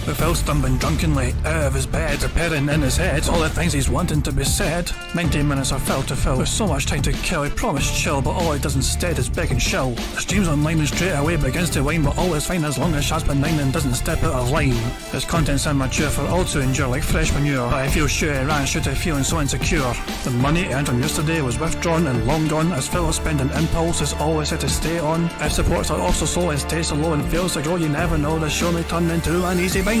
With Phil stumbling drunkenly out of his bed, appearing in his head all the things he's wanting to be said. 19 minutes of Phil to Phil. With so much time to kill, he promised chill, but all he does instead is beg and chill. The stream's online and straight away begins to whine, but always fine as long as Shaz benign and doesn't step out of line. His content's immature for all to endure like fresh manure, but I feel sure he ran shoot of feeling so insecure. The money earned on yesterday was withdrawn and long gone, as Phil spending impulse is always had to stay on. If supports are also slow and stays so low and fails to grow, you never know, the show may turn into an easy bingo.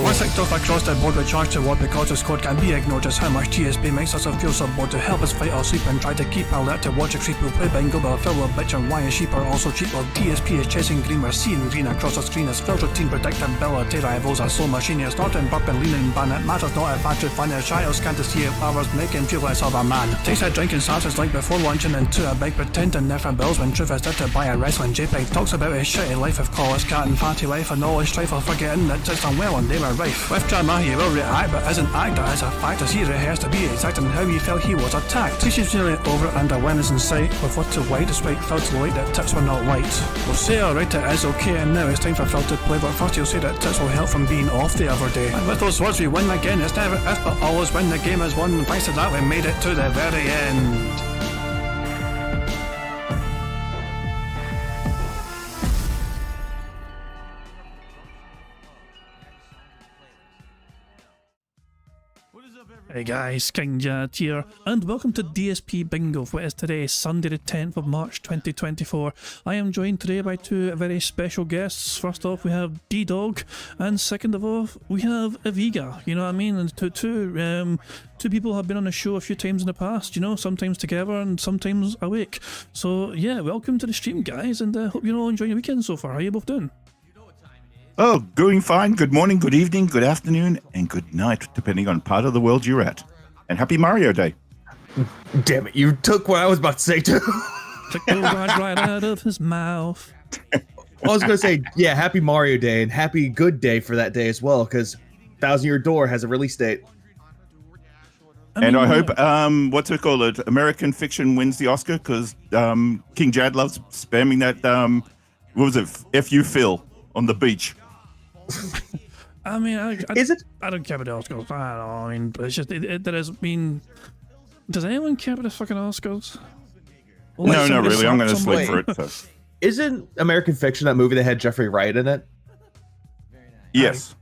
Once kicked off across the board with charge to ward because his code can be ignored, just how much DSP makes us feel so bored. To help us fight or sleep and try to keep alert to watch a creep who play bingo, but Phil will bitch and why his sheep are also cheap. While DSP is chasing green, we're seeing green across the screen as Phil's routine predictability rivals are so machinist, snorting, burping, leaning, ban. It matters not if factory fun is shy or scant to see if hours make him feel less of a man. Takes a drink and starts his like before launching into a bike, pretending never bills when truth is there to buy a wrestling JPEG. Talks about his shitty life of call his cat and fatty life and all his strife of forgetting that it's done well and they were rife. With drama he will react but isn't act, that is a fact as he rehearsed to be exact in how he felt he was attacked. He seems nearly over it and a win is in sight, with what to white despite Phil to light that tips were not light. We'll say alright it is okay and now it's time for Phil to play, but first he'll say that tips will help from being off the other day. And with those words we win again, it's never if but always when the game is won. Thanks to that we made it to the very end. Hey guys, King Jad here, and welcome to DSP Bingo for what is today, Sunday the 10th of March 2024. I am joined today by two very special guests. First off we have D-Dog, and second of all we have Aviga, you know what I mean, and two people have been on the show a few times in the past, you know, sometimes together and sometimes awake. So yeah, welcome to the stream guys, and hope you're all enjoying your weekend so far. How are you both doing? Oh, going fine. Good morning, good evening, good afternoon, and good night, depending on part of the world you're at. And happy Mario Day. Damn it, you took what I was about to say too. Took the words right out of his mouth. I was going to say, yeah, happy Mario Day and happy good day for that day as well, because 1,000 Year Door has a release date. I hope, what's it called? American Fiction wins the Oscar, because King Jad loves spamming that, what was it, F you Phil on the beach. I mean, is it? I don't care about the Oscars. I don't know. I mean, but it's just there is. I mean, does anyone care about the fucking Oscars? Well, no, not really. I'm going to sleep for it. So. Isn't American Fiction that movie that had Jeffrey Wright in it? Yes.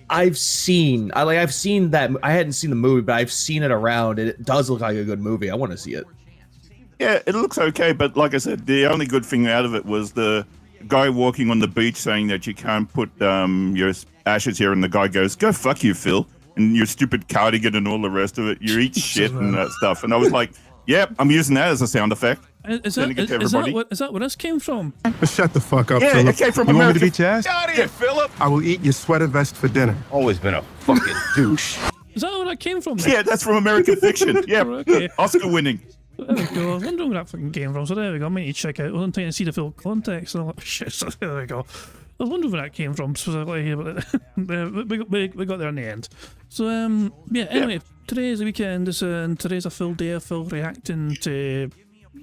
I've seen that. I hadn't seen the movie, but I've seen it around, and it does look like a good movie. I want to see it. Yeah, it looks okay, but like I said, the only good thing out of it was the guy walking on the beach saying that you can't put your ashes here, and the guy goes, "Go fuck you, Phil, and your stupid cardigan and all the rest of it. You eat shit and that stuff." And I was like, "Yep, I'm using that as a sound effect." Is that where this came from? Shut the fuck up, yeah, Philip. It came from you American. Want me to beat your ass? Get out of here, Philip. I will eat your sweater vest for dinner. Always been a fucking douche. Is that where that came from? Yeah, that's from American Fiction. Yeah, okay. Oscar winning. There we go. I was wondering where that fucking came from. So there we go. I might need to check out. I wasn't trying to see the full context. And I'm like, shit. So there we go. I was wondering where that came from specifically, but we got there in the end. So yeah. Anyway, today's the weekend, and today's a full day of Phil reacting to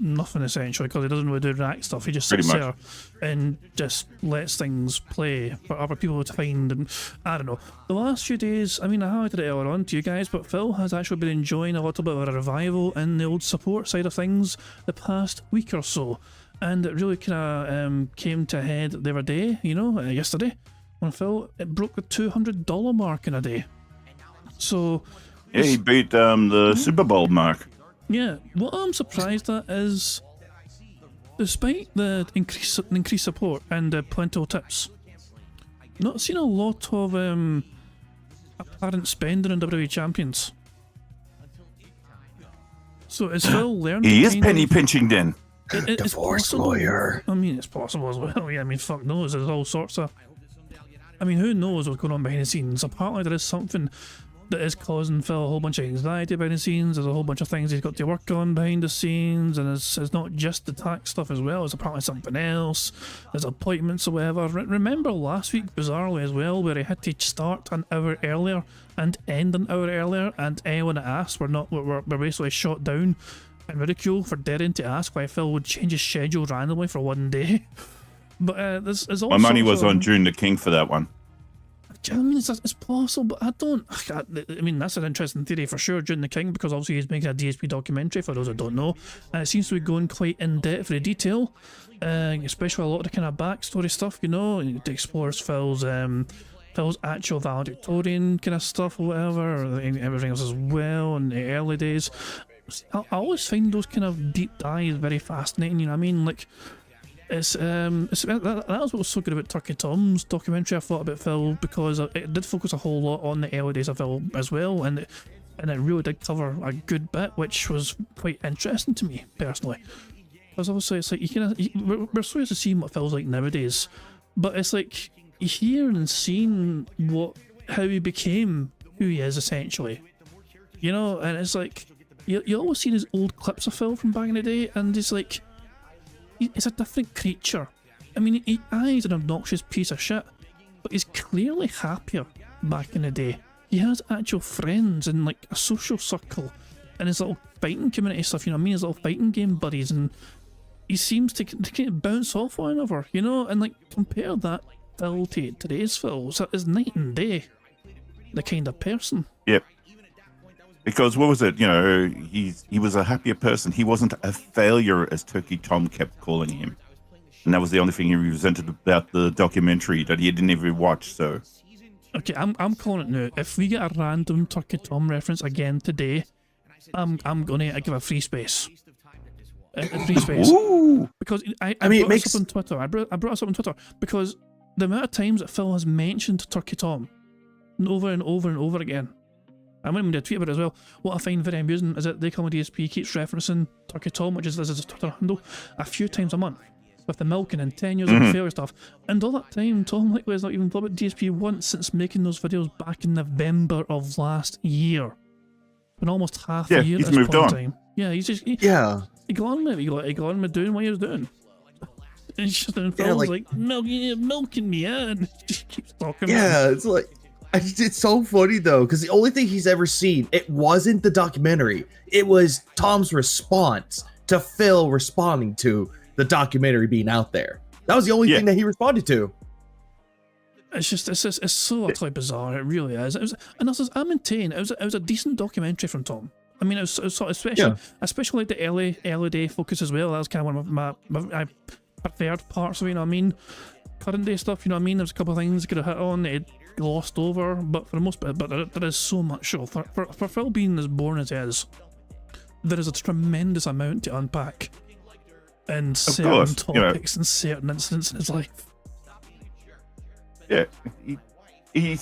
nothing essentially, because he doesn't really do react stuff. He just sits there and just lets things play for other people to find. And I don't know, the last few days, I mean, I highlighted it earlier on to you guys, but Phil has actually been enjoying a little bit of a revival in the old support side of things the past week or so, and it really kind of came to a head the other day, you know, yesterday, when Phil, it broke the $200 mark in a day. So yeah, he beat the Super Bowl mark. Yeah, what I'm surprised at is, despite the increased support and plentiful tips, not seen a lot of apparent spending on WWE champions. So is Phil learning? He is penny pinching then. Divorce lawyer. I mean, it's possible as well. Yeah, I mean, fuck knows. There's all sorts of. I mean, who knows what's going on behind the scenes? Apparently, there is something that is causing Phil a whole bunch of anxiety behind the scenes. There's a whole bunch of things he's got to work on behind the scenes, and it's not just the tax stuff as well, it's apparently something else. There's appointments or whatever. Remember last week, bizarrely as well, where he had to start an hour earlier and end an hour earlier, and anyone that asked were basically shot down and ridiculed for daring to ask why Phil would change his schedule randomly for one day. But there's all My money sorts was of- on June the King for that one. I mean, it's possible, but I don't. I mean, that's an interesting theory for sure, June the King, because obviously he's making a DSP documentary, for those who don't know. And it seems to be going quite in depth for the detail, especially a lot of the kind of backstory stuff, you know, it explores Phil's actual valedictorian kind of stuff or whatever, and everything else as well in the early days. I always find those kind of deep dives very fascinating, you know what I mean? Like, that was what was so good about Turkey Tom's documentary, I thought, about Phil, because it did focus a whole lot on the early days of Phil as well, and it really did cover a good bit, which was quite interesting to me personally. Because obviously it's like we're so used to seeing what Phil's like nowadays, but it's like hearing and seeing how he became who he is essentially, you know. And it's like you always see these old clips of Phil from back in the day, and it's like he's a different creature. I mean, he's an obnoxious piece of shit, but he's clearly happier back in the day. He has actual friends and like a social circle and his little fighting community stuff, you know what I mean, his little fighting game buddies, and he seems to kind of bounce off one another, you know. And like, compare that Phil to today's Phil, so it's night and day, the kind of person. Yep. Because what was it? You know, he was a happier person. He wasn't a failure, as Turkey Tom kept calling him, and that was the only thing he resented about the documentary that he didn't even watch. So, okay, I'm calling it now. If we get a random Turkey Tom reference again today, I'm gonna give a free space. A free space. ooh, Because I mean, it brought makes this up on Twitter. I brought this up on Twitter because the amount of times that Phil has mentioned Turkey Tom over and over and over again. I might even do a tweet about it as well. What I find very amusing is that They Call Me DSP keeps referencing Turkey Tom, which is his Twitter handle, a few times a month with the milking and 10 years of failure stuff. And all that time, Tom likely has not even thought about DSP once since making those videos back in November of last year. Been almost half a year he's at this moved point on. in time. Yeah, he's just he got on with doing what he was doing. And he's just in Phil's like milking me, and he just keeps talking. Yeah, it's like, it's so funny though, because the only thing he's ever seen, it wasn't the documentary, it was Tom's response to Phil responding to the documentary being out there. That was the only thing that he responded to. It's so utterly bizarre. It really is. And also, I maintain it was a decent documentary from Tom. I mean, it was sort of especially like the early day focus as well. That was kind of one of my preferred parts of it, you know what I mean? Current day stuff, you know what I mean? There's a couple of things could have hit on that it glossed over, but for the most part, there is so much show. For Phil being as born as he is, there is a tremendous amount to unpack in certain topics and certain incidents in his life. Yeah, he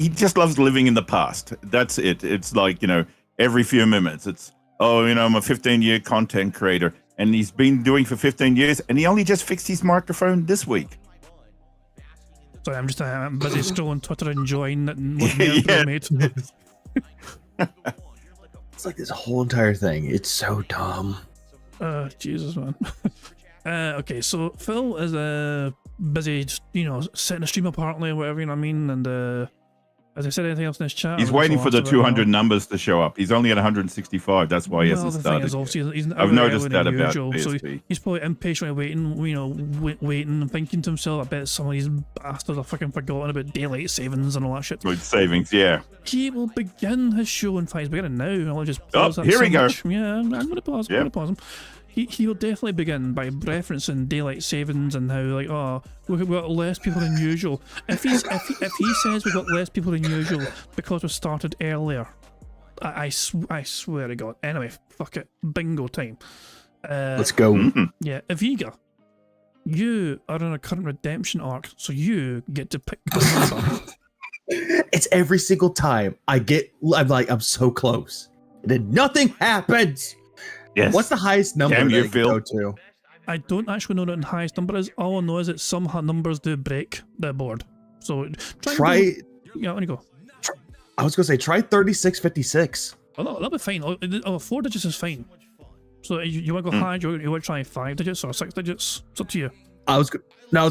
just loves living in the past. That's it. It's like, you know, every few minutes, it's, oh, you know, I'm a 15-year content creator, and he's been doing for 15 years, and he only just fixed his microphone this week. Sorry, I'm busy scrolling Twitter enjoying it and what made. It's like this whole entire thing. It's so dumb. Jesus, man. Okay, so Phil is busy, you know, setting a stream apparently or whatever, you know what I mean? And as I said, anything else in this chat? He's waiting for the 200 numbers to show up. He's only at 165. That's why he hasn't started. I've noticed that about so DSP. he's probably impatiently waiting, you know, waiting and thinking to himself, I bet some of these bastards are fucking forgotten about daylight savings and all that shit. Good savings, yeah. He will begin his show. In fact, he's beginning now. I'll just pause that here we go. much. Yeah, I'm going to pause. I'm going to pause him. He will definitely begin by referencing daylight savings and how, like, oh, we've got less people than usual. If he says we've got less people than usual because we started earlier, I swear to God. Anyway, fuck it. Bingo time. Let's go. Yeah, Aviga, you are on a current redemption arc, so you get to pick the number. It's every single time I'm so close. And then nothing happens. Yes. What's the highest number Damn that you, you Phil. go to? I don't actually know what the highest number is. All I know is that some numbers do break the board. So try. Yeah, let me go. I was gonna say try 3656. Oh, that'll be fine. 4 digits is fine. So you want to go high? You want to try 5 digits or 6 digits? It's up to you. I was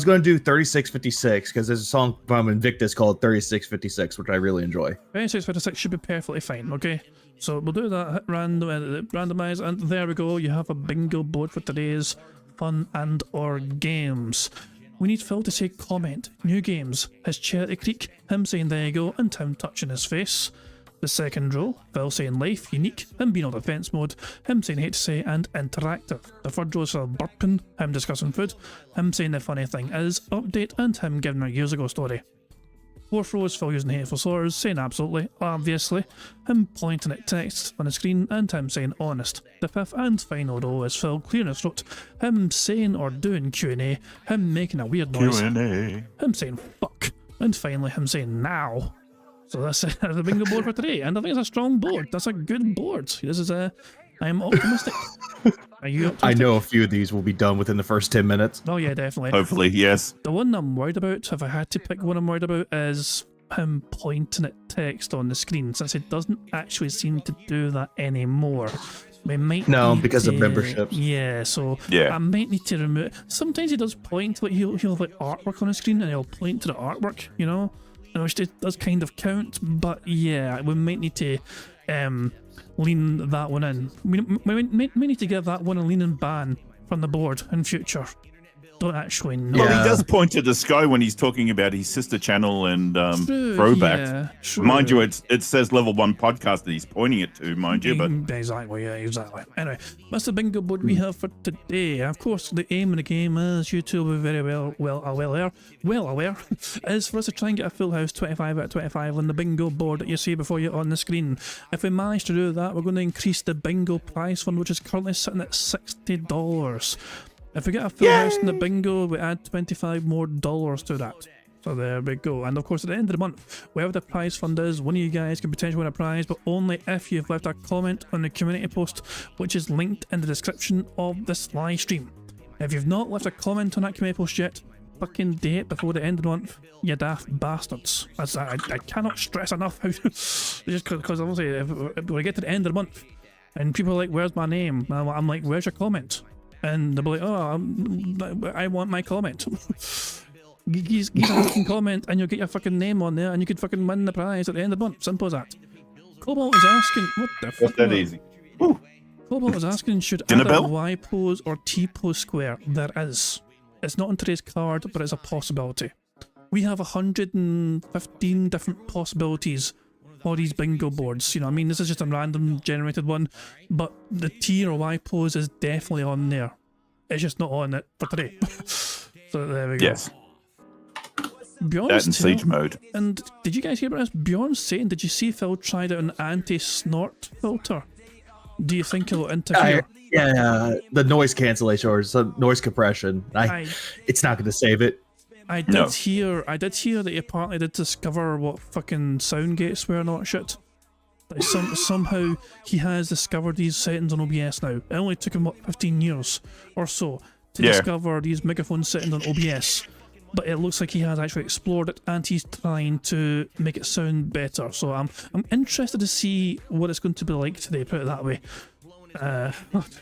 gonna do 3656 because there's a song from Invictus called 3656, which I really enjoy. 3656 should be perfectly fine. Okay. So we'll do that. Hit randomize, and there we go. You have a bingo board for today's fun and or games. We need Phil to say comment, new games, his charity creek, him saying there you go, and Tim touching his face. The second row, Phil saying life, unique, him being on defense mode, him saying hate to say, and interactive. The third row is Phil burping, him discussing food, him saying the funny thing is, update, and him giving a years ago story. Fourth row is Phil using hateful slurs, saying absolutely, obviously, him pointing at text on the screen, and him saying honest. The fifth and final row is Phil clearing his throat, him saying or doing Q&A, him making a weird noise, Q&A. him saying fuck, and finally him saying now. So that's the bingo board for today, and I think it's a strong board. That's a good board. This is I am optimistic. Are you optimistic? I know a few of these will be done within the first 10 minutes. Oh yeah, definitely. Hopefully, yes. The one I'm worried about, if I had to pick one I'm worried about, is him pointing at text on the screen, since it doesn't actually seem to do that anymore. We might need because of to- memberships. Yeah, so Yeah. I might need to remove. Sometimes he does point, like he'll have like artwork on the screen, and he'll point to the artwork, you know, which it does kind of count. But yeah, we might need to lean that one in. We might need to give that one a lean and ban from the board in future. Don't actually know. Well, Yeah. he does point to the sky when he's talking about his sister channel and True, throwbacks. yeah, true. Mind you, it says level 1 podcast that he's pointing it to, mind you, but Exactly, yeah, exactly. Anyway, that's the bingo board we have for today. Of course, the aim of the game, as you two will be very well aware, is for us to try and get a full house 25 out of 25 on the bingo board that you see before you on the screen. If we manage to do that, we're going to increase the bingo prize fund, which is currently sitting at $60. If we get a full house in the bingo, we add $25 more to that. So there we go. And of course, at the end of the month, wherever the prize fund is, one of you guys can potentially win a prize, but only if you've left a comment on the community post, which is linked in the description of this live stream. If you've not left a comment on that community post yet, fucking do it before the end of the month, you daft bastards. As I cannot stress enough how just because obviously if we get to the end of the month and people are like, where's my name? I'm like, where's your comment? And they'll be like, oh, I want my comment. Give a fucking comment and you'll get your fucking name on there and you can fucking win the prize at the end of the month. Simple as that. Cobalt is asking, what the fuck? it's that easy. Cobalt is asking, should Dinner add bell? a Y pose or T pose square? There is. It's not on today's card, but it's a possibility. We have 115 different possibilities for these bingo boards. You know, I mean, this is just a random generated one, but the T or Y pose is definitely on there. It's just not on it for today. So there we go. Yes, Bjorn's that in siege mode. And did you guys hear about this? Bjorn's saying, did you see Phil tried out an anti-snort filter? Do you think it'll interfere? The noise cancellation or some noise compression. It's not going to save it. I did hear that he apparently did discover what fucking sound gates were and all that shit. Like somehow he has discovered these settings on OBS now. It only took him, 15 years or so to discover these megaphone settings on OBS. But it looks like he has actually explored it and he's trying to make it sound better. So I'm interested to see what it's going to be like today, put it that way.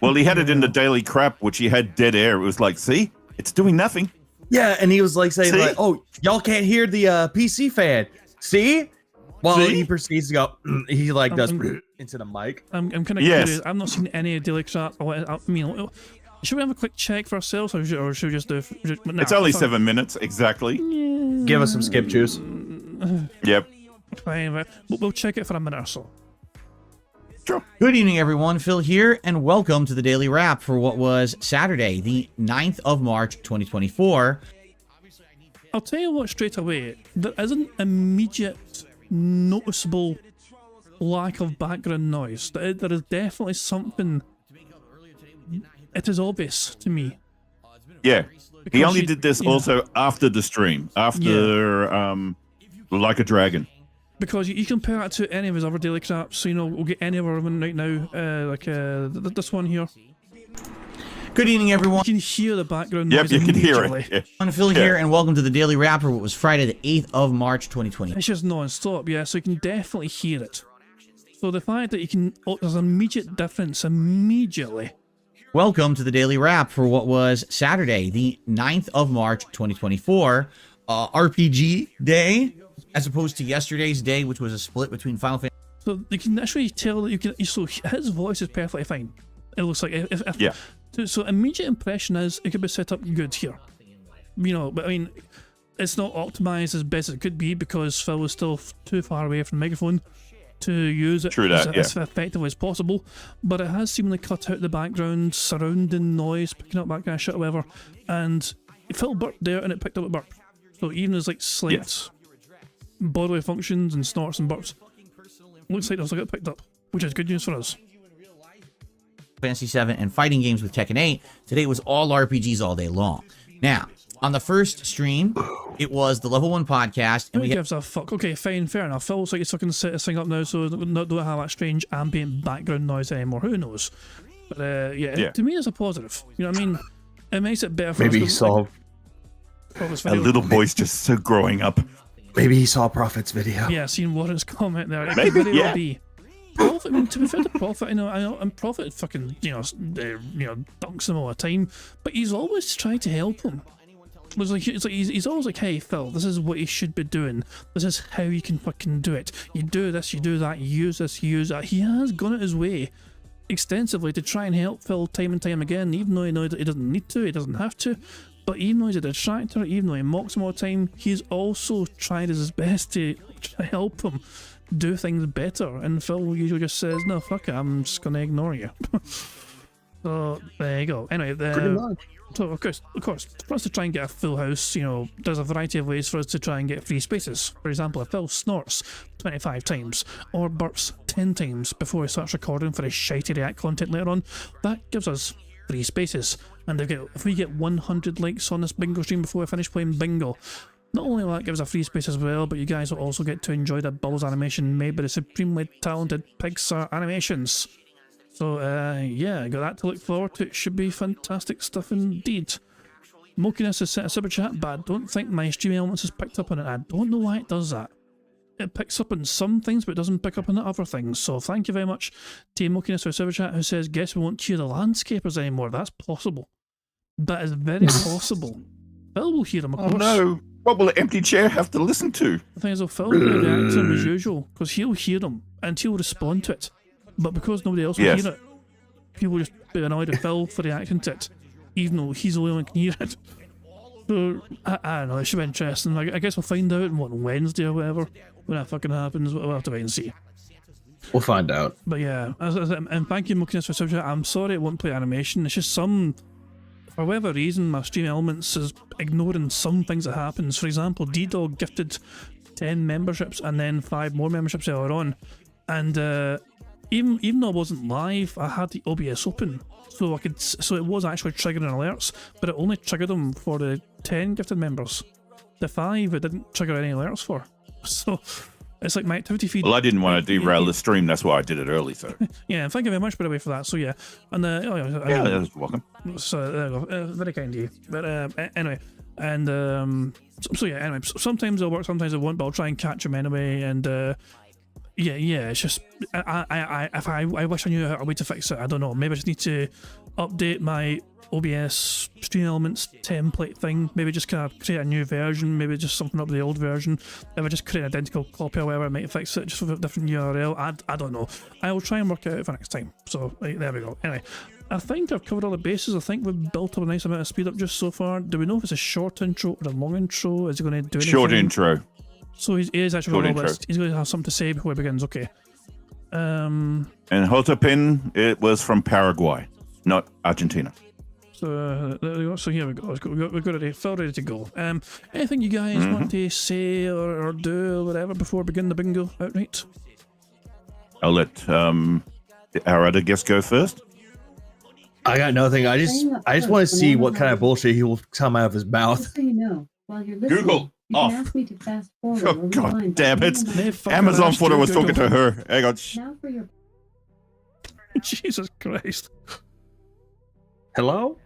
Well, he had it in the daily crap, which he had dead air. It was like, see, it's doing nothing. Yeah, and he was like saying, See? like, oh, y'all can't hear the PC fan. See? Well, See? he proceeds to go, he like does into the mic. I'm kind of Yes. curious. I've not seen any daily crap. I mean, should we have a quick check for ourselves, or should we just do? Nah, It's only fuck. 7 minutes, exactly. Give us some skip juice. Yep. Fine, we'll check it for a minute or so. Sure. Good evening, everyone. Phil here, and welcome to the Daily Wrap for what was Saturday, the 9th of March, 2024. I'll tell you what straight away. There is an immediate, noticeable lack of background noise. There is definitely something. It is obvious to me. Yeah. He Because only you- did this yeah. also after the stream, after Like a Dragon. Because you compare it to any of his other daily craps, so, you know, we'll get any of our one right now, this one here. Good evening, everyone. You can hear the background Yep, noise you can hear immediately. it. Yeah. I'm Phil Yeah. here, and welcome to the Daily Wrap for what was Friday, the 8th of March, 2020. It's just non-stop, yeah, so you can definitely hear it. So the fact that you can, there's an immediate difference immediately. Welcome to the Daily Wrap for what was Saturday, the 9th of March, 2024. RPG Day, as opposed to yesterday's day, which was a split between Final Fantasy. So you can actually tell that you can. So his voice is perfectly fine. It looks like if Yeah. So immediate impression is it could be set up good here. You know, but I mean, it's not optimized as best as it could be because Phil was still too far away from the microphone to use it as effectively as possible. But it has seemingly cut out the background surrounding noise, picking up that kind of shit or whatever. And Phil burped there and it picked up a burp. So even as like slight bodily functions and snorts and burps, looks like those got picked up, which is good news for us. Fantasy 7 and fighting games with Tekken 8. Today was all RPGs all day long. Now, on the first stream, it was the Level 1 podcast. And Who gives a fuck? Okay, fine, fair enough. Phil looks like he's fucking set this thing up now, so don't have that strange ambient background noise anymore. Who knows? But to me, it's a positive. You know what I mean? It makes it better for Maybe us. he saw. A little boy's just so growing up. Maybe he saw Prophet's video. Yeah, seen Warren's comment there. It Maybe, could very well yeah. be. Prophet, I mean, to be fair to Prophet, I know, and Prophet fucking, dunks him all the time, but he's always tried to help him. He's always like, hey Phil, this is what you should be doing. This is how you can fucking do it. You do this, you do that, you use this, you use that. He has gone out his way extensively to try and help Phil time and time again, even though he knows that he doesn't need to, he doesn't have to. But even though he's a detractor, even though he mocks him all the time, he's also tried his best to help him do things better. And Phil usually just says, no, fuck it, I'm just going to ignore you. So, there you go. Anyway, Pretty much. so of course, for us to try and get a full house, there's a variety of ways for us to try and get free spaces. For example, if Phil snorts 25 times or burps 10 times before he starts recording for his shitey React content later on, that gives us free spaces. And if we get 100 likes on this bingo stream before I finish playing bingo, not only will that give us a free space as well, but you guys will also get to enjoy the Bubbles animation made by the supremely talented Pixar Animations. So, got that to look forward to. It should be fantastic stuff indeed. Mokiness has sent a super chat, but I don't think my stream elements has picked up on it. I don't know why it does that. It picks up on some things, but it doesn't pick up on the other things. So, thank you very much to Mokiness for a super chat who says, guess we won't hear the landscapers anymore. That's possible. That is very possible. Phil will hear them, of course. Oh no! What will an empty chair have to listen to? The thing is, Phil will react to them as usual, because he'll hear them and he'll respond to it. But because nobody else will hear it, people will just be annoyed at Phil for reacting to it, even though he's the only one who can hear it. So, I don't know, it should be interesting. I guess we'll find out on Wednesday or whatever, when that fucking happens. We'll have to wait and see. We'll find out. But yeah, and thank you, Mokiness, for subject. I'm sorry it won't play animation. It's just for whatever reason, my stream elements is ignoring some things that happens. For example, D-Dog gifted 10 memberships and then 5 more memberships earlier on. And even though I wasn't live, I had the OBS open. So it was actually triggering alerts, but it only triggered them for the 10 gifted members. The 5 it didn't trigger any alerts for. So it's like my activity feed. Well, I didn't want to derail the stream, that's why I did it early, so. Yeah, thank you very much, by the way, for that. So yeah, and You're welcome. So there you go. Very kind of you. But anyway, and anyway, sometimes it'll work, sometimes it won't, but I'll try and catch them anyway. And it's just I wish I knew a way to fix it. I don't know. Maybe I just need to update my OBS Stream Elements template thing. Maybe just kind of create a new version. Maybe just something up with the old version. If I just create an identical copy or whatever, I might fix it just with a different URL. I don't know. I will try and work it out for next time. So there we go. Anyway, I think I've covered all the bases. I think we've built up a nice amount of speed up just so far. Do we know if it's a short intro or a long intro? Is he going to do anything? Short intro. So he is actually going to he's going to have something to say before he begins. Okay. And Hotopin, it was from Paraguay, not Argentina. So there we go. So here we go. We've got it Phil ready to go. Anything you guys want to say or do or whatever before we begin the bingo outright? I'll let our other guest go first. I got nothing. I just want to see what kind of bullshit he will come out of his mouth. Just so you know, while you're listening, Google you off. can ask me to fast forward Oh, or God rewind damn by it. any of my- Amazon thought I was talking to her. Hang on. Now for your Jesus Christ. Hello?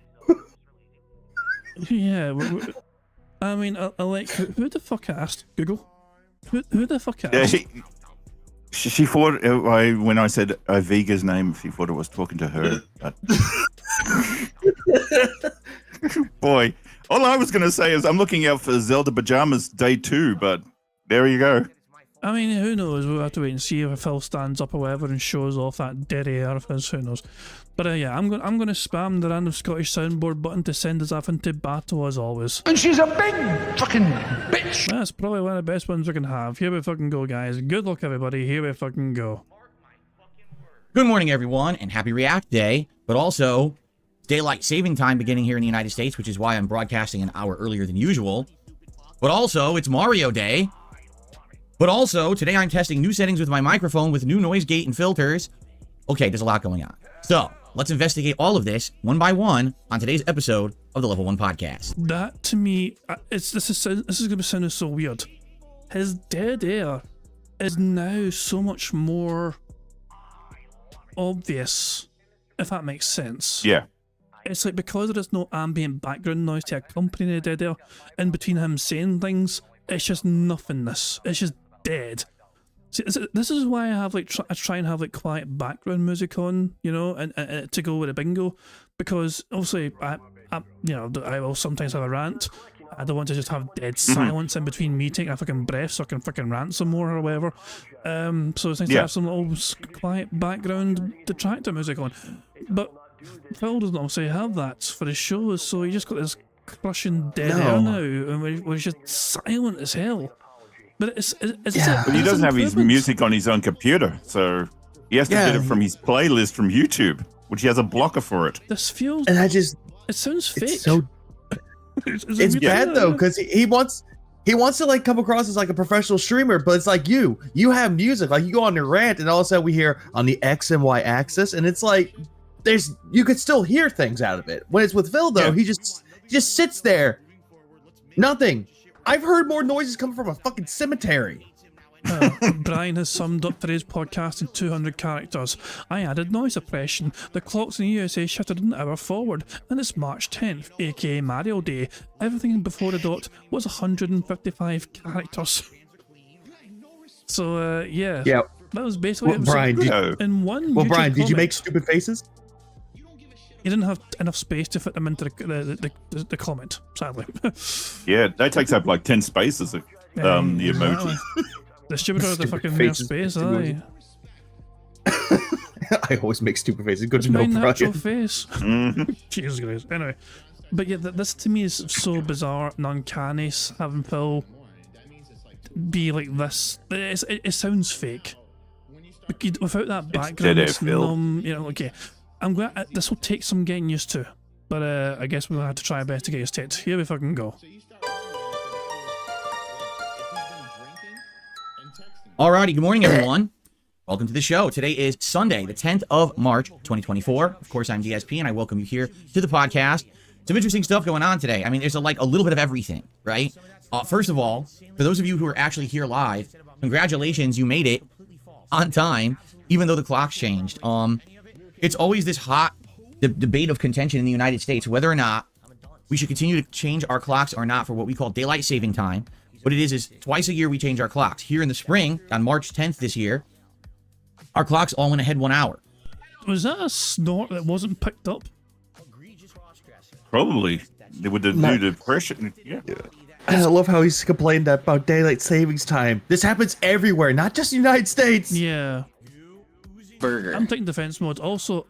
Yeah. I mean, I like who the fuck asked Google? Who the fuck asked? Yeah, she thought when I said Viga's name, she thought I was talking to her. But... Boy, all I was going to say is I'm looking out for Zelda Pajamas Day 2, but there you go. I mean, who knows? We'll have to wait and see if Phil stands up or whatever and shows off that dead air of his. Who knows? But yeah, I'm going to spam the random Scottish soundboard button to send us off into battle as always. And she's a big fucking bitch. That's probably one of the best ones we can have. Here we fucking go, guys. Good luck, everybody. Here we fucking go. Good morning, everyone, and happy React Day, but also daylight saving time beginning here in the United States, which is why I'm broadcasting an hour earlier than usual. But also, it's Mario Day. But also, today I'm testing new settings with my microphone with new noise gate and filters. Okay, there's a lot going on. So, let's investigate all of this one by one on today's episode of the Level 1 Podcast. That, to me, this is going to be sounding so weird. His dead air is now so much more obvious, if that makes sense. Yeah. It's like because there is no ambient background noise to accompany the dead air in between him saying things, it's just nothingness. It's just dead. See, this is why I have like I try and have like quiet background music on, you know, and to go with a bingo, because obviously I will sometimes have a rant. I don't want to just have dead silence in between me taking a fucking breath so I can fucking rant some more or whatever. So it's nice to have some little quiet background detractor music on. But Phil doesn't obviously have that for his shows, so he just got this crushing dead air now, and we're just silent as hell. But but he doesn't have his music on his own computer, so he has to get it from his playlist from YouTube, which he has a blocker for it. This feels... And it sounds fake. It's so... it's bad though, because he wants to like come across as like a professional streamer, but it's like you have music, like you go on your rant and all of a sudden we hear on the X and Y axis, and it's like you could still hear things out of it. When it's with Phil though, he just sits there, nothing. I've heard more noises coming from a fucking cemetery. Brian has summed up today's podcast in 200 characters. I added noise suppression. The clocks in the USA shifted an hour forward, and it's March 10th, aka Mario Day. Everything before the dot was 155 characters. So, yeah. That was basically it. Brian, Brian, did you make stupid faces? He didn't have enough space to fit them into the comment, sadly. Yeah, that takes up like 10 spaces, the emoji. The stupid are the fucking mere space, aye. I always make stupid faces. Good it's to know, my natural Brian. face. Jesus Christ. Anyway, but yeah, this to me is so bizarre and uncanny, having Phil be like this. It sounds fake. Without that background, it's numb, you know, okay. I'm glad this will take some getting used to, but I guess we'll have to try our best to get used to it. Here we fucking go. Alrighty, good morning, everyone. Welcome to the show. Today is Sunday, the 10th of March, 2024. Of course, I'm DSP, and I welcome you here to the podcast. Some interesting stuff going on today. I mean, there's a little bit of everything, right? First of all, for those of you who are actually here live, congratulations, you made it on time, even though the clocks changed. It's always this hot debate of contention in the United States whether or not we should continue to change our clocks or not for what we call daylight saving time. What it is twice a year we change our clocks. Here in the spring, on March 10th this year, our clocks all went ahead 1 hour. Was that a snort that wasn't picked up? Probably. With the new depression. Yeah. I love how he's complained about daylight savings time. This happens everywhere, not just the United States. Yeah. Burger. I'm taking defense mode. Also,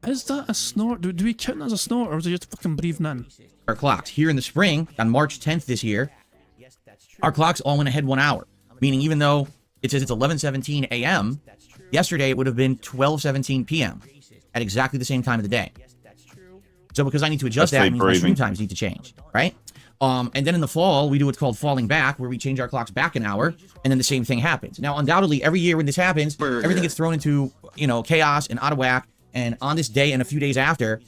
is that a snort? Do we count that as a snort, or is it just fucking breathing in? Our clocks. Here in the spring, on March 10th this year, our clocks all went ahead 1 hour. Meaning even though it says it's 11:17 a.m., yesterday it would have been 12:17 p.m. at exactly the same time of the day. So because I need to adjust that, means my stream times need to change, right? And then in the fall, we do what's called falling back, where we change our clocks back an hour, and then the same thing happens. Now, undoubtedly, every year when this happens, everything gets thrown into, chaos and out of whack, and on this day and a few days after,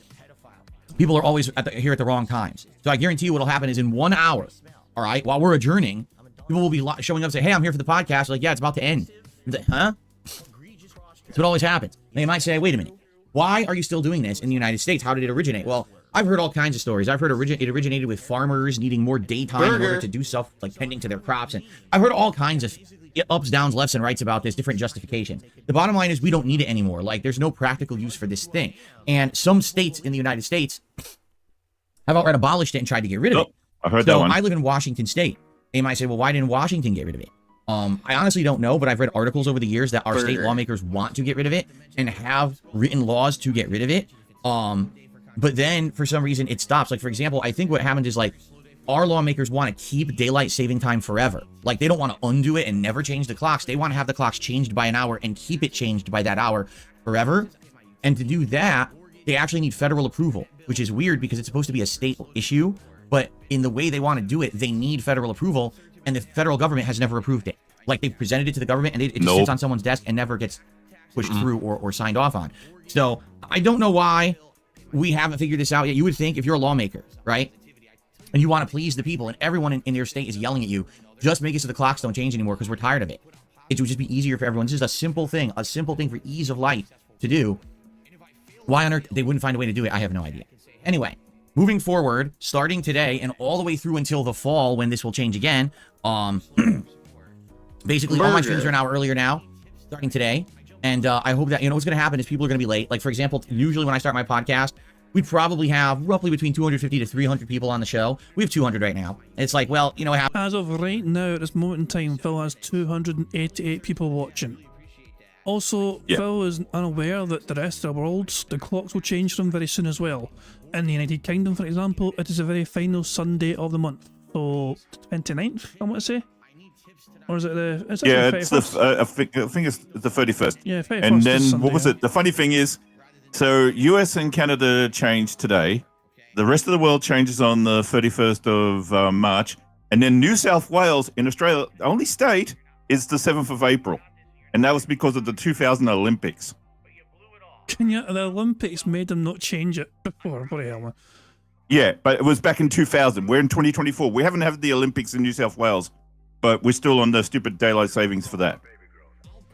people are always here at the wrong times. So I guarantee you what'll happen is in 1 hour, all right, while we're adjourning, people will be showing up and say, hey, I'm here for the podcast. Like, yeah, it's about to end. Like, huh? That's what always happens. They might say, wait a minute, why are you still doing this in the United States? How did it originate? Well, I've heard all kinds of stories. I've heard it originated with farmers needing more daytime in order to do stuff like tending to their crops. And I've heard all kinds of ups, downs, lefts, and rights about this, different justifications. The bottom line is we don't need it anymore. Like, there's no practical use for this thing. And some states in the United States have outright abolished it and tried to get rid of it. I heard that one. I live in Washington State. They might say, well, why didn't Washington get rid of it? I honestly don't know, but I've read articles over the years that our state Burger. lawmakers want to get rid of it and have written laws to get rid of it. But then for some reason it stops. Like, for example, I think what happened is like our lawmakers want to keep daylight saving time forever. Like, they don't want to undo it and never change the clocks. They want to have the clocks changed by an hour and keep it changed by that hour forever. And to do that, they actually need federal approval, which is weird because it's supposed to be a state issue. But in the way they want to do it, they need federal approval, and the federal government has never approved it. Like, they presented it to the government, and it just sits on someone's desk and never gets pushed through or signed off on. So I don't know why we haven't figured this out yet. You would think if you're a lawmaker, right, and you want to please the people, and everyone in your state is yelling at you, just make it so the clocks don't change anymore because we're tired of it. It would just be easier for everyone. This is a simple thing for ease of life to do. Why on earth they wouldn't find a way to do it, I have no idea. Anyway, moving forward, starting today and all the way through until the fall when this will change again, basically all my streams are an hour earlier now, starting today. And I hope that, what's going to happen is people are going to be late. Like, for example, usually when I start my podcast, we probably have roughly between 250 to 300 people on the show. We have 200 right now. And it's like, well, what happens? As of right now, at this moment in time, Phil has 288 people watching. Also, Phil is unaware that the rest of the world, the clocks will change for him very soon as well. In the United Kingdom, for example, it is the very final Sunday of the month. So, 29th, I want to say? Or is it the... Is it the it's the... I think it's the 31st. Yeah, 31st. And then, Sunday, what was it? The funny thing is, so US and Canada changed today. The rest of the world changes on the 31st of March. And then New South Wales in Australia, the only state, is the 7th of April. And that was because of the 2000 Olympics. The Olympics made them not change it before. What the hell, man? Yeah, but it was back in 2000. We're in 2024. We haven't had the Olympics in New South Wales, but we're still on the stupid daylight savings for that.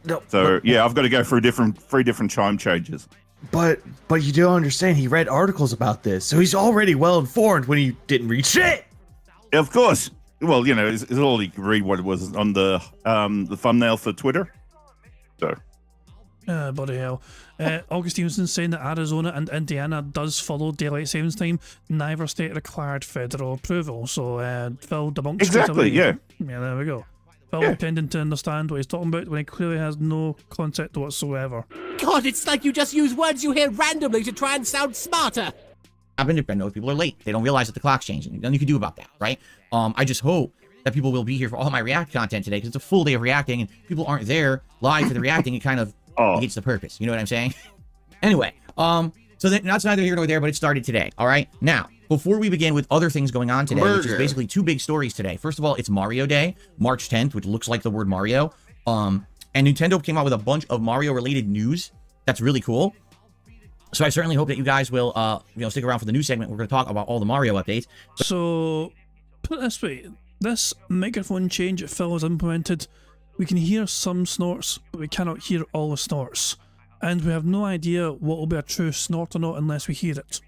No, so, yeah, I've got to go through three different time changes. But you don't understand. He read articles about this, so he's already well informed when he didn't read shit. Of course. Well, it's all he could read what it was on the thumbnail for Twitter. So. Bloody hell. August Stevenson's saying that Arizona and Indiana does follow daylight savings time. Neither state required federal approval. So Phil debunks exactly, yeah. Yeah, there we go. Phil pretending to understand what he's talking about when he clearly has no concept whatsoever. God, it's like you just use words you hear randomly to try and sound smarter. Happened if those people are late. They don't realize that the clock's changing. Nothing you can do about that, right? I just hope that people will be here for all my React content today because it's a full day of reacting and people aren't there live for the reacting. It kind of negates the purpose. You know what I'm saying? Anyway, so that's neither here nor there, but it started today. All right. Now, before we begin with other things going on today, which is basically two big stories today. First of all, it's Mario Day, March 10th, which looks like the word Mario. And Nintendo came out with a bunch of Mario related news. That's really cool. So I certainly hope that you guys will, stick around for the news segment. We're going to talk about all the Mario updates. So, put it this way. This microphone change that Phil has implemented, we can hear some snorts, but we cannot hear all the snorts. And we have no idea what will be a true snort or not unless we hear it.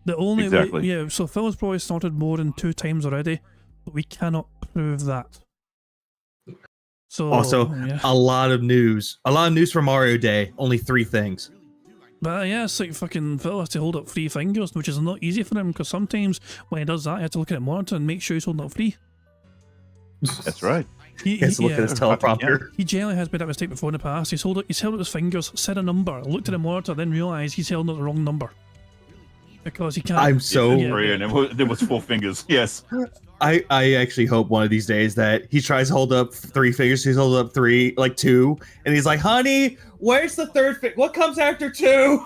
The only way, so Phil has probably snorted more than 2 times already, but we cannot prove that. So also, a lot of news for Mario Day, only 3 things. But yeah, it's like fucking Phil has to hold up 3 fingers, which is not easy for him, because sometimes when he does that, he has to look at the monitor and make sure he's holding up 3. That's right. He has to look at his teleprompter. He generally has made that mistake before in the past. He's held up his fingers, said a number, looked at the monitor, then realised he's held up the wrong number. Because he can't. I'm so... And there was 4 fingers, yes. I actually hope one of these days that he tries to hold up 3 fingers, he's holding up 2, and he's like, honey, where's the 3rd finger? What comes after 2?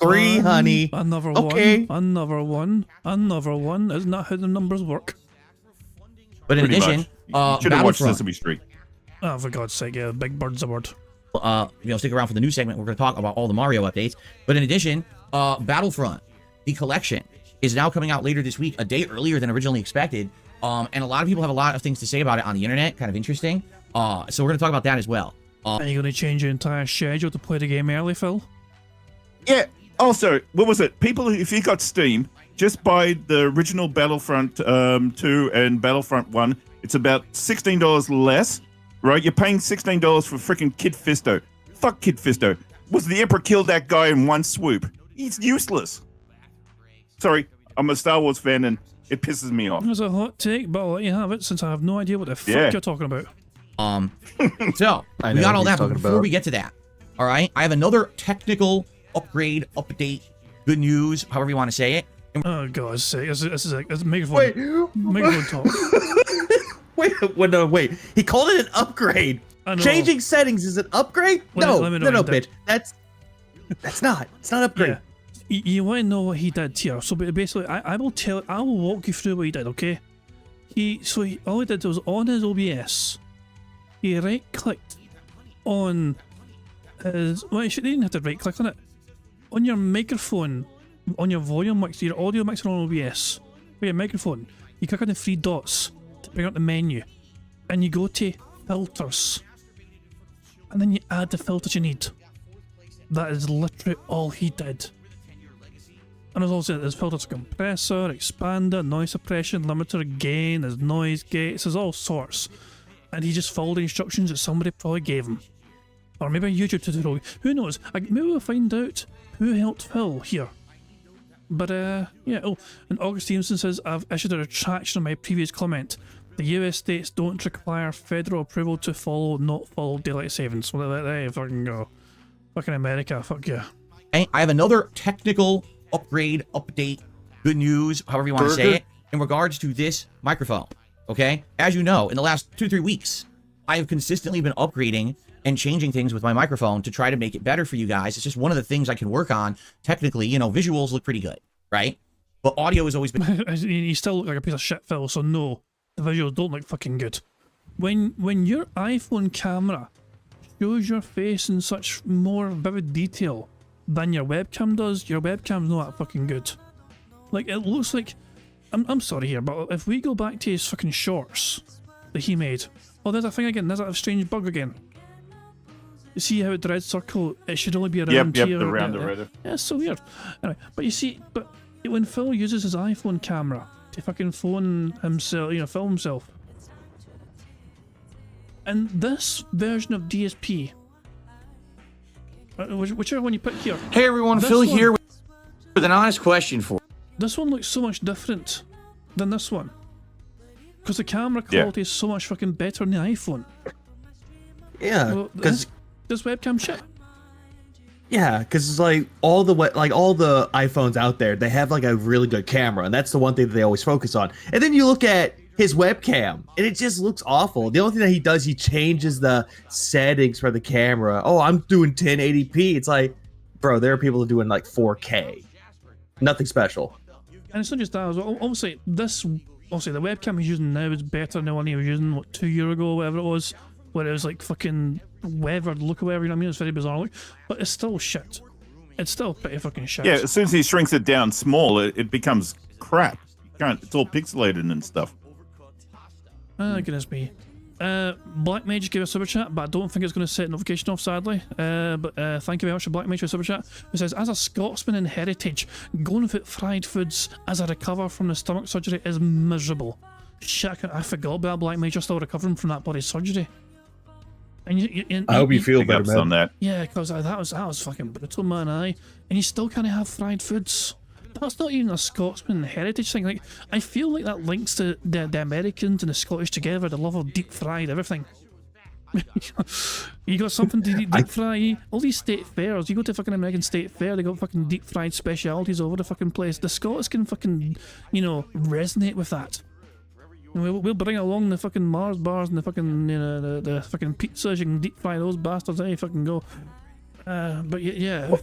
3, honey. Another okay. one. Another one. Another one. Isn't that how the numbers work? But in addition, should have watched Sesame Street. Oh, for God's sake, yeah, Big Bird's a word. Stick around for the news segment. We're going to talk about all the Mario updates. But in addition, Battlefront, the collection, is now coming out later this week, a day earlier than originally expected. And a lot of people have a lot of things to say about it on the internet. Kind of interesting. So we're going to talk about that as well. Are you going to change your entire schedule to play the game early, Phil? Yeah. Also, what was it? People, if you got Steam, just buy the original Battlefront 2 and Battlefront 1. It's about $16 less, right? You're paying $16 for freaking Kid Fisto. Fuck Kid Fisto. Was the Emperor killed that guy in one swoop? He's useless. Sorry, I'm a Star Wars fan, and It pisses me off. There's a hot take, but I'll let you have it since I have no idea what the fuck Yeah. you're talking about. So I we know got what all he's that, but talking before about. we get to that, all right, I have another technical upgrade, update, good news, however you want to say it. Oh God's sake! This is like this microphone. Wait, Microphone talk. wait. He called it an upgrade. I know. Changing settings is an upgrade? Let No, me no, read that. bitch. That's not. It's not upgrade. Yeah. You want to know what he did here? So basically, I will walk you through what he did. Okay. All he did was on his OBS. He right clicked on his. Well, he didn't have to right click on it. On your microphone, on your volume mixer, your audio mixer on OBS, for your microphone, you click on the three dots to bring up the menu, and you go to filters, and then you add the filters you need. That is literally all he did. And there's also there's filters compressor, expander, noise suppression, limiter, gain, there's noise gates, there's all sorts. And he just followed the instructions that somebody probably gave him. Or maybe a YouTube tutorial. Who knows? Maybe we'll find out who helped Phil here. But yeah, oh, and August Stevenson says, I've issued a retraction on my previous comment. The US states don't require federal approval to not follow daylight savings. Well, there you fucking go. Fucking America, fuck yeah. I have another technical upgrade, update, good news, however you want to say it, in regards to this microphone. Okay? As you know, in the last 2-3 weeks, I have consistently been upgrading and changing things with my microphone to try to make it better for you guys. It's just one of the things I can work on. Technically, you know, visuals look pretty good, right? But audio has always been... You still look like a piece of shit, Phil, so no, the visuals don't look fucking good. When your iPhone camera shows your face in such more vivid detail than your webcam does, your webcam's not that fucking good. Like, it looks like... I'm sorry here, but if we go back to his fucking shorts that he made... Oh, there's a thing again, there's a strange bug again. You see how the red circle, it should only be around Yep, here. the round eraser. Yeah, it's so weird. Anyway, but you see, when Phil uses his iPhone camera to fucking phone himself, film himself. And this version of DSP, whichever one you pick here. Hey everyone, This Phil one- here with an honest question for This one looks so much different than this one. Because the camera quality is so much fucking better on the iPhone. Yeah, Well, because this webcam shit. it's like all the iPhones out there, they have like a really good camera, and that's the one thing that they always focus on. And then you look at his webcam, and it just looks awful. The only thing that he does, he changes the settings for the camera. Oh, I'm doing 1080p. It's like, bro, there are people doing like 4K. Nothing special. And it's not just that as well. Obviously, the webcam he's using now is better than the one he was using, 2 years ago, whatever it was, where it was like fucking weathered look or whatever, you know what I mean? It's very bizarre look, but it's still shit. It's still pretty fucking shit. Yeah, as soon as he shrinks it down small, it becomes crap. It's all pixelated and stuff. Goodness me. Black Mage gave a super chat, but I don't think it's going to set notification off, sadly. But thank you very much for Black Mage for super chat. It says, as a Scotsman in heritage, going without fried foods as I recover from the stomach surgery is miserable. Shit, I forgot about Black Mage. You're still recovering from that bloody surgery. And I hope you feel Big better, ups man. on that. Yeah, because that was fucking brutal, man. And you still can't have fried foods. That's not even a Scotsman heritage thing. Like, I feel like that links to the Americans and the Scottish together, the love of deep fried everything. You got something to deep fry. All these state fairs, you go to fucking American state fair, they got fucking deep fried specialities over the fucking place. The Scots can fucking, resonate with that. We'll bring along the fucking Mars bars and the fucking, the fucking pizzas. You can deep fry those bastards. There you fucking go. But yeah.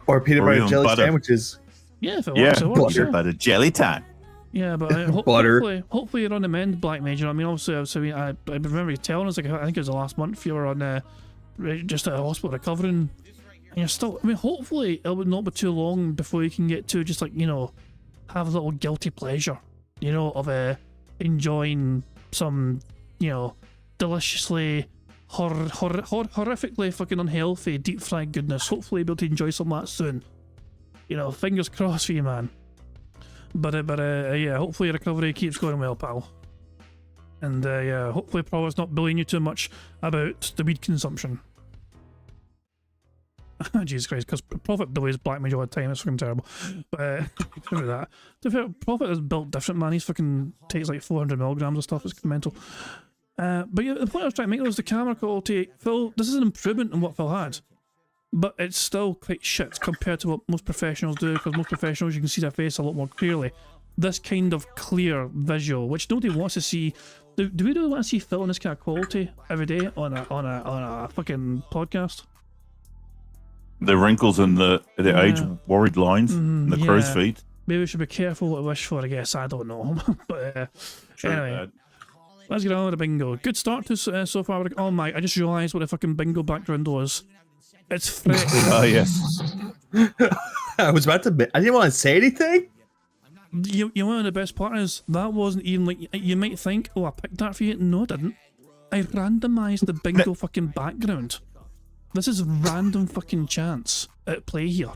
Or peanut Or butter even jelly butter. sandwiches. Yeah, if it Yeah, works, it works. butter, Yeah. butter, jelly time. Yeah, but Butter. hopefully you're on the mend, Black Mage. You know what I mean? Obviously, I remember you telling us, like, I think it was the last month you were on just at a hospital recovering, and you're still. I mean, hopefully it would not be too long before you can get to just like have a little guilty pleasure, of enjoying some deliciously horrifically fucking unhealthy deep fried goodness. Hopefully, be able to enjoy some of that soon. Fingers crossed for you, man. But yeah, hopefully your recovery keeps going well, pal. And yeah, hopefully Pro's not bullying you too much about the weed consumption. Jesus Christ, because Prophet Billy's black mage all the time, it's fucking terrible. But, look at that. To be fair, Prophet is built different, man. He's fucking takes like 400 milligrams of stuff, it's mental. But yeah, the point I was trying to make was the camera quality. Phil, this is an improvement on what Phil had. But it's still quite shit compared to what most professionals do, because most professionals, you can see their face a lot more clearly. This kind of clear visual, which nobody wants to see. Do we really want to see Phil in this kind of quality every day on a fucking podcast? The wrinkles and the age-worried lines, and the crow's feet. Maybe we should be careful what we wish for, I guess. I don't know. But anyway, let's get on with the bingo. Good start to so far. Oh my, I just realised what the fucking bingo background was. It's Freck. Oh, yes. I was about to. I didn't want to say anything. You know, the best part is that wasn't even like, you might think, oh, I picked that for you. No, I didn't. I randomised the bingo fucking background. This is random fucking chance at play here.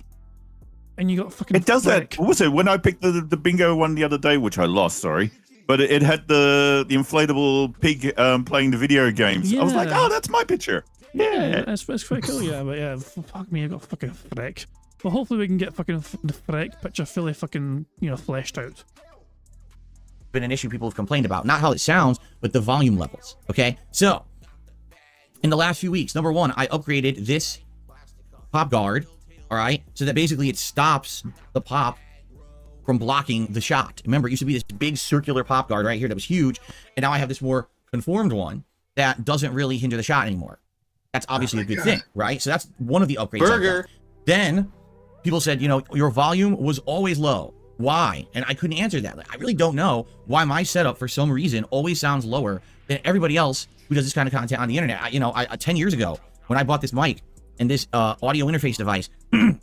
And you got fucking. It does that. What was it? When I picked the bingo one the other day, which I lost, sorry. But it had the inflatable pig playing the video games. Yeah. I was like, oh, that's my picture. Yeah. It's pretty cool, yeah. But yeah, fuck me, I got fucking Freck. Well, hopefully we can get fucking the Freck picture fully fucking, fleshed out. Been an issue people have complained about. Not how it sounds, but the volume levels. Okay? So, in the last few weeks, number one, I upgraded this pop guard, alright? So that basically it stops the pop from blocking the shot. Remember, it used to be this big circular pop guard right here that was huge, and now I have this more conformed one that doesn't really hinder the shot anymore. That's obviously a good thing, right? So that's one of the upgrades. Then people said, your volume was always low. Why? And I couldn't answer that. Like, I really don't know why my setup, for some reason, always sounds lower than everybody else who does this kind of content on the internet. I 10 years ago, when I bought this mic and this audio interface device and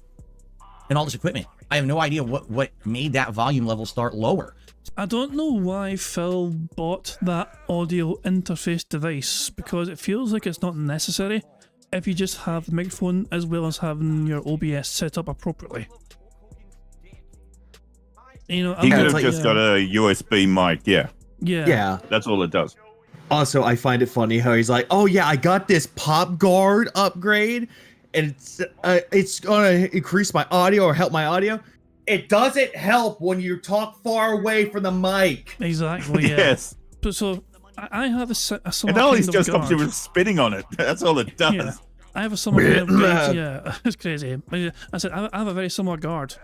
all this equipment, I have no idea what made that volume level start lower. I don't know why Phil bought that audio interface device, because it feels like it's not necessary if you just have the microphone as well as having your OBS set up appropriately. He could have just got a USB mic, Yeah. That's all it does. Also, I find it funny how he's like, oh yeah, I got this pop guard upgrade, and it's gonna increase my audio or help my audio. It doesn't help when you talk far away from the mic. Exactly, yeah. Yes. So I have a similar and all he's kind just of up to is spitting on it. That's all it does. Yeah. I have a similar kind of guard. Yeah, it's crazy. I said I have a very similar guard,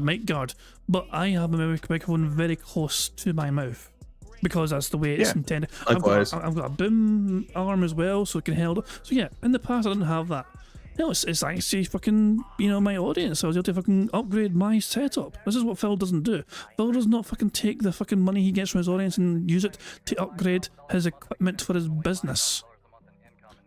mic guard, but I have my microphone very close to my mouth because that's the way it's intended. Likewise. I've got a boom arm as well, so it can hold. So yeah, in the past I didn't have that. It's actually fucking, my audience. I was able to fucking upgrade my setup. This is what Phil doesn't do. Phil does not fucking take the fucking money he gets from his audience and use it to upgrade his equipment for his business.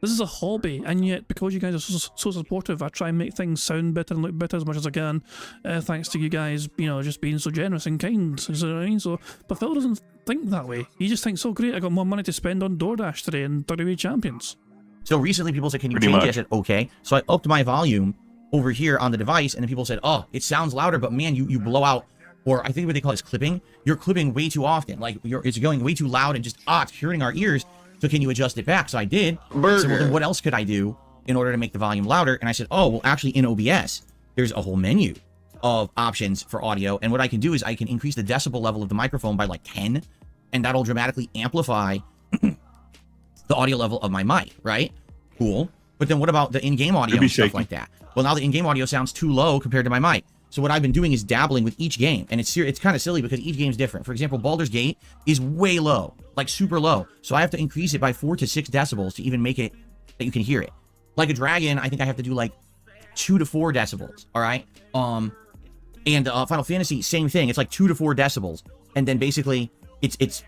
This is a hobby, and yet because you guys are so supportive, I try and make things sound better and look better as much as I can, thanks to you guys, just being so generous and kind. You know what I mean? So, but Phil doesn't think that way. He just thinks, oh great, I got more money to spend on DoorDash today and WWE Champions. So recently people said, can you change it? I said, okay. So I upped my volume over here on the device, and then people said, oh, it sounds louder, but man, you blow out, or I think what they call it is clipping. You're clipping way too often. Like, it's going way too loud and just, it's hurting our ears. So can you adjust it back? So I did. So well, then what else could I do in order to make the volume louder? And I said, oh, well, actually in OBS, there's a whole menu of options for audio. And what I can do is I can increase the decibel level of the microphone by like 10, and that'll dramatically amplify the audio level of my mic, right? Cool. But then what about the in-game audio and stuff like that? Well, now the in-game audio sounds too low compared to my mic. So what I've been doing is dabbling with each game, and it's kind of silly because each game's different. For example, Baldur's Gate is way low, like super low. So I have to increase it by 4 to 6 decibels to even make it that you can hear it. Like a Dragon, I think I have to do like 2 to 4 decibels. All right. And Final Fantasy, same thing. It's like 2 to 4 decibels, and then basically it's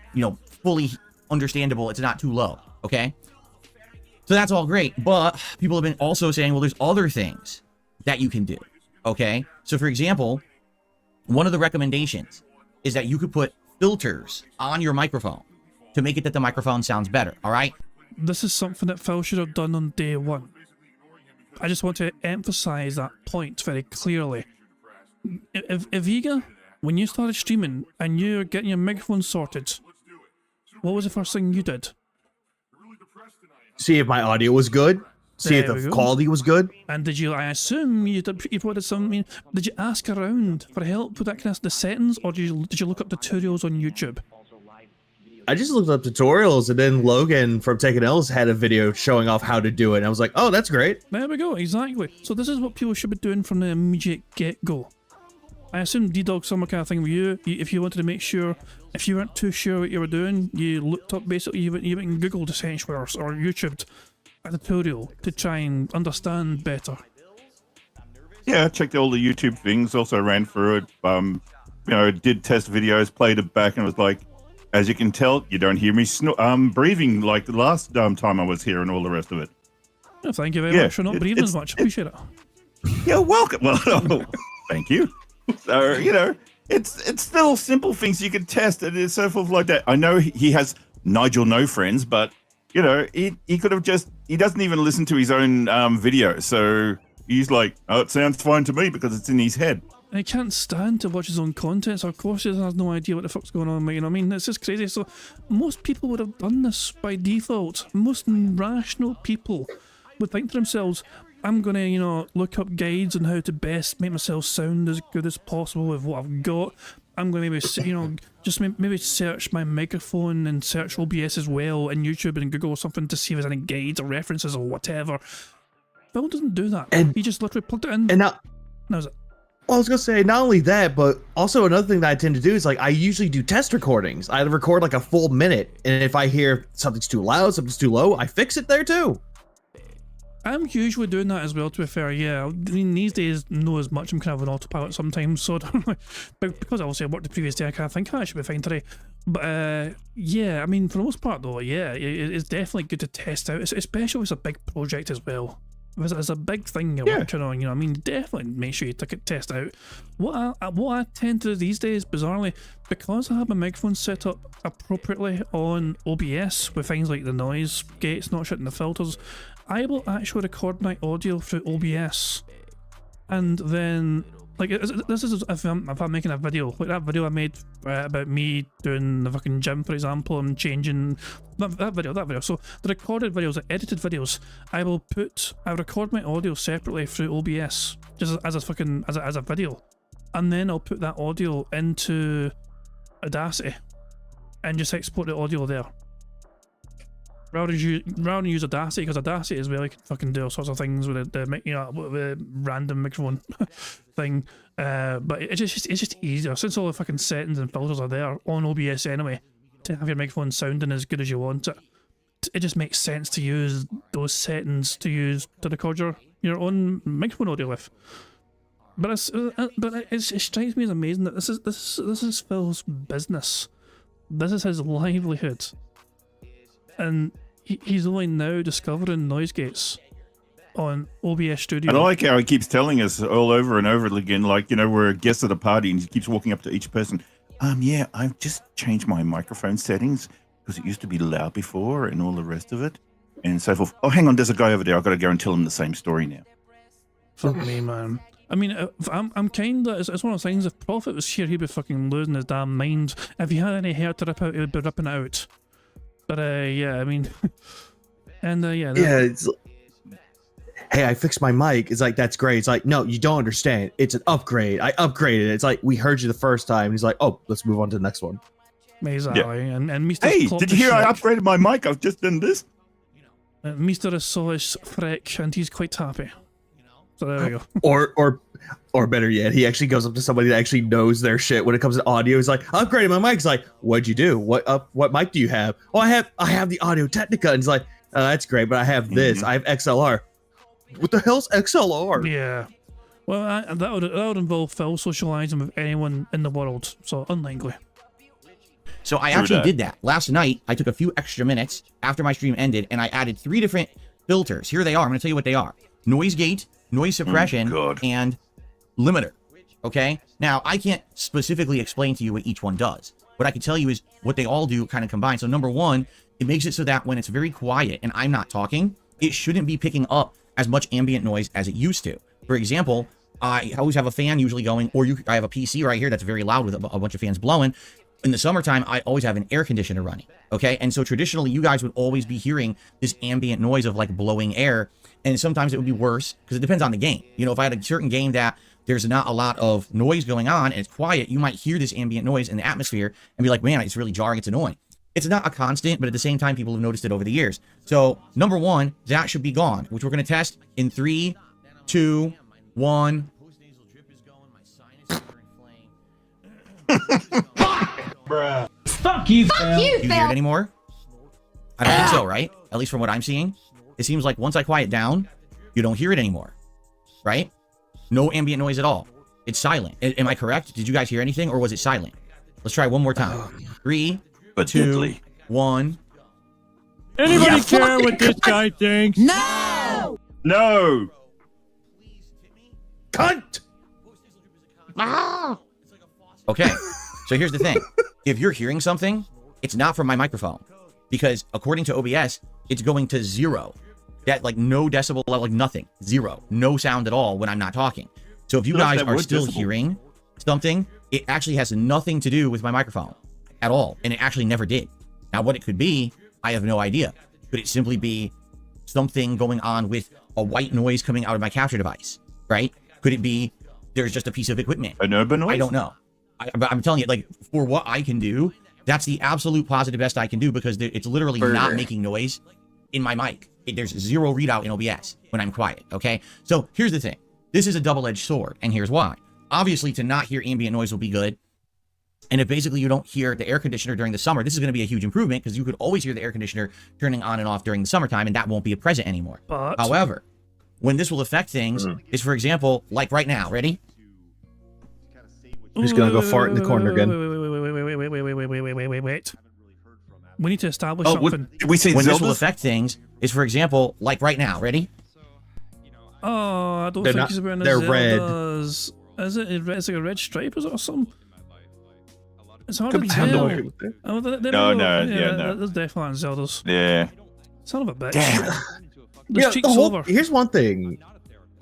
fully understandable. It's not too low. Okay. So that's all great, but people have been also saying, well, there's other things that you can do. Okay, so for example, one of the recommendations is that you could put filters on your microphone to make it that the microphone sounds better, all right? This is something that Phil should have done on day one. I just want to emphasize that point very clearly. If Iga, when you started streaming and you were getting your microphone sorted, what was the first thing you did? See if my audio was good. see if There we the go. quality was good. And did you? I assume you wanted some. I mean, did you ask around for help with that kind of the settings, or did you look up tutorials on YouTube? I just looked up tutorials, and then Logan from Taking L's had a video showing off how to do it. And I was like, oh, that's great. There we go. Exactly. So this is what people should be doing from the immediate get-go. I assume D-Dog similar kind of thing with you. If you wanted to make sure, if you weren't too sure what you were doing, you looked up basically, you went and Googled essentially or YouTubed a tutorial to try and understand better. Yeah, I checked all the YouTube things, also ran through it, did test videos, played it back, and was like, as you can tell, you don't hear me breathing like the last time I was here and all the rest of it. Oh, thank you very much for not breathing as much. Appreciate it. You're welcome. Well, thank you. So, it's still simple things you can test, and it's so forth like that. I know he has Nigel no friends, but, he could have he doesn't even listen to his own video, so he's like, oh, it sounds fine to me because it's in his head. He can't stand to watch his own content, so of course he has no idea what the fuck's going on, you know what I mean? It's just crazy. So most people would have done this by default. Most rational people would think to themselves, I'm gonna, look up guides on how to best make myself sound as good as possible with what I've got. I'm gonna maybe, just maybe search my microphone and search OBS as well in YouTube and Google or something to see if there's any guides or references or whatever. Phil doesn't do that. And he just literally plugged it in. And now, that was it. well, I was gonna say not only that, but also another thing that I tend to do is like I usually do test recordings. I record like a full minute, and if I hear something's too loud, something's too low, I fix it there too. I'm usually doing that as well, to be fair, yeah. I mean, these days, know as much, I'm kind of an autopilot sometimes, so I don't know. But because obviously I worked the previous day, I kind of think, I should be fine today. But, yeah, I mean, for the most part, though, yeah, it's definitely good to test out, especially if it's a big project as well. If it's a big thing you're working on, I mean, definitely make sure you test out. What I tend to do these days, bizarrely, because I have my microphone set up appropriately on OBS with things like the noise gates, not shutting the filters, I will actually record my audio through OBS, and then, like, this is if I'm making a video, like that video I made about me doing the fucking gym, for example, and changing that video. So the recorded videos, the edited videos, I record my audio separately through OBS, just as a video, and then I'll put that audio into Audacity and just export the audio there. Rather than use Audacity, because Audacity is where I can fucking do all sorts of things with the random microphone thing. But it's just easier since all the fucking settings and filters are there on OBS anyway. To have your microphone sounding as good as you want it, it just makes sense to use those settings to record your own microphone audio with. But it strikes me as amazing that this is Phil's business. This is his livelihood. And he's only now discovering noise gates on OBS Studio. And I like how he keeps telling us all over and over again, like, we're a guest at a party, and he keeps walking up to each person. Yeah, I've just changed my microphone settings because it used to be loud before and all the rest of it and so forth. Oh, hang on, there's a guy over there. I've got to go and tell him the same story now. Fuck me, man. I mean, I'm kind of, it's one of those things, if Prophet was here, he'd be fucking losing his damn mind. If he had any hair to rip out, he would be ripping it out. But yeah, I mean, and yeah. It's hey, I fixed my mic. It's like, that's great. It's like, no, you don't understand. It's an upgrade. I upgraded it. It's like, we heard you the first time. And he's like, oh, let's move on to the next one. Exactly. Yeah. And Mr. Hey, did you hear I upgraded my mic? I've just done this. Mr. is so fresh, and he's quite happy. So there we go. Or better yet, he actually goes up to somebody that actually knows their shit when it comes to audio. He's like, upgrading my mic. He's like, what'd you do? What mic do you have? Oh, I have the Audio Technica. And he's like, oh, that's great, but I have this. I have XLR. What the hell's XLR? Yeah. Well, that would involve Phil socializing with anyone in the world, so unlikely. So I actually did that. Last night, I took a few extra minutes after my stream ended, and I added 3 different filters. Here they are. I'm going to tell you what they are. Noise gate, noise suppression, and limiter. Okay? Now, I can't specifically explain to you what each one does. What I can tell you is what they all do kind of combined. So number one, it makes it so that when it's very quiet and I'm not talking, it shouldn't be picking up as much ambient noise as it used to. For example, I always have a fan usually going, or I have a PC right here that's very loud with a bunch of fans blowing. In the summertime, I always have an air conditioner running, okay? And so traditionally, you guys would always be hearing this ambient noise of like blowing air, and sometimes it would be worse because it depends on the game. You know, if I had a certain game that there's not a lot of noise going on and it's quiet, you might hear this ambient noise in the atmosphere and be like, man, it's really jarring, it's annoying. It's not a constant, but at the same time, people have noticed it over the years. So number one, that should be gone, which we're going to test in 3, 2, 1. Fuck you, Phil. Do you hear it anymore? I don't think so, right? At least from what I'm seeing. It seems like once I quiet down, you don't hear it anymore, right? No ambient noise at all. It's silent. Am I correct? Did you guys hear anything, or was it silent? Let's try one more time. 3, 2, 1. Anybody care what this guy thinks? No. Cunt! Okay, so here's the thing. If you're hearing something, it's not from my microphone. Because according to OBS, it's going to 0. That, like, no decibel level, like nothing. 0. No sound at all when I'm not talking. So if you guys are still hearing something, it actually has nothing to do with my microphone at all. And it actually never did. Now, what it could be, I have no idea. Could it simply be something going on with a white noise coming out of my capture device, right? Could it be there's just a piece of equipment? An urban noise? I don't know. But I'm telling you, like, for what I can do, that's the absolute positive best I can do, because it's literally not making noise in my mic. There's 0 readout in OBS when I'm quiet, okay? So here's the thing. This is a double-edged sword, and here's why. Obviously, to not hear ambient noise will be good. And if basically you don't hear the air conditioner during the summer, this is going to be a huge improvement, because you could always hear the air conditioner turning on and off during the summertime, and that won't be a present anymore. But however, when this will affect things is, for example, like right now. Ready? Who's gonna go fart in the corner again? Wait. We need to establish something. Did we see When this will Zelda? affect things is, for example, like right now. Ready? Oh, I don't They're think not- he's wearing they're red. Zeldas. Is it? It's like a red stripe, is it, or something? It's hard Could to be tell. Zelda. Oh, No. There's definitely on Zeldas. Yeah. Son of a bitch. Damn. The Yeah, cheek's the whole, over. here's one thing.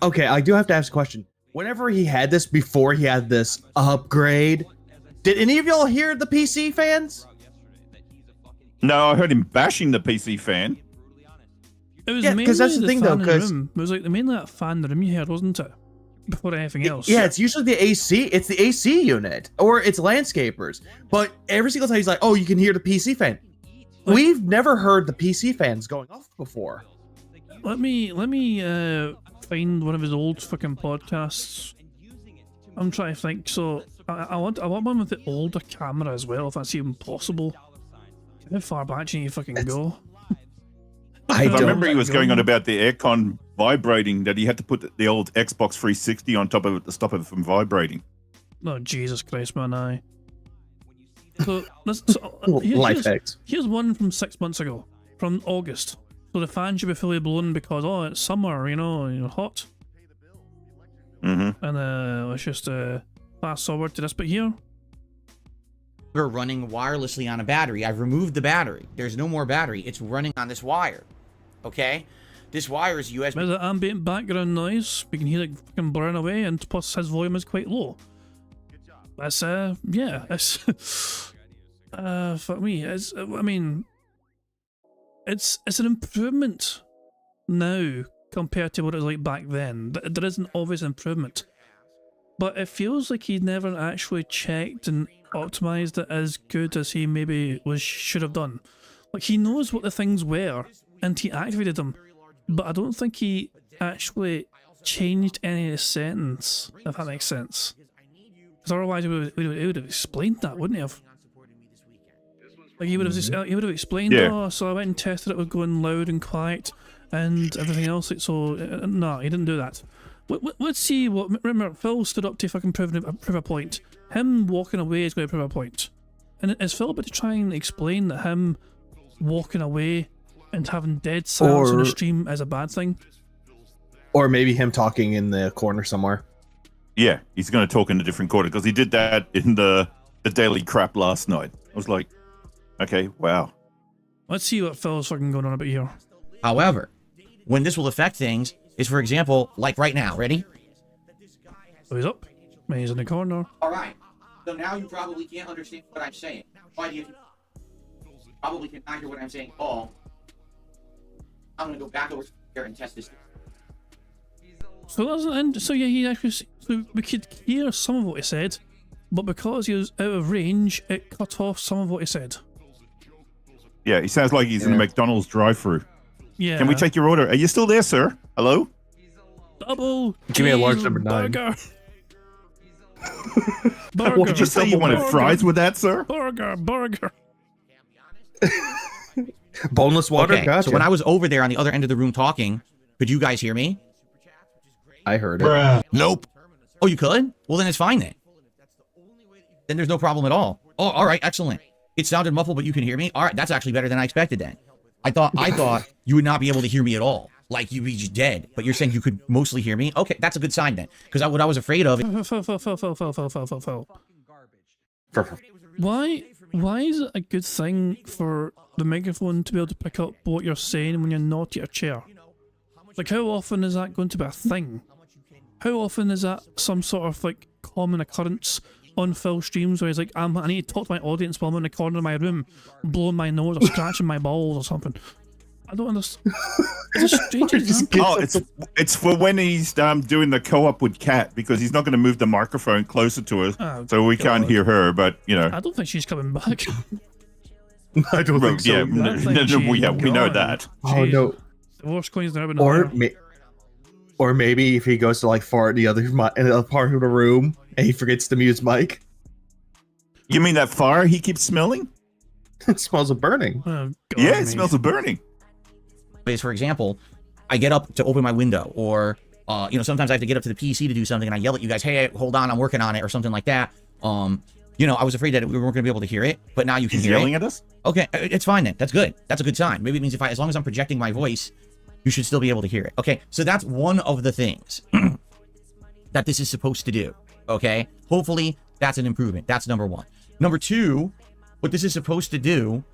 Okay, I do have to ask a question. Whenever he had this, before he had this upgrade, did any of y'all hear the PC fans? No, I heard him bashing the PC fan. It was Yeah, 'cause mainly that's the thing, though, fan in the 'cause- room. It was like mainly that fan in the room you heard, wasn't it? Before anything else. Yeah, it's usually the AC. It's the AC unit, or it's landscapers. But every single time he's like, "Oh, you can hear the PC fan." We've never heard the PC fans going off before. Let me find one of his old fucking podcasts. I'm trying to think. So I want one with the older camera as well, if that's even possible. How far back do you fucking go? I I don't. remember he was going on about the aircon vibrating, that he had to put the old Xbox 360 on top of it to stop it from vibrating. Oh, Jesus Christ, man, aye. So, Life hacks. here's one from 6 months ago, from August. So the fan should be fully blown because, oh, it's summer, hot. Mm-hmm. And let's just fast forward to this bit here. We're running wirelessly on a battery. I've removed the battery. There's no more battery. It's running on this wire. Okay? This wire is USB. There's an ambient background noise. We can hear it fucking blurring away, and plus his volume is quite low. That's yeah, it's fuck me. It's I mean, it's an improvement now compared to what it was like back then. There is an obvious improvement, but it feels like he never actually checked and optimized it as good as he maybe should have done. Like, he knows what the things were and he activated them, but I don't think he actually changed any of the settings, if that makes sense. Because otherwise he would have explained that, wouldn't he have? Like, he would have explained, Yeah. oh, so I went and tested it with going loud and quiet and everything else. Like, so, no, he didn't do that. Let's see what. Remember, Phil stood up to fucking prove a point. Him walking away is going to prove a point. And is Phil about to try and explain that him walking away and having dead silence on the stream is a bad thing? Or maybe him talking in the corner somewhere. Yeah, he's going to talk in a different quarter, because he did that in the daily crap last night. I was like, okay, wow. Let's see what Phil's fucking going on about here. However, when this will affect things is, for example, like right now. Ready? Oh, he's up. He's in the corner. All right. So now you probably can't understand what I'm saying. Why do you probably cannot hear what I'm saying? Oh, I'm gonna go back over here and test this. So that's an end. So yeah, he actually. So we could hear some of what he said, but because he was out of range, it cut off some of what he said. Yeah, he sounds like he's in a McDonald's drive-through. Yeah. Can we take your order? Are you still there, sir? Hello? Double. Give me a large cheese number 9. Burger. Did you say you wanted fries with that, sir? Burger. Boneless water. Okay, Gotcha. so when I was over there on the other end of the room talking, could you guys hear me? I heard it. Nope. Oh, you could? Well, then it's fine then. Then there's no problem at all. Oh, all right, excellent. It sounded muffled, but you can hear me? All right, that's actually better than I expected then. I thought you would not be able to hear me at all. Like you'd be just dead. But you're saying you could mostly hear me? Okay, that's a good sign then. Because what I was afraid of... Why is it a good thing for the microphone to be able to pick up what you're saying when you're not at your chair? Like, how often is that going to be a thing? How often is that some sort of, like, common occurrence on Phil streams where he's like, I need to talk to my audience while I'm in the corner of my room, blowing my nose or scratching my balls or something? I don't understand. It's a strange It's for when he's doing the co-op with Kat, because he's not going to move the microphone closer to us, so we can't hear her, but, you know. I don't think she's coming back. I don't think so. Yeah, we know that. Oh, no. The worst coins there, but or maybe if he goes to like fart in the other part of the room and he forgets to mute his mic. You mean that fire he keeps smelling? It smells of burning. Yeah, it smells of burning. For example, I get up to open my window, or sometimes I have to get up to the PC to do something, and I yell at you guys, "Hey, hold on, I'm working on it," or something like that. I was afraid that we weren't going to be able to hear it, but now you can hear it. He's yelling at us? Okay, it's fine then. That's good. That's a good sign. Maybe it means as long as I'm projecting my voice, you should still be able to hear it. Okay, so that's one of the things that this is supposed to do. Okay, hopefully that's an improvement. That's number one. Number two, what this is supposed to do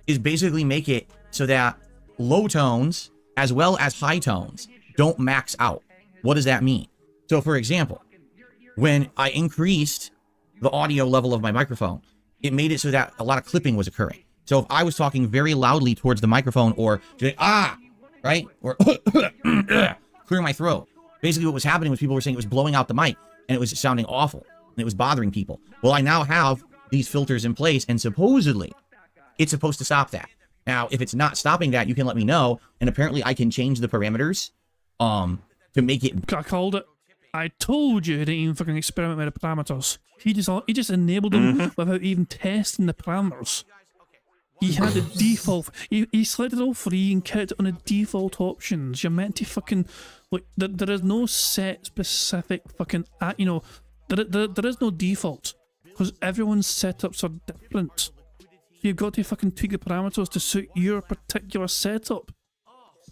is basically make it so that low tones as well as high tones don't max out. What does that mean? So for example, when I increased the audio level of my microphone, it made it so that a lot of clipping was occurring. So if I was talking very loudly towards the microphone, or right, or clearing my throat, basically what was happening was people were saying it was blowing out the mic and it was sounding awful and it was bothering people. Well, I now have these filters in place, and supposedly it's supposed to stop that. Now, if it's not stopping that, you can let me know, and apparently I can change the parameters to make it... I called it. I told you he didn't even fucking experiment with the parameters. He just enabled them without even testing the parameters. He had the default. He selected all three and kept it on the default options. You're meant to fucking... Like, there is no set specific fucking... there is no default. Because everyone's setups are different. You've got to fucking tweak the parameters to suit your particular setup.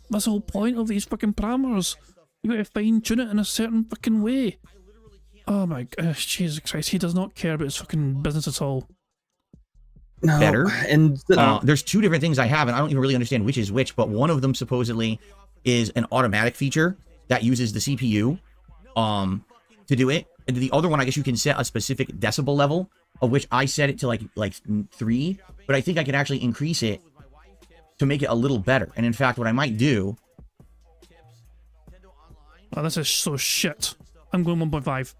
That's the whole point of these fucking parameters. You got to fine tune it in a certain fucking way. Oh my gosh, Jesus Christ, he does not care about his fucking business at all. No, better. And there's two different things I have, and I don't even really understand which is which, but one of them supposedly is an automatic feature that uses the CPU to do it. And the other one, I guess you can set a specific decibel level, of which I set it to like 3, but I think I can actually increase it to make it a little better. And in fact, what I might do... Oh, this is so shit. I'm going 1.5.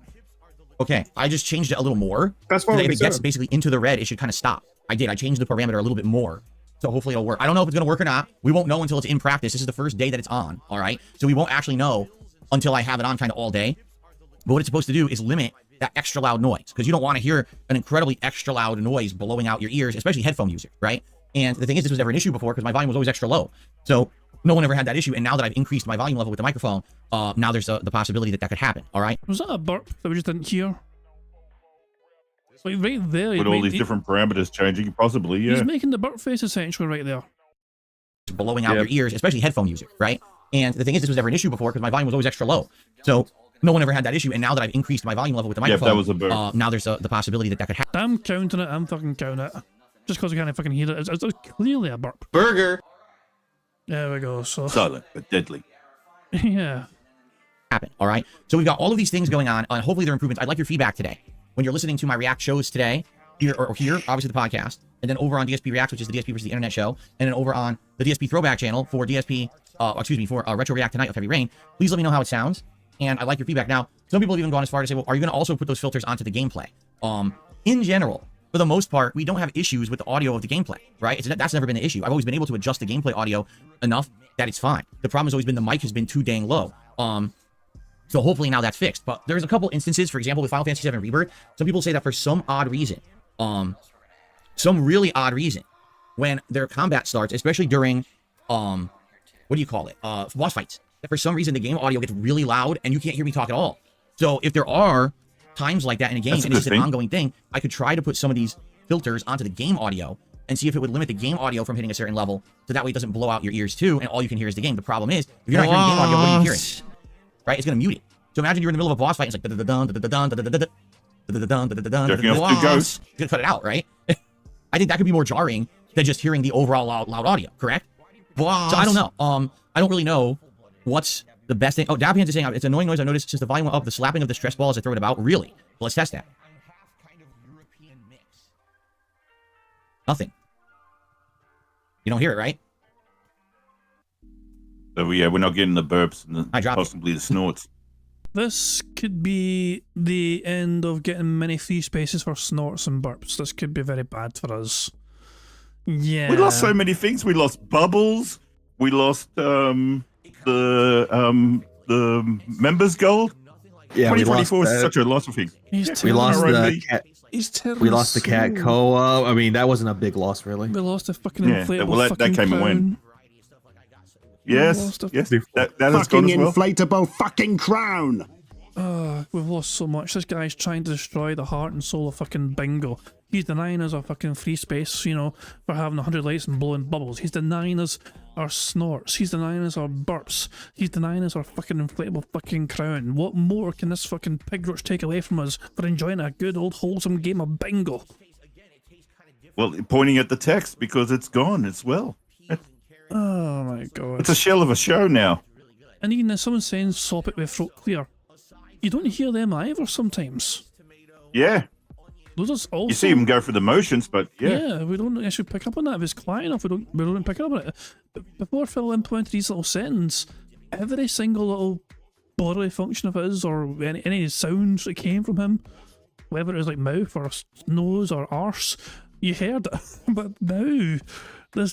Okay, I just changed it a little more. That's why if it gets basically into the red, it should kind of stop. I changed the parameter a little bit more. So hopefully it'll work. I don't know if it's going to work or not. We won't know until it's in practice. This is the first day that it's on, all right? So we won't actually know until I have it on kind of all day. But what it's supposed to do is limit that extra loud noise, because you don't want to hear an incredibly extra loud noise blowing out your ears, especially headphone music, right? And the thing is, this was never an issue before because my volume was always extra low. So no one ever had that issue. And now that I've increased my volume level with the microphone, now there's the possibility that could happen, all right? Was that a burp that we just didn't hear? Like right there. With all these different parameters changing, possibly, yeah. He's making the burp face essentially right there. Blowing out your ears, especially headphone music, right? And the thing is, this was never an issue before because my volume was always extra low. So no one ever had that issue. And now that I've increased my volume level with the microphone, that was a burp. now there's the possibility that could happen. I'm counting it. I'm fucking counting it. Just because I can't fucking hear it. It's clearly a burp. Burger. There we go. So silent but deadly. Yeah. Happen. All right. So we've got all of these things going on. Hopefully they're improvements. I'd like your feedback today. when you're listening to my React shows today, here, obviously the podcast, and then over on DSP React, which is the DSP versus the Internet show, and then over on the DSP Throwback channel for Retro React Tonight with Heavy Rain, please let me know how it sounds, and I like your feedback. Now, some people have even gone as far to say, well, are you going to also put those filters onto the gameplay? In general, for the most part, we don't have issues with the audio of the gameplay, right? That's never been the issue. I've always been able to adjust the gameplay audio enough that it's fine. The problem has always been the mic has been too dang low. So hopefully now that's fixed. But there's a couple instances, for example, with Final Fantasy VII Rebirth, some people say that for some odd reason, some really odd reason, when their combat starts, especially during, what do you call it? Boss fights, that for some reason the game audio gets really loud and you can't hear me talk at all. So if there are times like that in a game, and it's just an ongoing thing, I could try to put some of these filters onto the game audio and see if it would limit the game audio from hitting a certain level, so that way it doesn't blow out your ears too, and all you can hear is the game. The problem is, if you're not hearing game audio, what are you hearing? Right? It's gonna mute it. So imagine you're in the middle of a boss fight, and it's like you're gonna cut it out, right? I think that could be more jarring than just hearing the overall loud audio, correct? So I don't know. I don't really know what's the best thing. Oh, Dabhands is saying it's annoying noise. I noticed since the volume went up, the slapping of the stress ball as I throw it about. Really? Well, let's test that. Nothing. You don't hear it, right? So yeah, we're not getting the burps and possibly the snorts. This could be the end of getting many free spaces for snorts and burps. This could be very bad for us. Yeah. We lost so many things. We lost bubbles. We lost the members gold. Yeah, 2024 is such a loss of things. We lost the cat. We lost the cat co-op. I mean, that wasn't a big loss, really. We lost the fucking inflatable that came and went. Yes, yes, that has gone as well. Inflatable fucking crown. We've lost so much. This guy's trying to destroy the heart and soul of fucking Bingo. He's denying us our fucking free space, you know, for having 100 lights and blowing bubbles. He's denying us our snorts. He's denying us our burps. He's denying us our fucking inflatable fucking crown. What more can this fucking pig roach take away from us for enjoying a good old wholesome game of Bingo? Well, pointing at the text because it's gone as well. Oh my god. It's a shell of a show now. And even if someone's saying sop it with throat clear, you don't hear them either sometimes. Yeah. Those are also, you see him go through the motions, but yeah. Yeah, we don't actually pick up on that. If it's quiet enough, we don't pick up on it. But before Phil implemented these little settings, every single little bodily function of his, or any sounds that came from him, whether it was like mouth or nose or arse, you heard it. But now,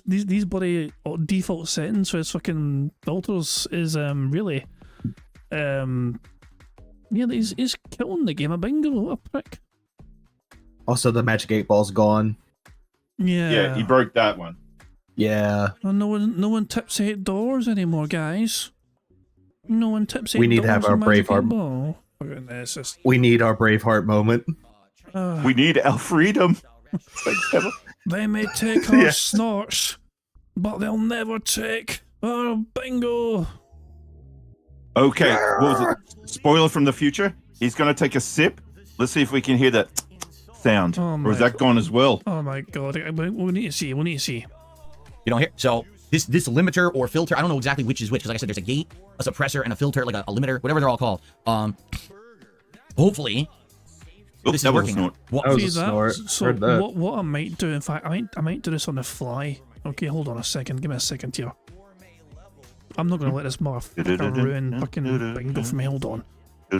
these bloody default settings for his fucking filters is really, yeah, he's killing the game of Bingo. What a prick. Also, the Magic 8 Ball's gone. Yeah. Yeah, he broke that one. Yeah. Well, no one tips $8 anymore, guys. No one tips $8. We need to have our Braveheart. We need our Braveheart moment. We need our freedom. They may take our snorts, but they'll never take our Bingo. Okay, what was it? Spoiler from the future. He's going to take a sip. Let's see if we can hear that sound. Or is that gone as well? Oh my god. We need to see. We need to see. You don't hear? So this limiter or filter, I don't know exactly which is which, because like I said, there's a gate, a suppressor, and a filter, like a limiter, whatever they're all called. Hopefully, this is working. That was a snort. So what I might do, in fact, I might do this on the fly. Okay, hold on a second. Give me a second here. I'm not going to let this motherfucker ruin fucking Bingo for me. Hold on.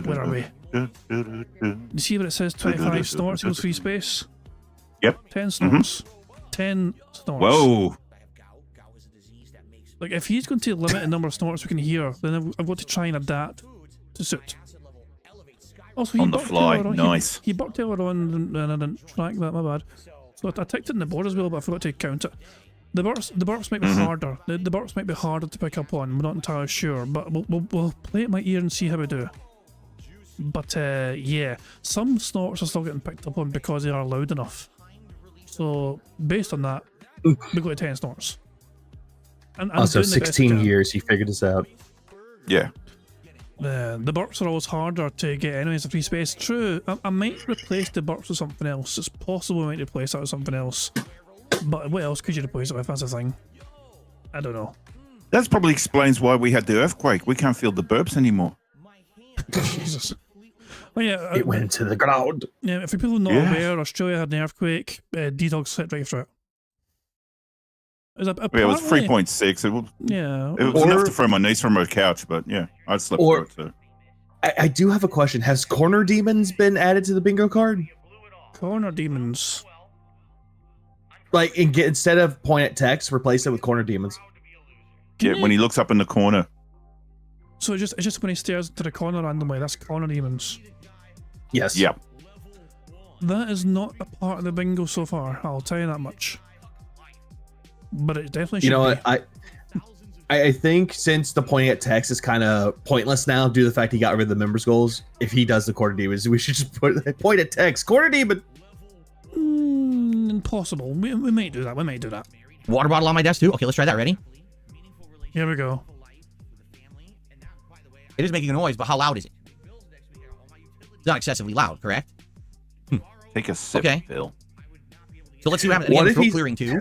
Where are we? You see what it says? 25 snorts equals free space? Yep. 10 snorts. 10 snorts. Whoa. Like, if he's going to limit the number of snorts we can hear, then I've got to try and adapt to suit. Also, on the fly, nice. He bucked earlier on, and I didn't track that, my bad. So I ticked it in the board as well, but I forgot to count it. The burps might be harder. The burps might be harder to pick up on. We're not entirely sure, but we'll play it in my ear and see how we do. But yeah, some snorts are still getting picked up on because they are loud enough. So based on that, we go to 10 snorts. And also, 16 years he figured this out. Yeah. The burps are always harder to get anyways, a free space. True, I might replace the burps with something else. It's possible I might replace that with something else. But what else could you replace it with? That's the thing. I don't know. That probably explains why we had the earthquake. We can't feel the burps anymore. Jesus. Well, yeah, It went into the ground. yeah, if people not Yeah. aware, Australia had an earthquake. D-Dog slipped right through it. It was, Yeah, it was 3.6. It was enough to throw my niece from her couch, but yeah, I slept through it. So. I do have a question. Has corner demons been added to the bingo card? Corner demons. Like, instead of point at text, replace it with corner demons. Yeah, when he looks up in the corner. So it's just when he stares to the corner randomly, that's corner demons. Yes. Yeah. That is not a part of the bingo so far, I'll tell you that much. But it definitely should You know be. what? I think since the pointing at text is kind of pointless now due to the fact he got rid of the members goals, if he does the corner demons, we should just put point at text, corner demon. Impossible. We might do that. We might do that. Water bottle on my desk too. Okay, let's try that. Ready? Here we go. It is making a noise, but how loud is it? It's not excessively loud, correct? Take a sip, Okay. Phil. So let's see what happens. What Again, if throat he's- clearing too.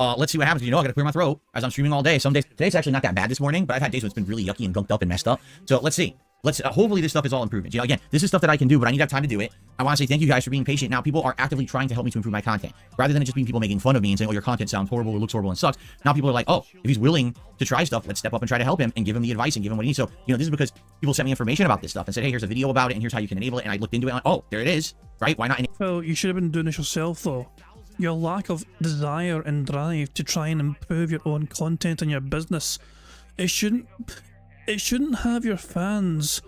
Let's see what happens. You know, I gotta clear my throat as I'm streaming all day. Some days, today's actually not that bad this morning, but I've had days when it's been really yucky and gunked up and messed up. So let's see. Hopefully this stuff is all improvements. You know, again, this is stuff that I can do, but I need to have time to do it. I want to say thank you guys for being patient. Now people are actively trying to help me to improve my content, rather than it just being people making fun of me and saying, "Oh, your content sounds horrible, or looks horrible, and sucks." Now people are like, "Oh, if he's willing to try stuff, let's step up and try to help him and give him the advice and give him what he needs." So, you know, this is because people sent me information about this stuff and said, "Hey, here's a video about it, and here's how you can enable it." And I looked into it, and oh, there it is. Right? Why not? Well, you should have been doing this yourself, though. Your lack of desire and drive to try and improve your own content and your business, it shouldn't have your fans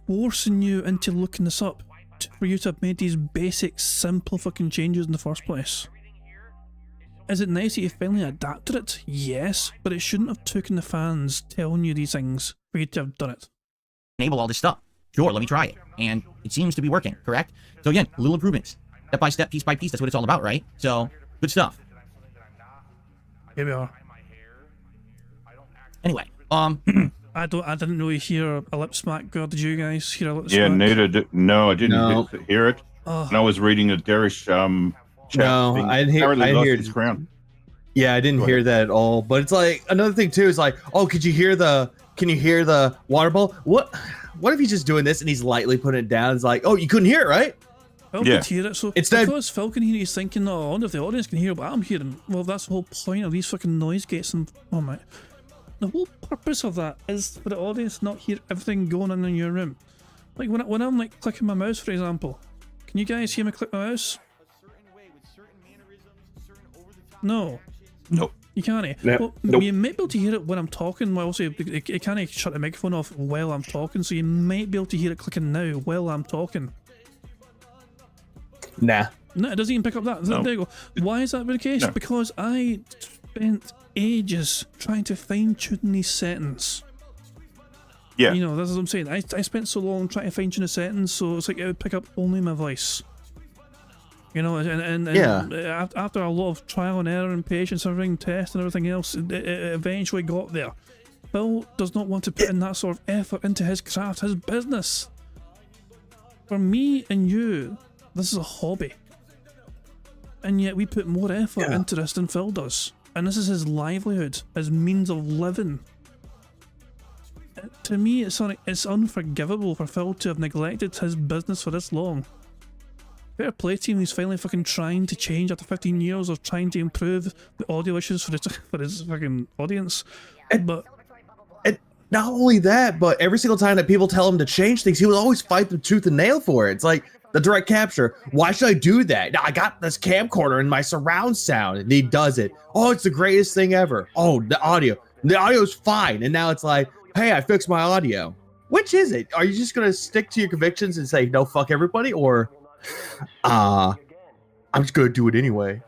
forcing you into looking this up for you to have made these basic, simple fucking changes in the first place. Is it nice that you finally adapted it? Yes, but it shouldn't have taken the fans telling you these things for you to have done it. Enable all this stuff. Sure, let me try it. And it seems to be working, correct? So again, little improvements. Step by step, piece by piece, that's what it's all about, right? So, good stuff. Here we are. Anyway, I didn't really hear a lip smack, girl. Did you guys hear a lip Yeah, smack? neither did. No, I didn't hear it. Oh. And I was reading a Darish chat No, thing. I didn't hear. Apparently I lost hear. his crown. Yeah, I didn't Go hear ahead. that at all. But it's like another thing too is like, oh, can you hear the water ball? What if he's just doing this and he's lightly putting it down? It's like, oh, you couldn't hear it, right? Phil Yeah. could hear it, so Instead- because Phil can hear, he's thinking, oh, I wonder if the audience can hear what I'm hearing. Well, that's the whole point of these fucking noise gates and oh my. The whole purpose of that is for the audience to not hear everything going on in your room. Like when I'm like clicking my mouse, for example. Can you guys hear me click my mouse? No. Nope. You can't. No, Well, nope. you might be able to hear it when I'm talking. Well, also, it can't shut the microphone off while I'm talking, so you might be able to hear it clicking now while I'm talking. Nah. No, it doesn't even pick up that. No. There you go. Why is that the case? No. Because I spent ages trying to fine-tune these settings. Yeah. You know, that's what I'm saying. I spent so long trying to fine-tune the settings, so it's like it would pick up only my voice. You know, and Yeah. after a lot of trial and error and patience and everything, test and everything else, it eventually got there. Phil does not want to put in that sort of effort into his craft, his business. For me and you, this is a hobby. And yet we put more effort into this than Phil does. And this is his livelihood, his means of living. To me, it's unforgivable for Phil to have neglected his business for this long. Fair play to him, he's finally fucking trying to change after 15 years of trying to improve the audio issues for his fucking audience. But And not only that, but every single time that people tell him to change things, he will always fight the tooth and nail for it. It's like the direct capture. Why should I do that? Now, I got this camcorder in my surround sound, and he does it. Oh, it's the greatest thing ever. Oh, the audio's fine. And now it's like, hey, I fixed my audio. Which is it? Are you just gonna stick to your convictions and say no, fuck everybody, or I'm just gonna do it anyway?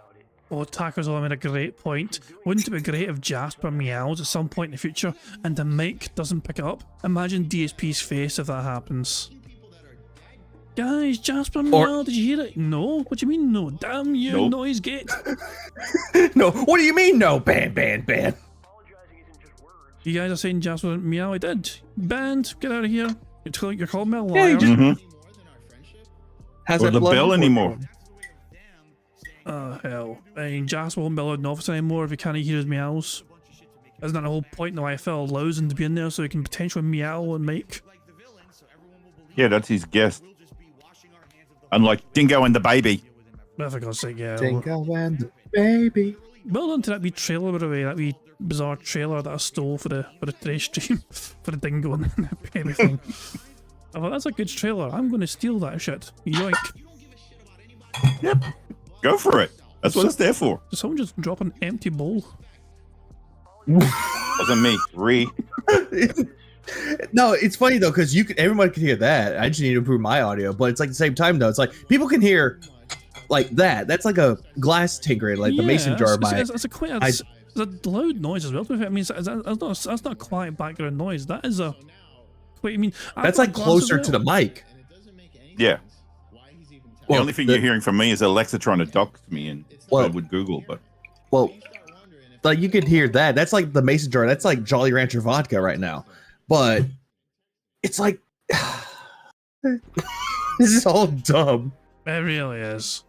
oh, Taco's made a great point. Wouldn't it be great if Jasper meows at some point in the future and the mic doesn't pick it up? Imagine DSP's face if that happens. Guys, Jasper meow, did you hear it? No? What do you mean no? Damn you, Nope. noise gate. No, what do you mean no? Ban. You guys are saying Jasper meow, I did. Banned, get out of here. You're calling me a liar. you just- Mm-hmm. Has Or that the blood bell before? anymore. Oh, hell. I mean, Jasper won't be allowed in the office anymore if he can't hear his meows. Isn't that the whole point of why I felt allows him to be in there so he can potentially meow and make? Yeah, that's his guest. Unlike Dingo and the Baby. But for God's sake, yeah. Dingo and the baby. Well done to that wee trailer, by the way, that wee bizarre trailer that I stole for the trace stream for the dingo and the baby thing. I thought, that's a good trailer. I'm going to steal that shit. Yoink. Yep. Go for it. That's what it's there for. Did someone just drop an empty bowl? Wasn't me. No, it's funny though, because everyone can hear that. I just need to improve my audio, but it's like the same time though. It's like people can hear like that. That's like a glass tinkering, like the mason jar. It's a loud noise as well. I mean, that's not quiet background noise. That is a. Wait, I mean, that's like closer to the mic. Yeah. The only thing you're hearing from me is Alexa trying to dox me and with Google, but like you could hear that. That's like the mason jar. That's like Jolly Rancher vodka right now. But it's like this is all dumb. It really is.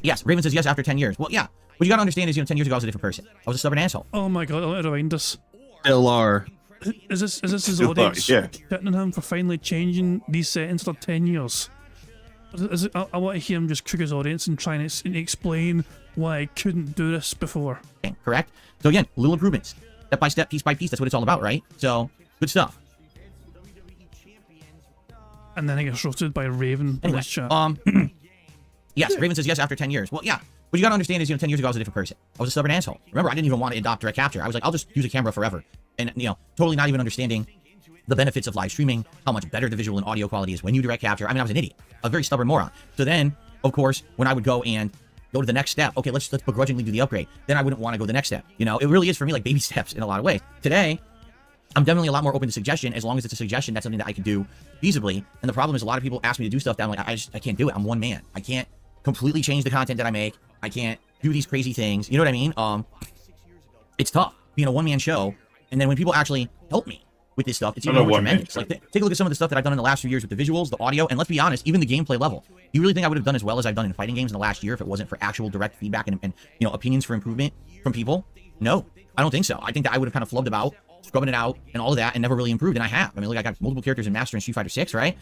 Yes, Raven says yes after 10 years. Well, yeah. What you gotta understand is, 10 years ago I was a different person. I was a stubborn asshole. Oh my god, let it remind us. Still are. Is this his audience shitting him for finally changing these settings for 10 years? I want to hear him just cook his audience and try and explain why I couldn't do this before. Okay, correct? So again, little improvements. Step by step, piece by piece, that's what it's all about, right? So, good stuff. And then I get roasted by Raven in this chat. Yes, Raven says yes after 10 years. Well, yeah. What you gotta understand is, 10 years ago I was a different person. I was a stubborn asshole. Remember, I didn't even want to adopt direct capture. I was like, I'll just use a camera forever. And, totally not even understanding the benefits of live streaming, how much better the visual and audio quality is when you direct capture. I mean, I was an idiot. A very stubborn moron. So then, of course, when I would go to the next step, okay, let's begrudgingly do the upgrade. Then I wouldn't want to go the next step. It really is for me like baby steps in a lot of ways. Today, I'm definitely a lot more open to suggestion as long as it's a suggestion that's something that I can do feasibly. And the problem is a lot of people ask me to do stuff that I'm like, I can't do it. I'm one man. I can't completely change the content that I make. I can't do these crazy things. You know what I mean? It's tough being a one-man show. And then when people actually help me with this stuff, it's even more tremendous. Like, take a look at some of the stuff that I've done in the last few years with the visuals, the audio, and let's be honest, even the gameplay level. You really think I would have done as well as I've done in fighting games in the last year if it wasn't for actual direct feedback and opinions for improvement from people? No, I don't think so. I think that I would have kind of flubbed about, scrubbing it out, and all of that, and never really improved. And I have. I mean, look, I got multiple characters in Master and Street Fighter 6, right?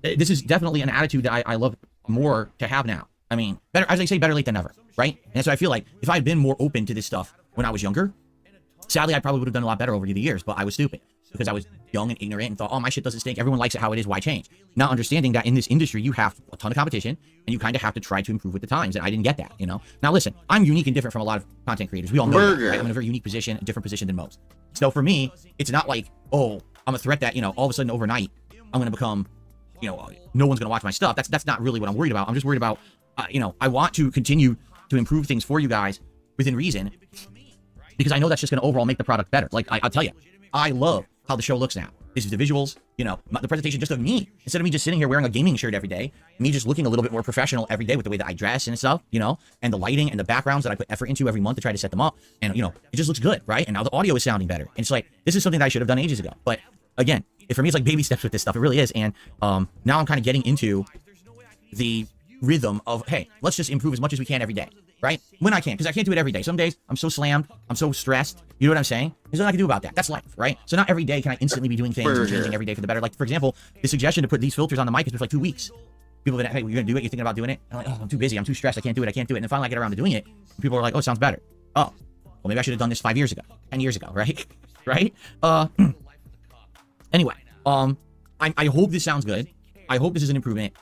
This is definitely an attitude that I love more to have now. I mean, better, as I say, better late than never, right? And that's what I feel like. If I had been more open to this stuff when I was younger, sadly, I probably would have done a lot better over the years, but I was stupid because I was young and ignorant and thought, oh, my shit doesn't stink. Everyone likes it how it is. Why change? Not understanding that in this industry, you have a ton of competition and you kind of have to try to improve with the times. And I didn't get that, Now, listen, I'm unique and different from a lot of content creators. We all know that, right? I'm in a very unique position, a different position than most. So for me, it's not like, oh, I'm a threat that, all of a sudden overnight, I'm going to become, no one's going to watch my stuff. That's not really what I'm worried about. I'm just worried about, I want to continue to improve things for you guys within reason, because I know that's just going to overall make the product better. Like, I'll tell you, I love how the show looks now. This is the visuals, the presentation just of me. Instead of me just sitting here wearing a gaming shirt every day, me just looking a little bit more professional every day with the way that I dress and stuff, and the lighting and the backgrounds that I put effort into every month to try to set them up. And, it just looks good, right? And now the audio is sounding better. And it's like, this is something that I should have done ages ago. But again, for me, it's like baby steps with this stuff. It really is. And now I'm kind of getting into the rhythm of, hey, let's just improve as much as we can every day, right? When I can, because I can't do it every day. Some days I'm so slammed, I'm so stressed. You know what I'm saying? There's nothing I can do about that. That's life, right? So not every day can I instantly be doing things and changing every day for the better. Like, for example, the suggestion to put these filters on the mic has been for like 2 weeks. People have been, hey, you're gonna do it? You're thinking about doing it? And I'm like, oh, I'm too busy, I'm too stressed, I can't do it. And then finally I get around to doing it. And people are like, oh, it sounds better. Oh, well, maybe I should have done this 5 years ago, 10 years ago, right? Right? Anyway, I hope this sounds good. I hope this is an improvement,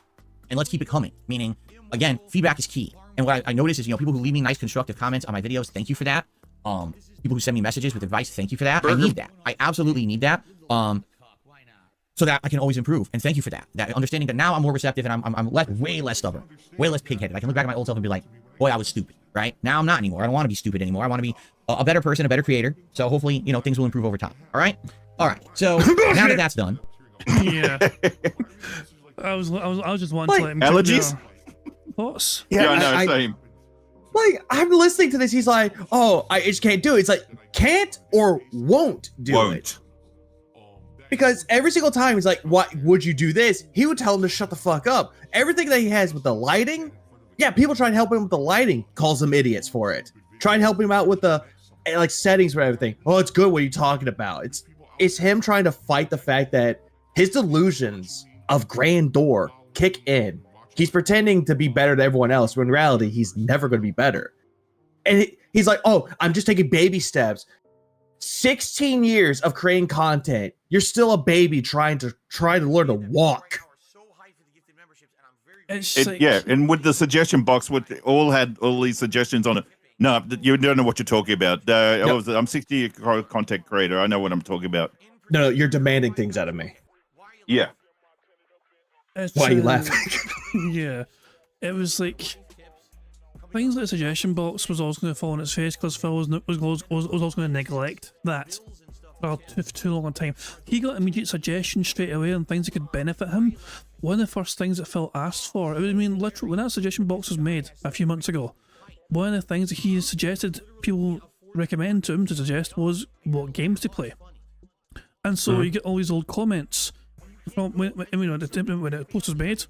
and let's keep it coming. Meaning, again, feedback is key. And what I notice is, people who leave me nice constructive comments on my videos, thank you for that. People who send me messages with advice, thank you for that. I need that. I absolutely need that. So that I can always improve. And thank you for that. That understanding that now I'm more receptive and I'm way less stubborn, way less pig-headed. I can look back at my old self and be like, boy, I was stupid, right? Now I'm not anymore. I don't want to be stupid anymore. I want to be a better person, a better creator. So hopefully, things will improve over time. All right. So now that that's done. Yeah. I was just wanting to let him allergies. Thoughts? Yeah, no, same. Like, I'm listening to this. He's like, oh, I just can't do it. It's like, can't or won't do it. Because every single time he's like, what would you do this? He would tell him to shut the fuck up. Everything that he has with the lighting, yeah, people try and help him with the lighting, calls them idiots for it. Try and help him out with the settings for everything. Oh, it's good. What are you talking about? It's him trying to fight the fact that his delusions of grandeur kick in. He's pretending to be better than everyone else, when in reality, he's never going to be better. And he's like, oh, I'm just taking baby steps. 16 years of creating content. You're still a baby trying to learn to walk. And with the suggestion box, had all these suggestions on it. No, you don't know what you're talking about. I'm 60 content creator. I know what I'm talking about. No, you're demanding things out of me. Yeah. Why are you laughing? Yeah, it was like things like the suggestion box was always going to fall on its face because Phil was also going to neglect that for too long a time. He got immediate suggestions straight away on things that could benefit him. One of the first things that Phil asked for, literally, when that suggestion box was made a few months ago, one of the things that he suggested people recommend to him to suggest was what games to play. And so you get all these old comments from when the post was made.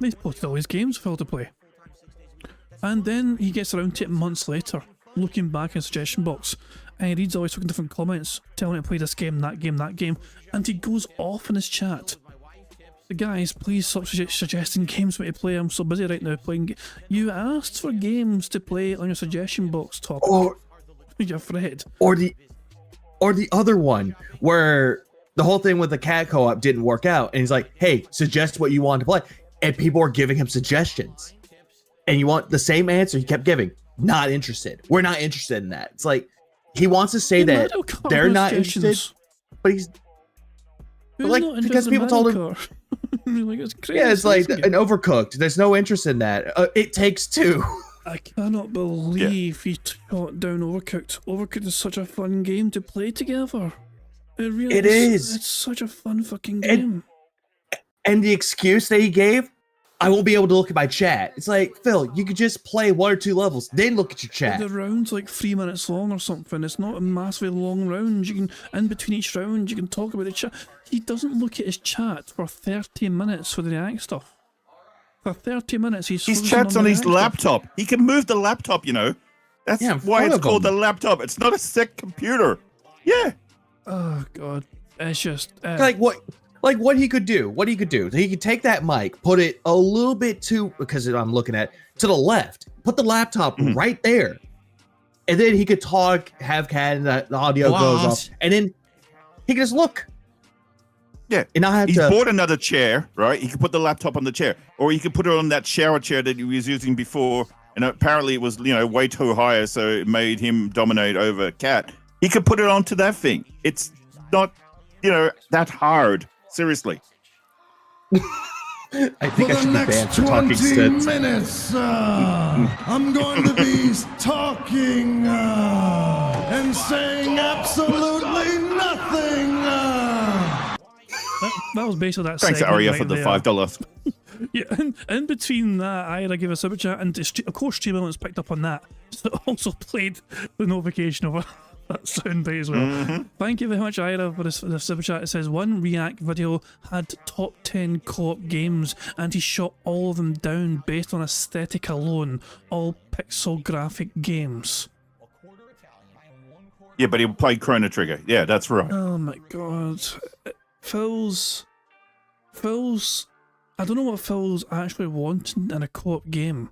They posted all these games for Phil to play. And then he gets around to it months later, looking back in the suggestion box, and he reads all these fucking different comments, telling him to play this game, that game, and he goes off in his chat. The guys, please stop suggesting games for me to play. I'm so busy right now playing. You asked for games to play on your suggestion box, Top. Or you're afraid. Or the other one where the whole thing with the cat co-op didn't work out, and he's like, "Hey, suggest what you want to play," and people are giving him suggestions, and you want the same answer he kept giving. Not interested. We're not interested in that. It's like he wants to say that they're not interested, but he's like, because people told him. Like, it's crazy. Yeah, it's like an Overcooked. There's no interest in that. It Takes Two. I cannot believe he shot down Overcooked. Overcooked is such a fun game to play together. It really is. It's such a fun fucking game. And the excuse that he gave, I won't be able to look at my chat. It's like, Phil, you could just play 1 or 2 levels, then look at your chat. The round's like 3 minutes long or something. It's not a massively long round. You can, in between each round, you can talk about the chat. He doesn't look at his chat for 30 minutes for the React stuff. For 30 minutes, his chat's on his laptop. He can move the laptop, you know. That's why it's called the laptop. It's not a sick computer. Yeah. Oh God, it's just what he could do. He could take that mic, put it a little bit because I'm looking at to the left, put the laptop right there, and then he could talk, have cat, and the audio goes off, and then he can just look. Yeah, and I have He's bought another chair, right? He could put the laptop on the chair, or he could put it on that shower chair that he was using before, and apparently it was, way too high, so it made him dominate over Cat. He could put it onto that thing. It's not, that hard. Seriously. I think I should be banned for talking sense. Minutes, I'm going to be talking and saying absolutely nothing. That was basically that. Thanks, Aria, for the $5. Yeah, and in between that, Ira gave a super chat, and of course, Streamlabs picked up on that. So it also played the notification over that soundbite as well. Thank you very much, Ira, for the super chat. It says one React video had top 10 co-op games, and he shot all of them down based on aesthetic alone. All pixel graphic games. Yeah, but he played Chrono Trigger. Yeah, that's right. Oh my God. Phil's I don't know what Phil's actually wanting in a co-op game.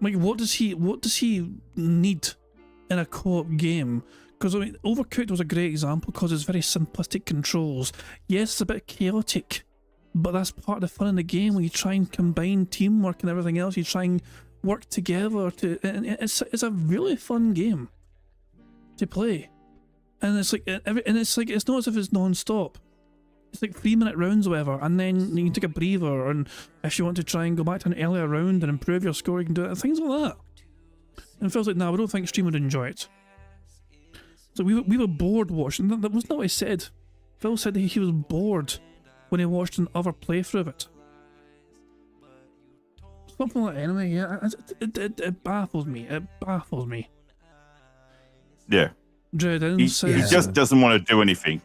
Like, what does he need in a co-op game? Because Overcooked was a great example because it's very simplistic controls. Yes, it's a bit chaotic, but that's part of the fun in the game when you try and combine teamwork and everything else. You try and work together and it's a really fun game to play. And it's like it's not as if it's non-stop. It's like 3-minute rounds or whatever, and then you can take a breather, and if you want to try and go back to an earlier round and improve your score, you can do it, things like that. And it feels like, we don't think Stream would enjoy it. So we were bored watching. That wasn't what he said. Phil said that he was bored when he watched another playthrough of it. Something like that anyway, yeah. It baffles me. It baffles me. Yeah. Dread he just doesn't want to do anything.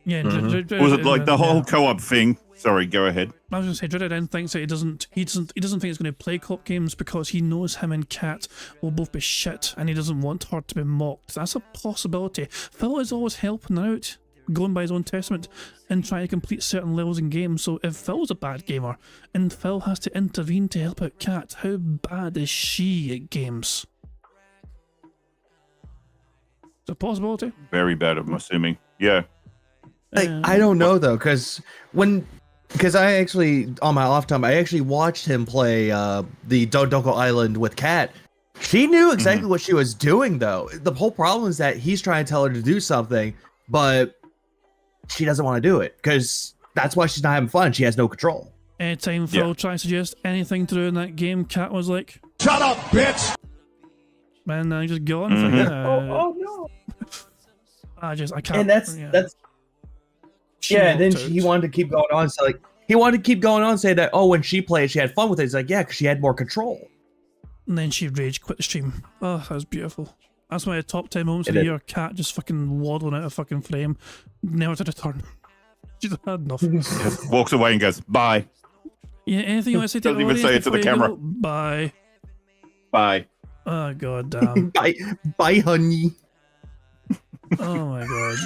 Yeah, was it like the whole co-op thing? Sorry, go ahead. I was going to say, Dread thinks that he doesn't think he's going to play co-op games because he knows him and Kat will both be shit, and he doesn't want her to be mocked. That's a possibility. Phil is always helping her out. going by his own testament and trying to complete certain levels in games. So if Phil's a bad gamer and Phil has to intervene to help out Kat, how bad is she at games? Is it a possibility? Very bad, I'm assuming. Yeah. Like, I don't know though, because I actually on my off time I actually watched him play the Dodoko Island with Kat. She knew exactly what she was doing though. The whole problem is that he's trying to tell her to do something, but she doesn't want to do it because that's why she's not having fun. She has no control. Anytime Phil tried to suggest anything to do in that game, Kat was like, Shut up, bitch! Man, I just go on for Oh no! I can't. And that's and then he wanted to keep going on. So like he wanted to keep going on, say that when she played, she had fun with it. It's like because she had more control. And then she rage quit the stream. Oh, that was beautiful. That's one of the top 10 moments of the year. Cat just fucking waddling out of fucking frame, never to return. She's had enough. Walks away and goes, bye. Yeah, anything you want to say to Doesn't even say it to the camera. Bye. Bye. Oh, god damn. Bye, honey. Oh my god.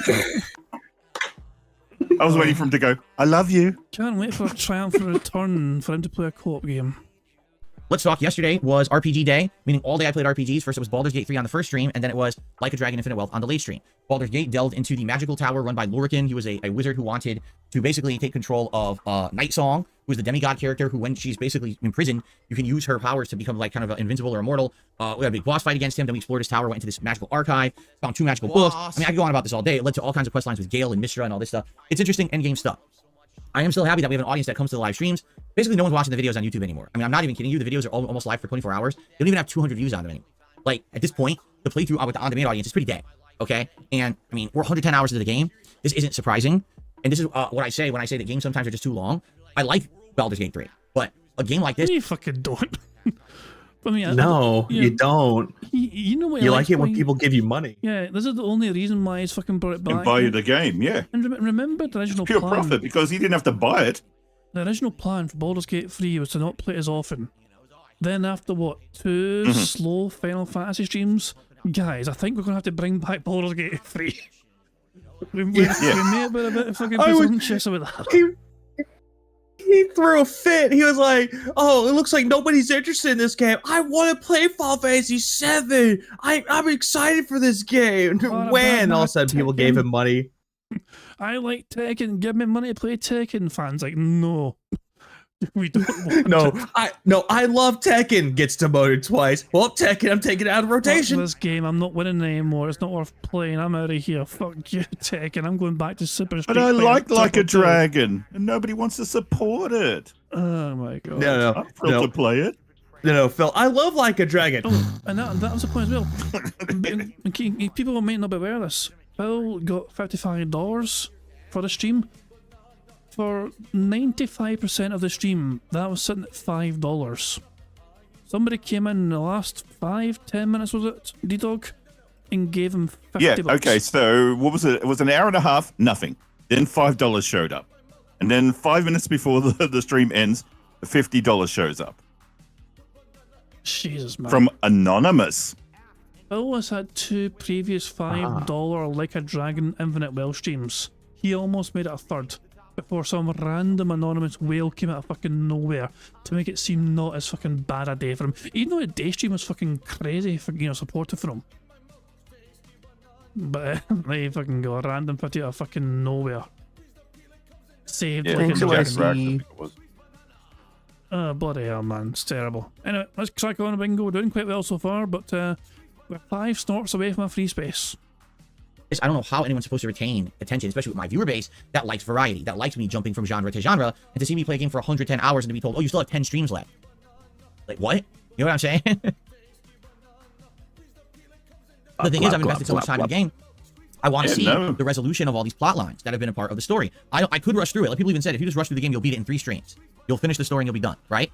I was waiting for him to go, I love you. Can't wait for a triumphant return for him to play a co-op game. Let's talk. Yesterday was RPG day, meaning all day I played RPGs. First it was Baldur's Gate 3 on the first stream, and then it was Like a Dragon Infinite Wealth on the late stream. Baldur's Gate delved into the magical tower run by Lorican. He was a wizard who wanted to basically take control of Night Song, who is the demigod character who, when she's basically in prison, you can use her powers to become like kind of invincible or immortal. We had a big boss fight against him. Then we explored his tower, went into this magical archive, found 2 magical books. I mean, I could go on about this all day. It led to all kinds of quest lines with Gale and Mistra and all this stuff. It's interesting endgame stuff. I am still happy that we have an audience that comes to the live streams. Basically, no one's watching the videos on YouTube anymore. I mean, I'm not even kidding you. The videos are almost live for 24 hours. They don't even have 200 views on them anymore. Like, at this point, the playthrough with the on-demand audience is pretty dead. Okay? And, I mean, we're 110 hours into the game. This isn't surprising. And this is what I say when I say that games sometimes are just too long. I like Baldur's Gate 3. But a game like this... You fucking don't. I mean, you don't. You know what? You like it when people give you money. Yeah, this is the only reason why he's fucking brought it back. And buy you the game, yeah. And remember the original pure plan. profit because he didn't have to buy it. The original plan for Baldur's Gate 3 was to not play it as often. Then after what, 2 slow Final Fantasy streams, guys, I think we're gonna have to bring back Baldur's Gate 3. we may have been a bit fucking presumptuous about that. He threw a fit. He was like, "Oh, it looks like nobody's interested in this game. I want to play Final Fantasy 7. I'm excited for this game." When all of a sudden people gave him money. I like Tekken. Give me money to play Tekken. Fans like, no, we don't want I love Tekken. Gets demoted twice. Well, Tekken, I'm taking it out of rotation. Fuck this game, I'm not winning anymore. It's not worth playing. I'm out of here. Fuck you, Tekken. I'm going back to Super Street. But I like a Dragon, and nobody wants to support it. Oh my god. No. I'm thrilled to play it. No, Phil. I love Like a Dragon. Oh, and that was the point as well. People might not be aware of this. Phil got $55 for the stream. For 95% of the stream, that was sitting at $5. Somebody came in the last 5-10 minutes, was it, D-Dog? And gave him 50 bucks. Okay, so what was it? It was an hour and a half, nothing. Then $5 showed up. And then 5 minutes before the stream ends, $50 shows up. Jesus, man. From Anonymous. Phil has had 2 previous $5 Like a Dragon Infinite Well streams. He almost made it a third before some random anonymous whale came out of fucking nowhere to make it seem not as fucking bad a day for him. Even though the day stream was fucking crazy for, supportive for him. But they fucking got a random 50 out of fucking nowhere. Saved Like a Dragon. Oh, bloody hell, man. It's terrible. Anyway, let's crack on a bingo. We're doing quite well so far, but we're 5 snorts away from a free space. I don't know how anyone's supposed to retain attention, especially with my viewer base that likes variety, that likes me jumping from genre to genre, and to see me play a game for 110 hours and to be told, oh, you still have 10 streams left. Like, what? You know what I'm saying? The thing is, I've invested so much time in the game, I want to see the resolution of all these plot lines that have been a part of the story. I could rush through it. Like people even said, if you just rush through the game, you'll beat it in 3 streams. You'll finish the story and you'll be done, right?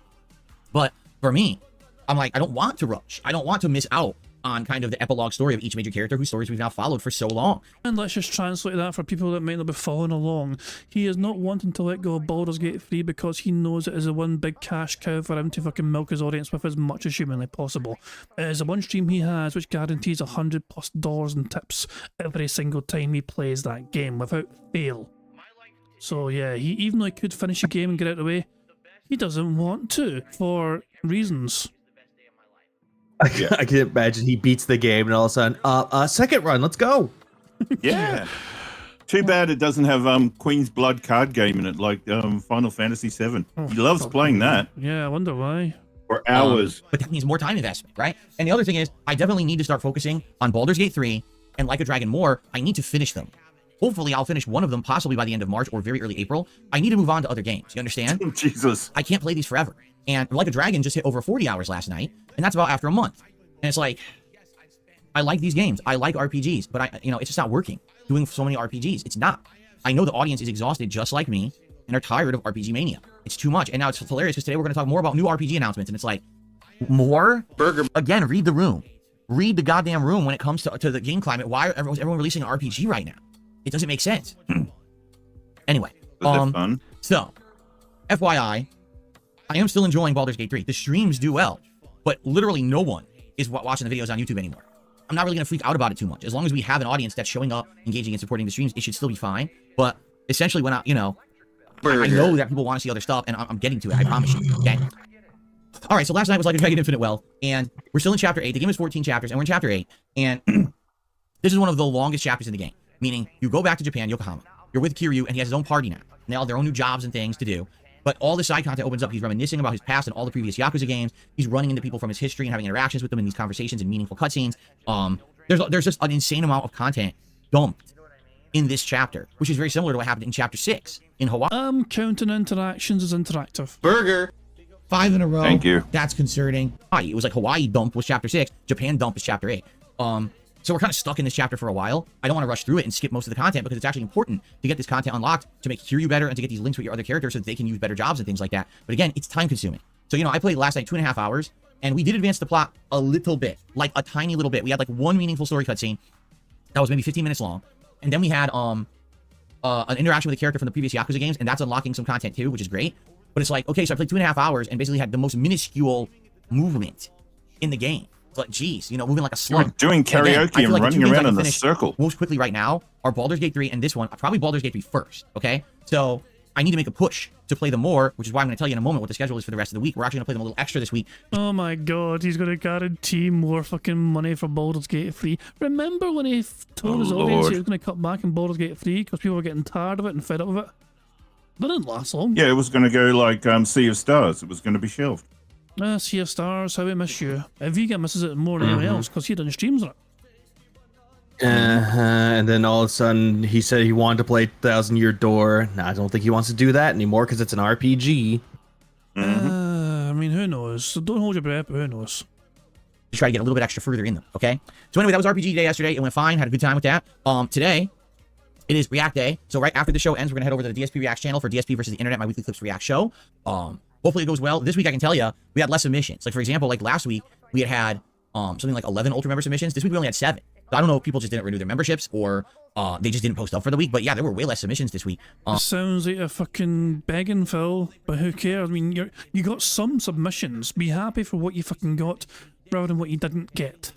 But for me, I'm like, I don't want to rush. I don't want to miss out on kind of the epilogue story of each major character whose stories we've now followed for so long. And let's just translate that for people that might not be following along. He is not wanting to let go of Baldur's Gate 3 because he knows it is a one big cash cow for him to fucking milk his audience with as much as humanly possible. It is the one stream he has which guarantees $100+ in tips every single time he plays that game without fail. So yeah, even though he could finish a game and get out of the way, he doesn't want to, for reasons. I can imagine he beats the game and all of a sudden, second run, let's go. Yeah. Too bad it doesn't have Queen's Blood card game in it, like Final Fantasy VII. He loves playing that. Yeah, I wonder why. For hours. But that means more time investment, right? And the other thing is, I definitely need to start focusing on Baldur's Gate 3 and Like a Dragon more. I need to finish them. Hopefully, I'll finish one of them possibly by the end of March or very early April. I need to move on to other games. You understand? Jesus. I can't play these forever. And Like a Dragon just hit over 40 hours last night, and that's about after a month. And it's like, I like these games. I like RPGs, but it's just not working. Doing so many RPGs, it's not. I know the audience is exhausted just like me and are tired of RPG mania. It's too much. And now it's hilarious because today we're going to talk more about new RPG announcements, and it's like, more? Burger. Again, read the room. Read the goddamn room when it comes to the game climate. Why are everyone releasing an RPG right now? It doesn't make sense. Anyway, fun? So, FYI, I am still enjoying Baldur's Gate 3. The streams do well, but literally no one is watching the videos on YouTube anymore. I'm not really going to freak out about it too much. As long as we have an audience that's showing up, engaging, and supporting the streams, it should still be fine. But essentially, when I know that people want to see other stuff, and I'm getting to it, I promise you, okay? All right, so last night was Like a Dragon Infinite Well, and we're still in Chapter 8. The game is 14 chapters, and we're in Chapter 8, and this is one of the longest chapters in the game, meaning you go back to Japan, Yokohama. You're with Kiryu, and he has his own party now. And they all have their own new jobs and things to do. But all the side content opens up. He's reminiscing about his past and all the previous Yakuza games. He's running into people from his history and having interactions with them in these conversations and meaningful cutscenes. There's just an insane amount of content dumped in this chapter, which is very similar to what happened in Chapter 6 in Hawaii. Counting interactions as interactive. Burger. 5 in a row. Thank you. That's concerning. It was like Hawaii dump was Chapter 6. Japan dump is Chapter 8. So we're kind of stuck in this chapter for a while. I don't want to rush through it and skip most of the content because it's actually important to get this content unlocked to make Kiryu better and to get these links with your other characters so that they can use better jobs and things like that. But again, it's time consuming. So, I played last night 2.5 hours and we did advance the plot a little bit, like a tiny little bit. We had like one meaningful story cutscene that was maybe 15 minutes long. And then we had an interaction with a character from the previous Yakuza games, and that's unlocking some content too, which is great. But it's like, okay, so I played 2.5 hours and basically had the most minuscule movement in the game. But geez, moving like a slug. You're doing karaoke and running around in a circle. Most quickly right now are Baldur's Gate 3 and this one, probably Baldur's Gate 3 first, okay? So I need to make a push to play them more, which is why I'm going to tell you in a moment what the schedule is for the rest of the week. We're actually going to play them a little extra this week. Oh my god, he's going to guarantee more fucking money for Baldur's Gate 3. Remember when he told his audience he was going to cut back in Baldur's Gate 3 because people were getting tired of it and fed up with it? That didn't last long. Yeah, it was going to go like Sea of Stars. It was going to be shelved. Sea of Stars, how we miss you. Vega misses it more than anyone else because he done streams on it. And then all of a sudden he said he wanted to play Thousand Year Door. Nah, I don't think he wants to do that anymore because it's an RPG. I mean, who knows? So don't hold your breath, but who knows? To try to get a little bit extra further in them, okay? So anyway, that was RPG day yesterday. It went fine. Had a good time with that. Today, it is React Day. So right after the show ends, we're going to head over to the DSP React channel for DSP versus the Internet, my weekly Clips React show. Hopefully it goes well. This week, I can tell you, we had less submissions. Like, for example, like last week, we had something like 11 Ultra member submissions. This week, we only had 7. So I don't know if people just didn't renew their memberships or they just didn't post up for the week. But yeah, there were way less submissions this week. Sounds like a fucking begging, Phil. But who cares? I mean, you got some submissions. Be happy for what you fucking got rather than what you didn't get.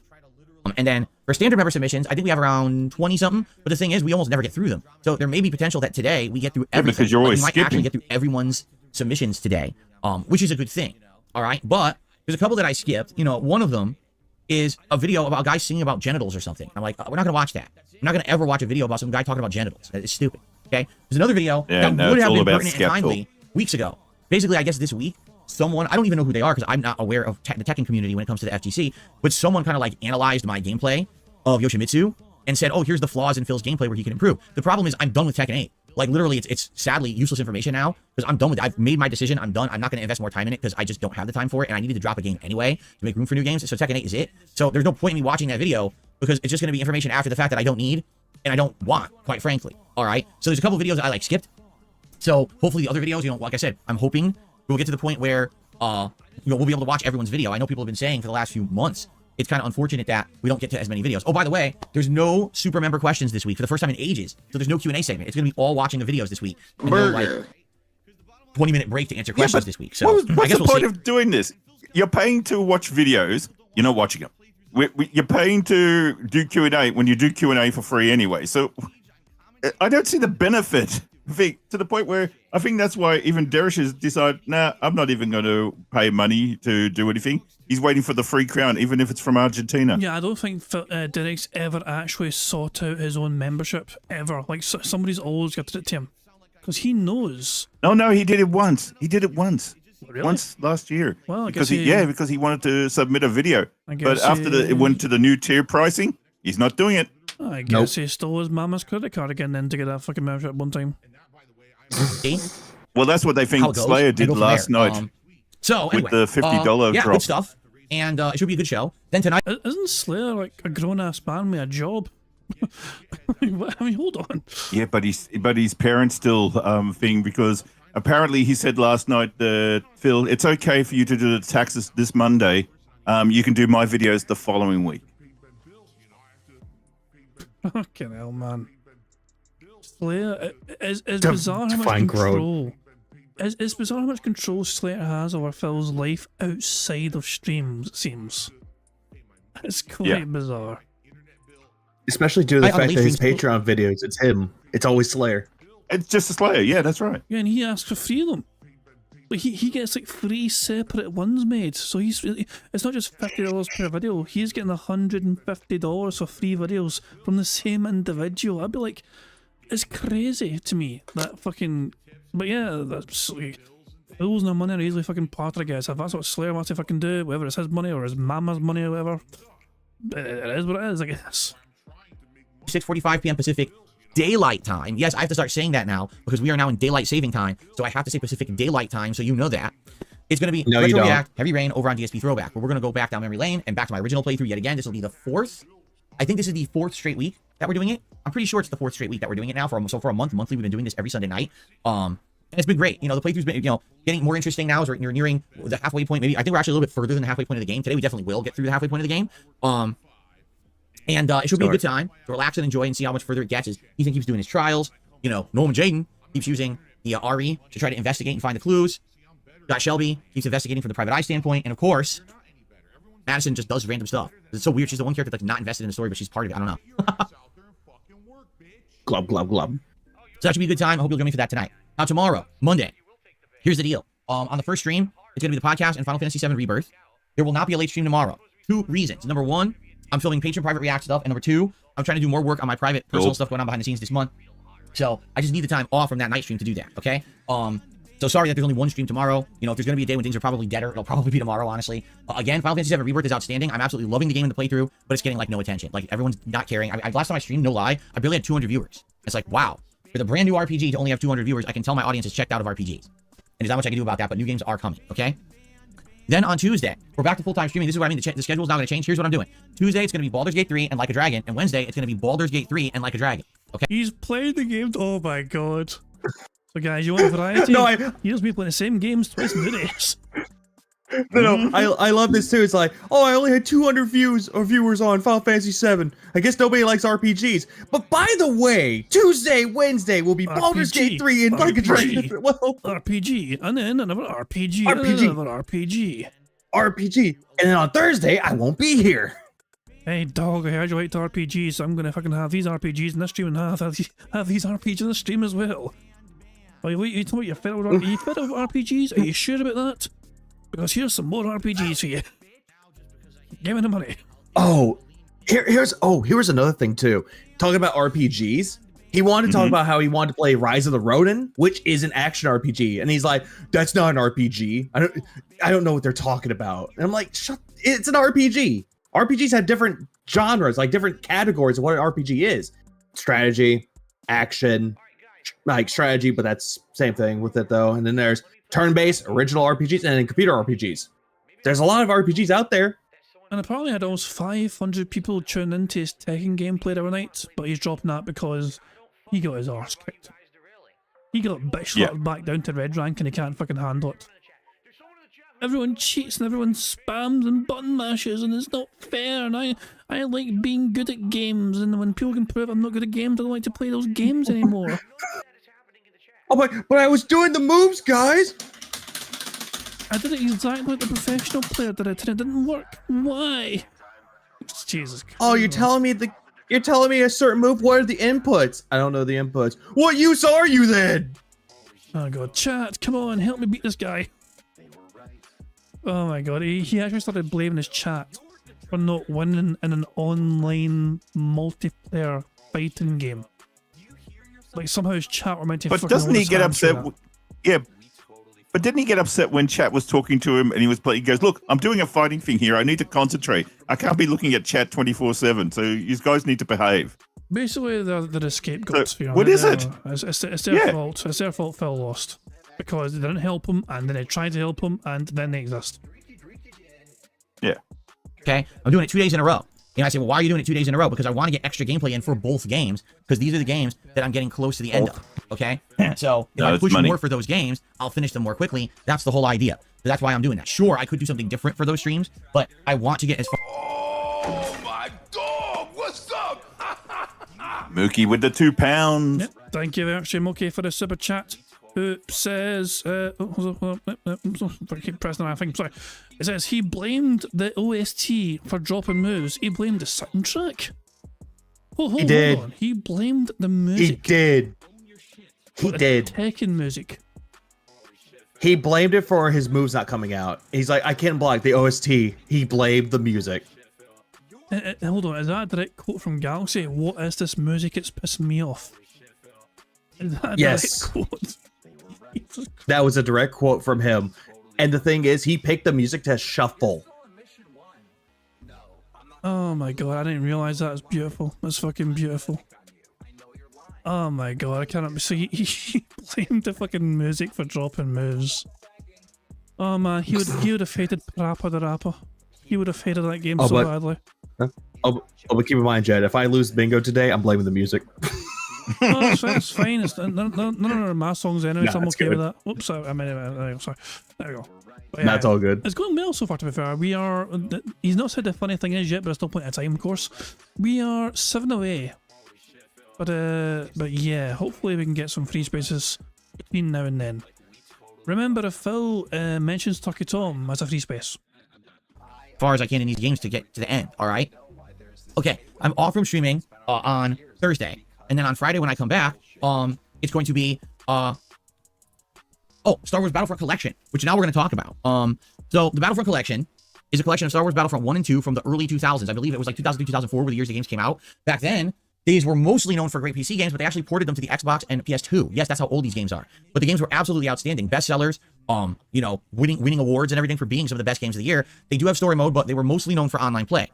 And then for standard member submissions, I think we have around 20-something. But the thing is, we almost never get through them. So there may be potential that today we get through everything. Because you're always we might skipping. actually get through everyone's submissions today, which is a good thing. All right, but there's a couple that I skipped. One of them is a video about a guy singing about genitals or something. I'm like, we're not gonna watch that. I'm not gonna ever watch a video about some guy talking about genitals. It's stupid. Okay. There's another video that would have been pertinent and timely weeks ago. Basically, I guess this week, someone, I don't even know who they are because I'm not aware of the Tekken community when it comes to the FGC, but someone kind of like analyzed my gameplay of Yoshimitsu and said, oh, here's the flaws in Phil's gameplay where he can improve. The problem is I'm done with Tekken 8. Like, literally, it's sadly useless information now because I'm done with it. I've made my decision. I'm done. I'm not going to invest more time in it because I just don't have the time for it, and I needed to drop a game anyway to make room for new games. So Tekken 8 is it. So there's no point in me watching that video because it's just going to be information after the fact that I don't need and I don't want, quite frankly. All right? So there's a couple videos that I, like, skipped. So hopefully the other videos, like I said, I'm hoping we'll get to the point where, we'll be able to watch everyone's video. I know people have been saying for the last few months, it's kind of unfortunate that we don't get to as many videos. Oh, by the way, there's no super member questions this week for the first time in ages. So there's no Q&A segment. It's going to be all watching the videos this week. And no, like, 20-minute break to answer questions this week. So what's I guess the we'll point see. of doing this? You're paying to watch videos. You're not watching them. You're paying to do Q&A when you do Q&A for free anyway. So I don't see the benefit, Vic, to the point where I think that's why even Derish has decided, nah, I'm not even going to pay money to do anything. He's waiting for the free crown, even if it's from Argentina. Yeah, I don't think Derek's ever actually sought out his own membership, ever. Like, somebody's always gifted it to him. Because he knows. No, he did it once. He did it once. Really? Once last year. Well, I because guess because he wanted to submit a video. But guess after it went to the new tier pricing, he's not doing it. I guess he stole his mama's credit card again then to get that fucking membership one time. Well, that's what they think Slayer did last night. So anyway, with the $50 yeah, drop. good stuff. And it should be a good show. Then tonight... Isn't Slayer like a grown-ass man with a job? I mean, hold on. Yeah, but his parents still thing, because apparently he said last night that, Phil, it's okay for you to do the taxes this Monday. You can do my videos the following week. Fucking hell, man. Slayer is bizarre how much control. It's bizarre how much control Slayer has over Phil's life outside of streams, it seems. It's quite bizarre. Especially due to the fact that his Patreon videos, it's him. It's always Slayer. It's just a Slayer, yeah, that's right. Yeah, and he asks for free of them. Like he gets like 3 separate ones made, so it's not just $50 per video. He's getting $150 for free videos from the same individual. I'd be like, it's crazy to me that fucking. But yeah, that's like, fools no money are easily fucking part, I guess. If that's what Slayer wants to fucking do, whether it's his money or his mama's money or whatever, it is what it is, I guess. 6:45 p.m. Pacific Daylight Time. Yes, I have to start saying that now because we are now in Daylight Saving Time, so I have to say Pacific Daylight Time so you know that. It's going to be Retro React, Heavy Rain over on DSP Throwback, where we're going to go back down memory lane and back to my original playthrough yet again. This will be the 4th. I think this is the 4th straight week that we're doing it. I'm pretty sure it's the 4th straight week that we're doing it now. For a month, monthly, we've been doing this every Sunday night. And it's been great. You know, the playthrough's been, getting more interesting now as we're nearing the halfway point. Maybe I think we're actually a little bit further than the halfway point of the game. Today we definitely will get through the halfway point of the game. And it should be a good time to relax and enjoy and see how much further it gets as Ethan keeps doing his trials. Norman Jaden keeps using the RE to try to investigate and find the clues. Got Shelby keeps investigating from the private eye standpoint. And of course, Madison just does random stuff. It's so weird. She's the one character that's not invested in the story, but she's part of it. I don't know. Glub, glub, glub. So that should be a good time. I hope you'll join me for that tonight. Now tomorrow, Monday, here's the deal. On the first stream, it's going to be the podcast and Final Fantasy VII Rebirth. There will not be a late stream tomorrow. 2 reasons. Number 1, I'm filming Patreon private react stuff. And number 2, I'm trying to do more work on my private personal stuff going on behind the scenes this month. So I just need the time off from that night stream to do that, okay? So sorry that there's only 1 stream tomorrow. If there's going to be a day when things are probably deader, it'll probably be tomorrow, honestly. Again, Final Fantasy VII Rebirth is outstanding. I'm absolutely loving the game and the playthrough, but it's getting, like, no attention. Like, everyone's not caring. Last time I streamed, no lie, I barely had 200 viewers. It's like, wow. For the brand new RPG to only have 200 viewers, I can tell my audience is checked out of RPGs. And there's not much I can do about that, but new games are coming, okay? Then on Tuesday, we're back to full-time streaming. This is what I mean. The schedule is now going to change. Here's what I'm doing. Tuesday, it's going to be Baldur's Gate 3 and Like a Dragon. And Wednesday, it's going to be Baldur's Gate 3 and Like a Dragon. Okay? He's played the game. Oh my god. So guys, you want variety? He doesn't be playing the same games twice in 2 days. No, I love this too. It's like, oh, I only had 200 views or viewers on Final Fantasy VII. I guess nobody likes RPGs. But by the way, Tuesday, Wednesday will be Baldur's Gate 3 and Like a Dragon. Well, RPG, and then another RPG, and another RPG. RPG. And then on Thursday, I won't be here. Hey dog, I heard you like RPGs, so I'm gonna fucking have these RPGs in this stream and have these RPGs in the stream as well. You told me you're fed up with RPGs? Are you sure about that? Because here's some more RPGs for you. Give me the money. Oh, here's another thing too. Talking about RPGs, he wanted to talk about how he wanted to play Rise of the Ronin, which is an action RPG, and he's like, "That's not an RPG. I don't know what they're talking about." And I'm like, it's an RPG. RPGs have different genres, like different categories of what an RPG is. Strategy, action, like strategy, but that's same thing with it though. And then there's turn-based, original RPGs, and then computer RPGs. There's a lot of RPGs out there. And apparently had almost 500 people tune into his Tekken gameplay the other night, but he's dropping that because he got his arse kicked. He got bitch slapped back down to red rank and he can't fucking handle it. Everyone cheats and everyone spams and button mashes, and it's not fair. And I like being good at games, and when people can prove I'm not good at games, I don't like to play those games anymore. Oh my! But I was doing the moves, guys. I did it exactly like the professional player did it, and it didn't work. Why? Jesus Christ. Oh, you're telling me a certain move. What are the inputs? I don't know the inputs. What use are you then? Oh god, chat, come on, help me beat this guy. Oh my god, he actually started blaming his chat for not winning in an online multiplayer fighting game. Like somehow his chat were meant to. But doesn't he get upset? Yeah. But didn't he get upset when chat was talking to him and he was playing? He goes, "Look, I'm doing a fighting thing here. I need to concentrate. I can't be looking at chat 24/7. So you guys need to behave." Basically, they're the scapegoats. So, what is it? It's their fault. It's their fault Phil lost. Because they didn't help him, and then they tried to help him, and then they exist. Yeah. Okay, I'm doing it 2 days in a row. And I say, well, why are you doing it 2 days in a row? Because I want to get extra gameplay in for both games, because these are the games that I'm getting close to the end of. Okay, so if I push more for those games, I'll finish them more quickly. That's the whole idea. So that's why I'm doing that. Sure, I could do something different for those streams, but I want to get as far. Oh my dog! What's up? Mookie with the £2. Yep. Thank you very much, Mookie, for the super chat. Who says, hold on, I keep pressing the thing, sorry. It says he blamed the OST for dropping moves. He blamed the soundtrack. Hold on. He blamed the music. He did. He did. Tekken music. He blamed it for his moves not coming out. He's like, I can't block the OST. He blamed the music. Hold on, is that a direct quote from Galaxy? What is this music? It's pissing me off. Is that a direct quote? That was a direct quote from him. And the thing is, he picked the music to shuffle. Oh my god, I didn't realize that was beautiful. That's fucking beautiful. Oh my god, I cannot. So he blamed the fucking music for dropping moves. Oh man, he would have hated Parappa the Rapper. He would have hated that game so badly. Oh, but keep in mind, Jed, if I lose bingo today, I'm blaming the music. No, it's fine. It's none of my songs anyway, so I'm okay with that. Oops, I mean, sorry. There we go. But, That's all good. It's going well so far, to be fair. We are. He's not said the funny thing is yet, but it's still plenty of time, of course. We are 7 away. But yeah, hopefully we can get some free spaces between now and then. Remember, if Phil mentions Turkey Tom as a free space. As far as I can in these games to get to the end, all right? Okay, I'm off from streaming on Thursday. And then on Friday when I come back, it's going to be, Star Wars Battlefront Collection, which now we're going to talk about. So the Battlefront Collection is a collection of Star Wars Battlefront 1 and 2 from the early 2000s. I believe it was like 2003, 2004 were the years the games came out. Back then, these were mostly known for great PC games, but they actually ported them to the Xbox and PS2. Yes, that's how old these games are. But the games were absolutely outstanding. Bestsellers, you know, winning awards and everything for being some of the best games of the year. They do have story mode, but they were mostly known for online play.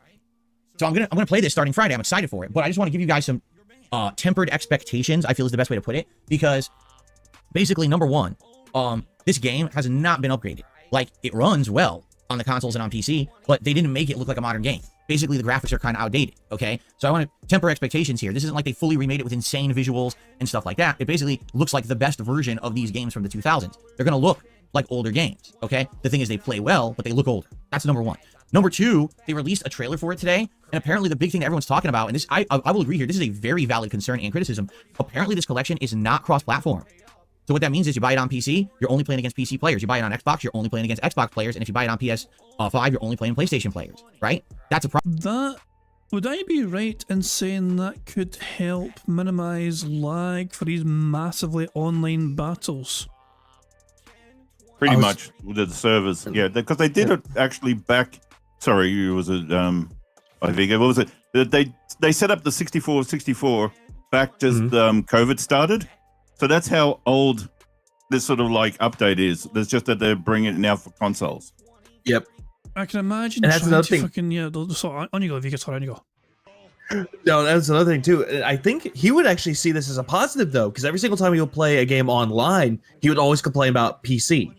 So I'm gonna play this starting Friday. I'm excited for it. But I just want to give you guys some tempered expectations, I feel is the best way to put it, because basically, number one, this game has not been upgraded. Like, it runs well on the consoles and on PC, but they didn't make it look like a modern game. Basically, the graphics are kind of outdated, okay? So I want to temper expectations here. This isn't like they fully remade it with insane visuals and stuff like that. It basically looks like the best version of these games from the 2000s. They're going to look like older games, okay? The thing is, they play well, but they look older. That's number one. Number two, they released a trailer for it today, and apparently the big thing that everyone's talking about, and this I will agree here, this is a very valid concern and criticism. Apparently this collection is not cross-platform. So what that means is you buy it on PC, you're only playing against PC players. You buy it on Xbox, you're only playing against Xbox players, and if you buy it on PS5, you're only playing PlayStation players, right? That's a problem. Would I be right in saying that could help minimize lag for these massively online battles? Pretty much with the servers, yeah, because they did it actually back. Sorry, was it? I think what was it? They set up the 64 back just COVID started, so that's how old this sort of like update is. There's just that they're bringing it now for consoles. Yep. I can imagine. And that's another thing. Fucking, yeah, sorry, on you go, Vika. Sorry, on you go. No, that's another thing too. I think he would actually see this as a positive though, because every single time he'll play a game online, he would always complain about PC.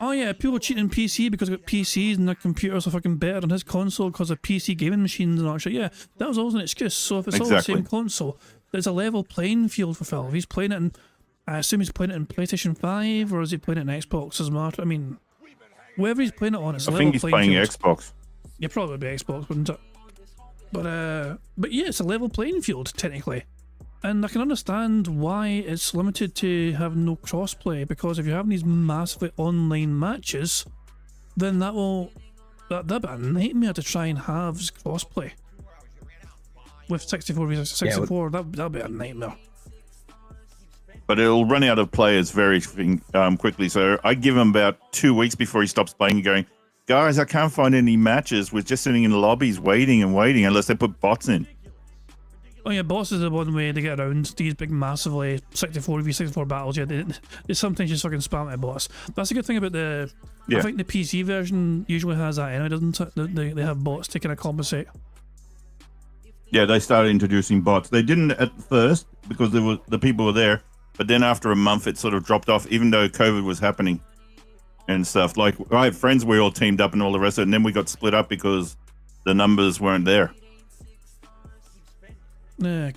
Oh yeah, people cheating PC because they've got PCs and their computers are fucking better than his console because of PC gaming machines and all that shit. Yeah, that was always an excuse. So if it's all the same console, there's a level playing field for Phil. If he's playing it I assume he's playing it in PlayStation 5, or is he playing it in Xbox as well? I mean, wherever he's playing it on, it's a I level think he's playing playing field. Xbox. Yeah, probably be Xbox, wouldn't it? But yeah, it's a level playing field, technically. And I can understand why it's limited to have no crossplay, because if you're having these massively online matches, then that'd be a nightmare to try and have crossplay. With 64 v 64, that'd be a nightmare. But it'll run out of players very quickly. So I give him about 2 weeks before he stops playing and going, guys, I can't find any matches. We're just sitting in lobbies waiting and waiting unless they put bots in. Oh yeah, bots is the one way to get around these big massively 64 v 64 battles. Yeah, they sometimes just fucking spam at bots. That's a good thing about the... Yeah. I think the PC version usually has that anyway, doesn't it? They have bots to kind of compensate. Yeah, they started introducing bots. They didn't at first because the people were there, but then after a month it sort of dropped off, even though COVID was happening and stuff. Like, I have friends, we all teamed up and all the rest of it, and then we got split up because the numbers weren't there.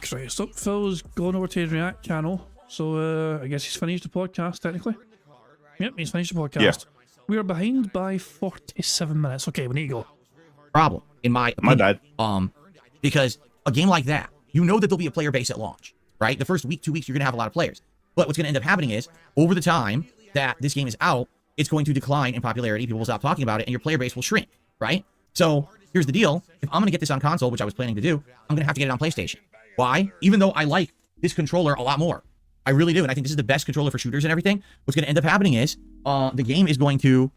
Christ. So Phil's gone over to his React channel, so I guess he's finished the podcast, technically. Yep, he's finished the podcast. Yeah. We are behind by 47 minutes. Okay, we need to go. Problem, in my opinion. My bad. Because a game like that, you know that there'll be a player base at launch, right? The first week, 2 weeks, you're going to have a lot of players. But what's going to end up happening is, over the time that this game is out, it's going to decline in popularity. People will stop talking about it, and your player base will shrink, right? So here's the deal. If I'm going to get this on console, which I was planning to do, I'm going to have to get it on PlayStation. Why? Even though I like this controller a lot more. I really do, and I think this is the best controller for shooters and everything. What's going to end up happening is the game is going to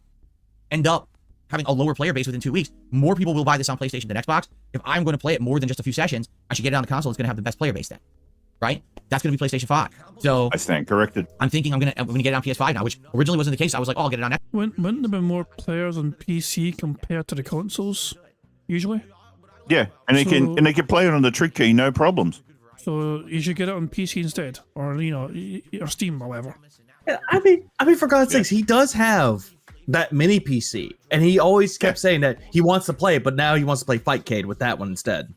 end up having a lower player base within 2 weeks. More people will buy this on PlayStation than Xbox. If I'm going to play it more than just a few sessions, I should get it on the console. It's going to have the best player base then, right? That's going to be PlayStation 5. So I stand corrected. I'm thinking I'm going to get it on PS5 now, which originally wasn't the case. I was like, oh, I'll get it on Xbox. Wouldn't there be more players on PC compared to the consoles, usually? Yeah, and they can play it on the trick key, no problems. So you should get it on PC instead, or or Steam or whatever. Yeah, I mean, for God's sakes, he does have that mini PC, and he always kept saying that he wants to play it, but now he wants to play Fightcade with that one instead.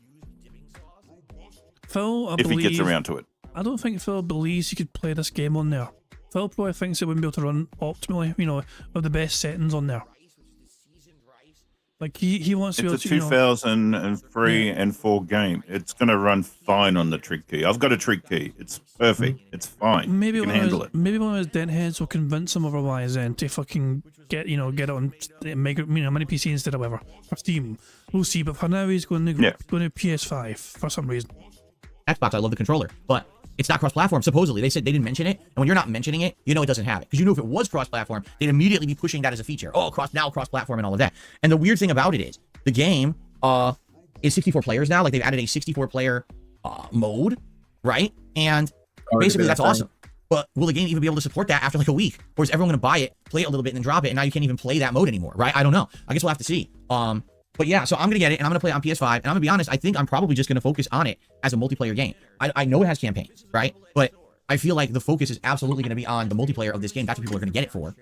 Phil, If he gets around to it. I don't think Phil believes he could play this game on there. Phil probably thinks it wouldn't be able to run optimally, with the best settings on there. Like he wants to be able It's a to, 2003 and 4 game. It's going to run fine on the trick key. I've got a trick key. It's perfect. It's fine. Maybe you can handle it. Maybe one of his dent heads will convince him otherwise, then to fucking get it on mini PC instead of whatever for Steam. We'll see. But for now, he's going to PS5 for some reason. Xbox, I love the controller, but it's not cross-platform. Supposedly, they said they didn't mention it, and when you're not mentioning it, you know it doesn't have it. Because you know if it was cross-platform, they'd immediately be pushing that as a feature. Oh, cross-platform and all of that. And the weird thing about it is, the game is 64 players now. Like, they've added a 64-player mode, right? And basically, that's awesome. But will the game even be able to support that after like a week? Or is everyone going to buy it, play it a little bit, and then drop it, and now you can't even play that mode anymore, right? I don't know. I guess we'll have to see. But yeah, so I'm going to get it, and I'm going to play it on PS5, and I'm going to be honest, I think I'm probably just going to focus on it as a multiplayer game. I know it has campaigns, right? But I feel like the focus is absolutely going to be on the multiplayer of this game. That's what people are going to get it for.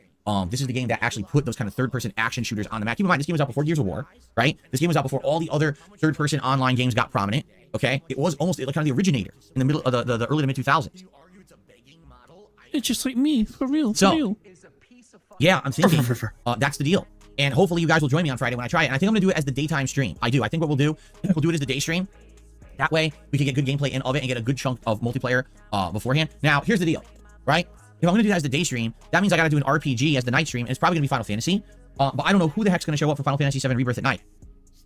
This is the game that actually put those kind of third-person action shooters on the map. Keep in mind, this game was out before Gears of War, right? This game was out before all the other third-person online games got prominent, okay? It was almost like kind of the originator in the middle of the early to mid-2000s. It's just like me, for real, Yeah, I'm thinking that's the deal. And hopefully you guys will join me on Friday when I try it. And I think I'm going to do it as the daytime stream. I do. I think what we'll do it as the day stream. That way we can get good gameplay in of it and get a good chunk of multiplayer beforehand. Now, here's the deal, right? If I'm going to do that as the day stream, that means I got to do an RPG as the night stream. And it's probably going to be Final Fantasy. But I don't know who the heck's going to show up for Final Fantasy VII Rebirth at night.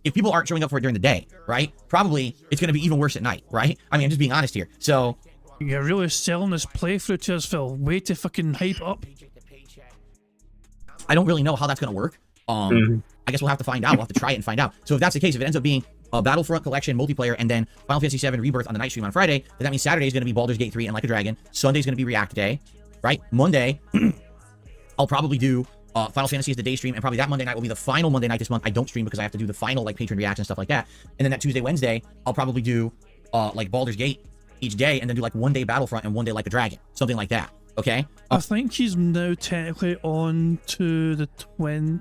If people aren't showing up for it during the day, right? Probably it's going to be even worse at night, right? I mean, I'm just being honest here. So... You're really selling this playthrough to us, Phil. Way to fucking hype up. I don't really know how that's going to work. I guess we'll have to find out. We'll have to try it and find out. So if that's the case, if it ends up being a Battlefront collection multiplayer and then Final Fantasy VII Rebirth on the night stream on Friday, then that means Saturday is going to be Baldur's Gate 3 and Like a Dragon. Sunday is going to be React Day, right? Monday, I'll probably do Final Fantasy as the day stream, and probably that Monday night will be the final Monday night this month. I don't stream because I have to do the final like patron reaction and stuff like that. And then that Tuesday, Wednesday, I'll probably do like Baldur's Gate each day, and then do like one day Battlefront and one day Like a Dragon, something like that. Okay. I think he's now technically on to the 20.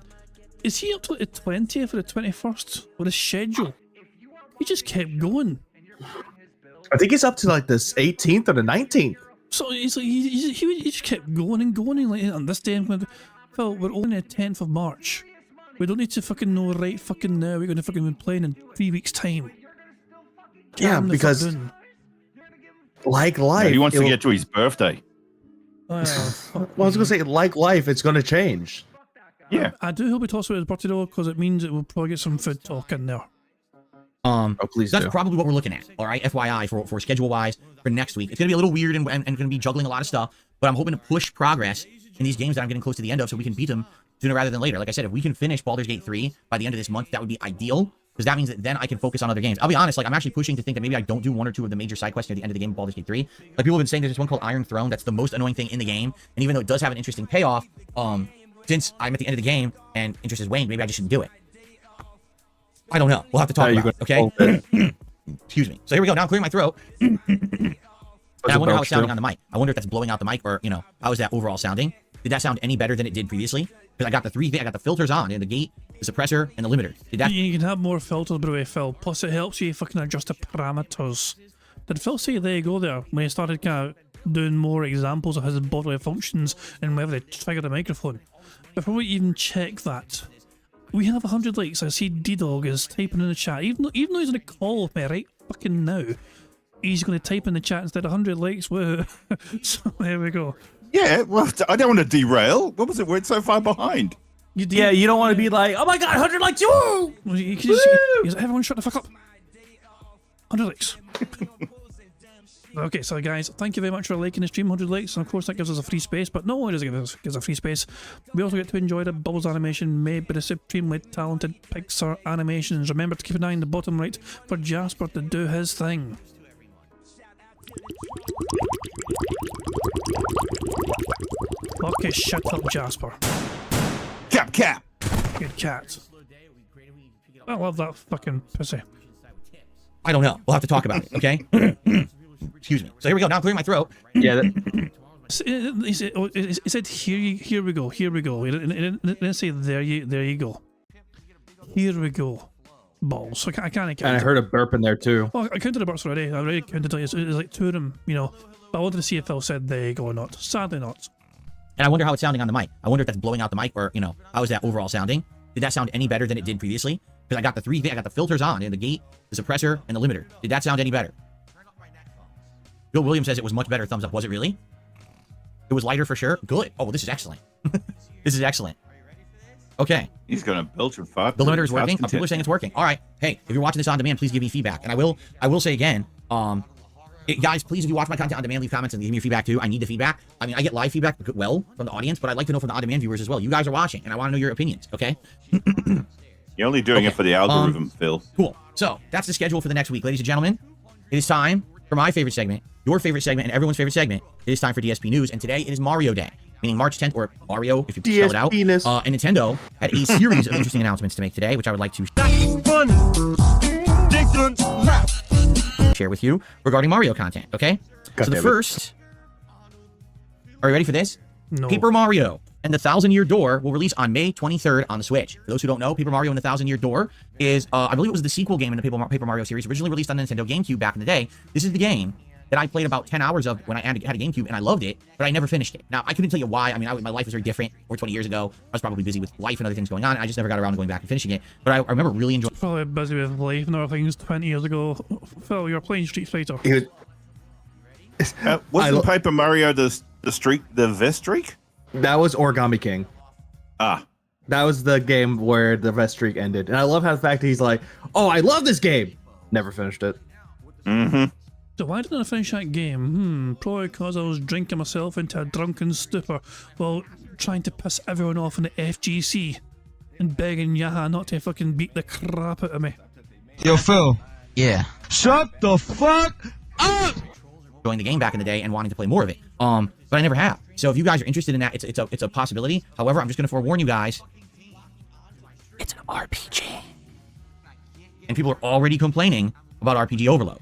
Is he up to the 20th or the 21st? Or the schedule? He just kept going. I think he's up to like this 18th or the 19th. So he's like, he just kept going and going, and like, on this day, I'm going to, Phil, we're only the 10th of March. We don't need to fucking know right fucking now. We're going to fucking be playing in 3 weeks' time. Yeah, because like life, he wants to get to his birthday. Well, I was gonna say, like life, it's gonna change. Yeah, I do hope he talks about his birthday though, because it means it will probably get some food talk in there. Please that's do. probably what we're looking at. All right, FYI for schedule wise for next week. It's gonna be a little weird and gonna be juggling a lot of stuff, but I'm hoping to push progress in these games that I'm getting close to the end of, so we can beat them sooner rather than later. Like I said, if we can finish Baldur's Gate 3 by the end of this month, that would be ideal. Because that means that then I can focus on other games. I'll be honest, like, I'm actually pushing to think that maybe I don't do 1 or 2 of the major side quests near the end of the game of Baldur's Gate 3. Like, people have been saying there's this one called Iron Throne that's the most annoying thing in the game. And even though it does have an interesting payoff, since I'm at the end of the game and interest is waned, maybe I just shouldn't do it. I don't know. We'll have to talk about it, okay? Excuse me. So here we go. Now I'm clearing my throat. And I wonder how it's sounding on the mic. I wonder if that's blowing out the mic or, you know, how is that overall sounding? Did that sound any better than it did previously? Because I got the filters on, and the gate, the suppressor, and the limiter. Did that? You can have more filters, by the way, Phil. Plus, it helps you fucking adjust the parameters. Did Phil say there you go there when he started kind of doing more examples of his bodily functions and whether they trigger the microphone? Before we even check that, we have 100 likes. I see D-Dog is typing in the chat. Even though he's on a call with me right fucking now, he's going to type in the chat instead of 100 likes. Woo. So there we go. Yeah, well, I don't want to derail. What was it? We're so far behind. You don't want to be like, oh my god, 100 likes, woo! You can just, everyone shut the fuck up. 100 likes. Okay, so guys, thank you very much for liking the stream. 100 likes, and of course that gives us a free space, but no, it doesn't give us a free space. We also get to enjoy the Bubbles animation made by the supremely talented Pixar Animations. Remember to keep an eye on the bottom right for Jasper to do his thing. Okay, shut up, Jasper. Cap. Good cat. I love that fucking pussy. I don't know. We'll have to talk about it, okay? Excuse me. So here we go. Now I'm clearing my throat. Yeah. He said, here we go. He didn't say, there you go. Here we go. Balls. So I can't count. And I heard a burp in there too. Well, I counted the burps already. I already counted it. It's like 2 of them, you know. But I wanted to see if Phil said there you go or not. Sadly not. And I wonder how it's sounding on the mic. I wonder if that's blowing out the mic or, you know, how is that overall sounding? Did that sound any better than it did previously? Because I got the filters on, and the gate, the suppressor, and the limiter. Did that sound any better? Bill Williams says it was much better. Thumbs up. Was it really? It was lighter for sure. Good. Oh, well, this is excellent. This is excellent. Okay. He's gonna belch and fart. The limiter is working. People are saying it's working. All right. Hey, if you're watching this on demand, please give me feedback. And I will say again, guys, please, if you watch my content on demand, leave comments and give me your feedback too. I need the feedback. I mean, I get live feedback from the audience, but I'd like to know from the on-demand viewers as well. You guys are watching, and I want to know your opinions. Okay. You're only doing it for the algorithm, Phil. Cool. So that's the schedule for the next week, ladies and gentlemen. It is time for my favorite segment, your favorite segment, and everyone's favorite segment. It is time for DSP News, and today it is Mario Day, meaning March 10th, or Mario, if you spell it out. And Nintendo had a series of interesting announcements to make today, which I would like to share with you regarding Mario content, okay? So the first... Are you ready for this? No. Paper Mario and the Thousand-Year Door will release on May 23rd on the Switch. For those who don't know, Paper Mario and the Thousand-Year Door is, I believe it was the sequel game in the Paper Mario series, originally released on the Nintendo GameCube back in the day. This is the game that I played about 10 hours of when I had a GameCube, and I loved it, but I never finished it. Now, I couldn't tell you why. I mean, my life was very different over 20 years ago. I was probably busy with life and other things going on. I just never got around to going back and finishing it, but I remember really enjoying it. Probably busy with life and other things 20 years ago. Phil, you were playing Street Fighter. Wasn't Paper Mario the vest streak? That was Origami King. Ah. That was the game where the vest streak ended. And I love how the fact that he's like, oh, I love this game. Never finished it. Mm-hmm. So why didn't I finish that game? Probably because I was drinking myself into a drunken stupor while trying to piss everyone off in the FGC and begging Yaha not to fucking beat the crap out of me. Yo, Phil. Yeah. Shut the fuck up! Enjoying the game back in the day and wanting to play more of it. But I never have. So if you guys are interested in that, it's a possibility. However, I'm just going to forewarn you guys. It's an RPG. And people are already complaining about RPG overload.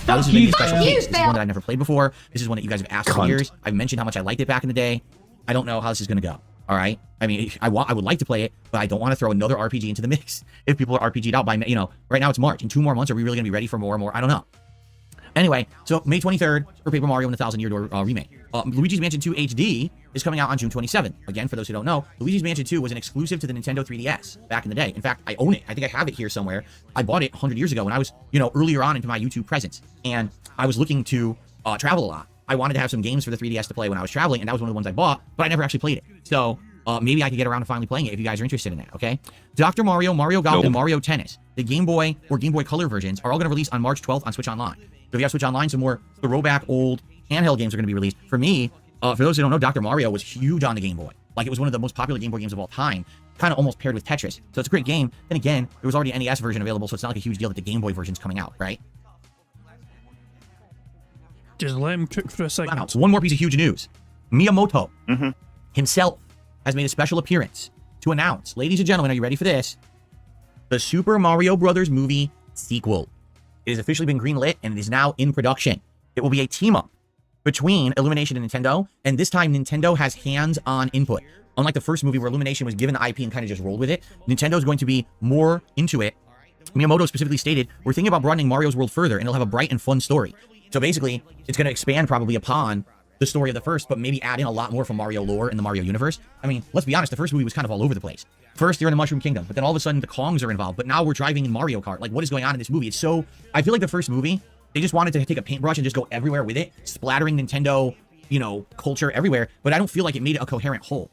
Now, this is maybe a special case. This is one that I've never played before. This is one that you guys have asked for years. I've mentioned how much I liked it back in the day. I don't know how this is going to go. All right? I mean, I would like to play it, but I don't want to throw another RPG into the mix if people are RPG'd out by, right now it's March. In 2 more months, are we really going to be ready for more and more? I don't know. Anyway, so May 23rd for Paper Mario and the Thousand Year Door remake. Luigi's Mansion 2 HD is coming out on June 27th. Again, for those who don't know, Luigi's Mansion 2 was an exclusive to the Nintendo 3DS back in the day. In fact, I own it. I think I have it here somewhere. I bought it 100 years ago when I was, earlier on into my YouTube presence. And I was looking to travel a lot. I wanted to have some games for the 3DS to play when I was traveling, and that was one of the ones I bought, but I never actually played it. So maybe I could get around to finally playing it if you guys are interested in that, okay? Dr. Mario, Mario Golf, and Mario Tennis, the Game Boy or Game Boy Color versions, are all going to release on March 12th on Switch Online. So if you have Switch Online, some more throwback old handheld games are going to be released. For me, for those who don't know, Dr. Mario was huge on the Game Boy. Like, it was one of the most popular Game Boy games of all time, kind of almost paired with Tetris. So it's a great game. Then again, there was already an NES version available, so it's not like a huge deal that the Game Boy version's coming out, right? Just let him cook for a second. Wow. So one more piece of huge news. Miyamoto himself has made a special appearance to announce, ladies and gentlemen, are you ready for this? The Super Mario Brothers movie sequel. It has officially been greenlit and it is now in production. It will be a team-up between Illumination and Nintendo, and this time Nintendo has hands-on input. Unlike the first movie where Illumination was given the IP and kind of just rolled with it, Nintendo is going to be more into it. Miyamoto specifically stated, we're thinking about broadening Mario's world further, and it'll have a bright and fun story. So basically, it's going to expand probably upon the story of the first, but maybe add in a lot more from Mario lore in the Mario universe. I mean, let's be honest, the first movie was kind of all over the place. First, you're in the Mushroom Kingdom, but then all of a sudden the Kongs are involved, but now we're driving in Mario Kart. Like, what is going on in this movie? It's so... I feel like the first movie, they just wanted to take a paintbrush and just go everywhere with it, splattering Nintendo, culture everywhere, but I don't feel like it made it a coherent whole.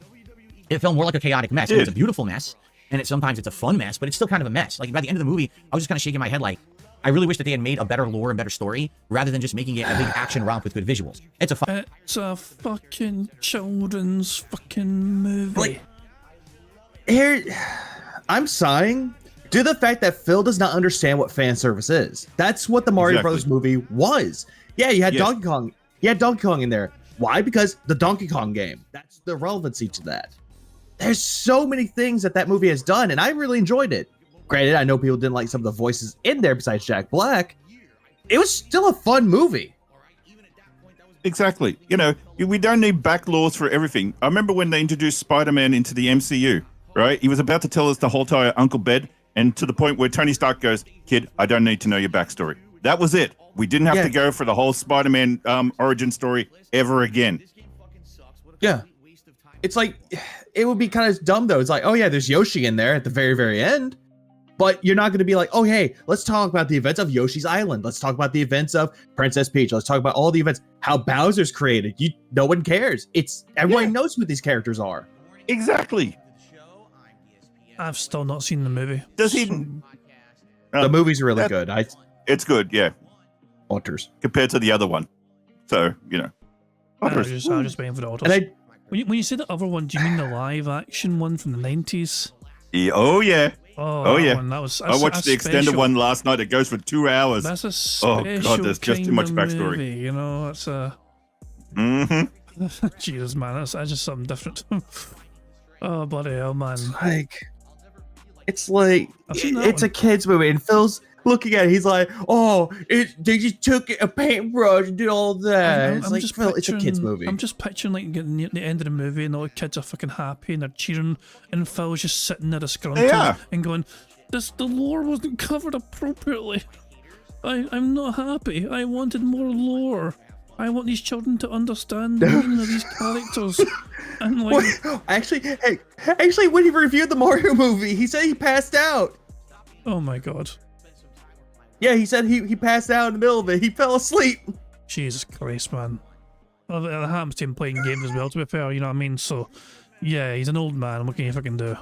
It felt more like a chaotic mess. It's a beautiful mess, and sometimes it's a fun mess, but it's still kind of a mess. Like, by the end of the movie, I was just kind of shaking my head like, I really wish that they had made a better lore and better story rather than just making it a big action romp with good visuals. It's a fucking children's fucking movie. Like, here, I'm sighing due to the fact that Phil does not understand what fan service is. That's what the Mario Brothers movie was. Yeah, you had Donkey Kong. You had Donkey Kong in there. Why? Because the Donkey Kong game. That's the relevancy to that. There's so many things that movie has done, and I really enjoyed it. Granted, I know people didn't like some of the voices in there besides Jack Black. It was still a fun movie. Exactly. We don't need back laws for everything. I remember when they introduced Spider-Man into the MCU, right? He was about to tell us the whole entire Uncle Ben, and to the point where Tony Stark goes, kid, I don't need to know your backstory. That was it. We didn't have to go for the whole Spider-Man origin story ever again. Yeah. It's like, it would be kind of dumb, though. It's like, oh, yeah, there's Yoshi in there at the very, very end. But you're not going to be like, oh, hey, let's talk about the events of Yoshi's Island. Let's talk about the events of Princess Peach. Let's talk about all the events, how Bowser's created. No one cares. Everyone knows who these characters are. Exactly. I've still not seen the movie. Does he? The movie's really good. It's good, yeah. Otters. Compared to the other one. So, I'm just waiting for the otters. When you say the other one, do you mean the live action one from the 90s? Yeah, oh, yeah. Oh yeah. I watched the extended one last night. It goes for 2 hours. That's a special there's just too much backstory. Movie, it's a... Jesus, man, that's just something different. Oh, bloody hell, man. It's a kid's movie, and Phil's looking at it. He's like, oh, they just took a paintbrush and did all that. It's like, Phil, it's a kid's movie. I'm just picturing getting near the end of the movie and all the kids are fucking happy and they're cheering, and Phil's just sitting there disgruntled and going, the lore wasn't covered appropriately. I'm not happy. I wanted more lore. I want these children to understand the meaning of these characters. And actually, when he reviewed the Mario movie, he said he passed out. Oh my god. Yeah, he said he passed out in the middle of it. He fell asleep. Jesus Christ, man. Well, that happens to him playing games as well, to be fair, you know what I mean? So, yeah, he's an old man. What can you fucking do?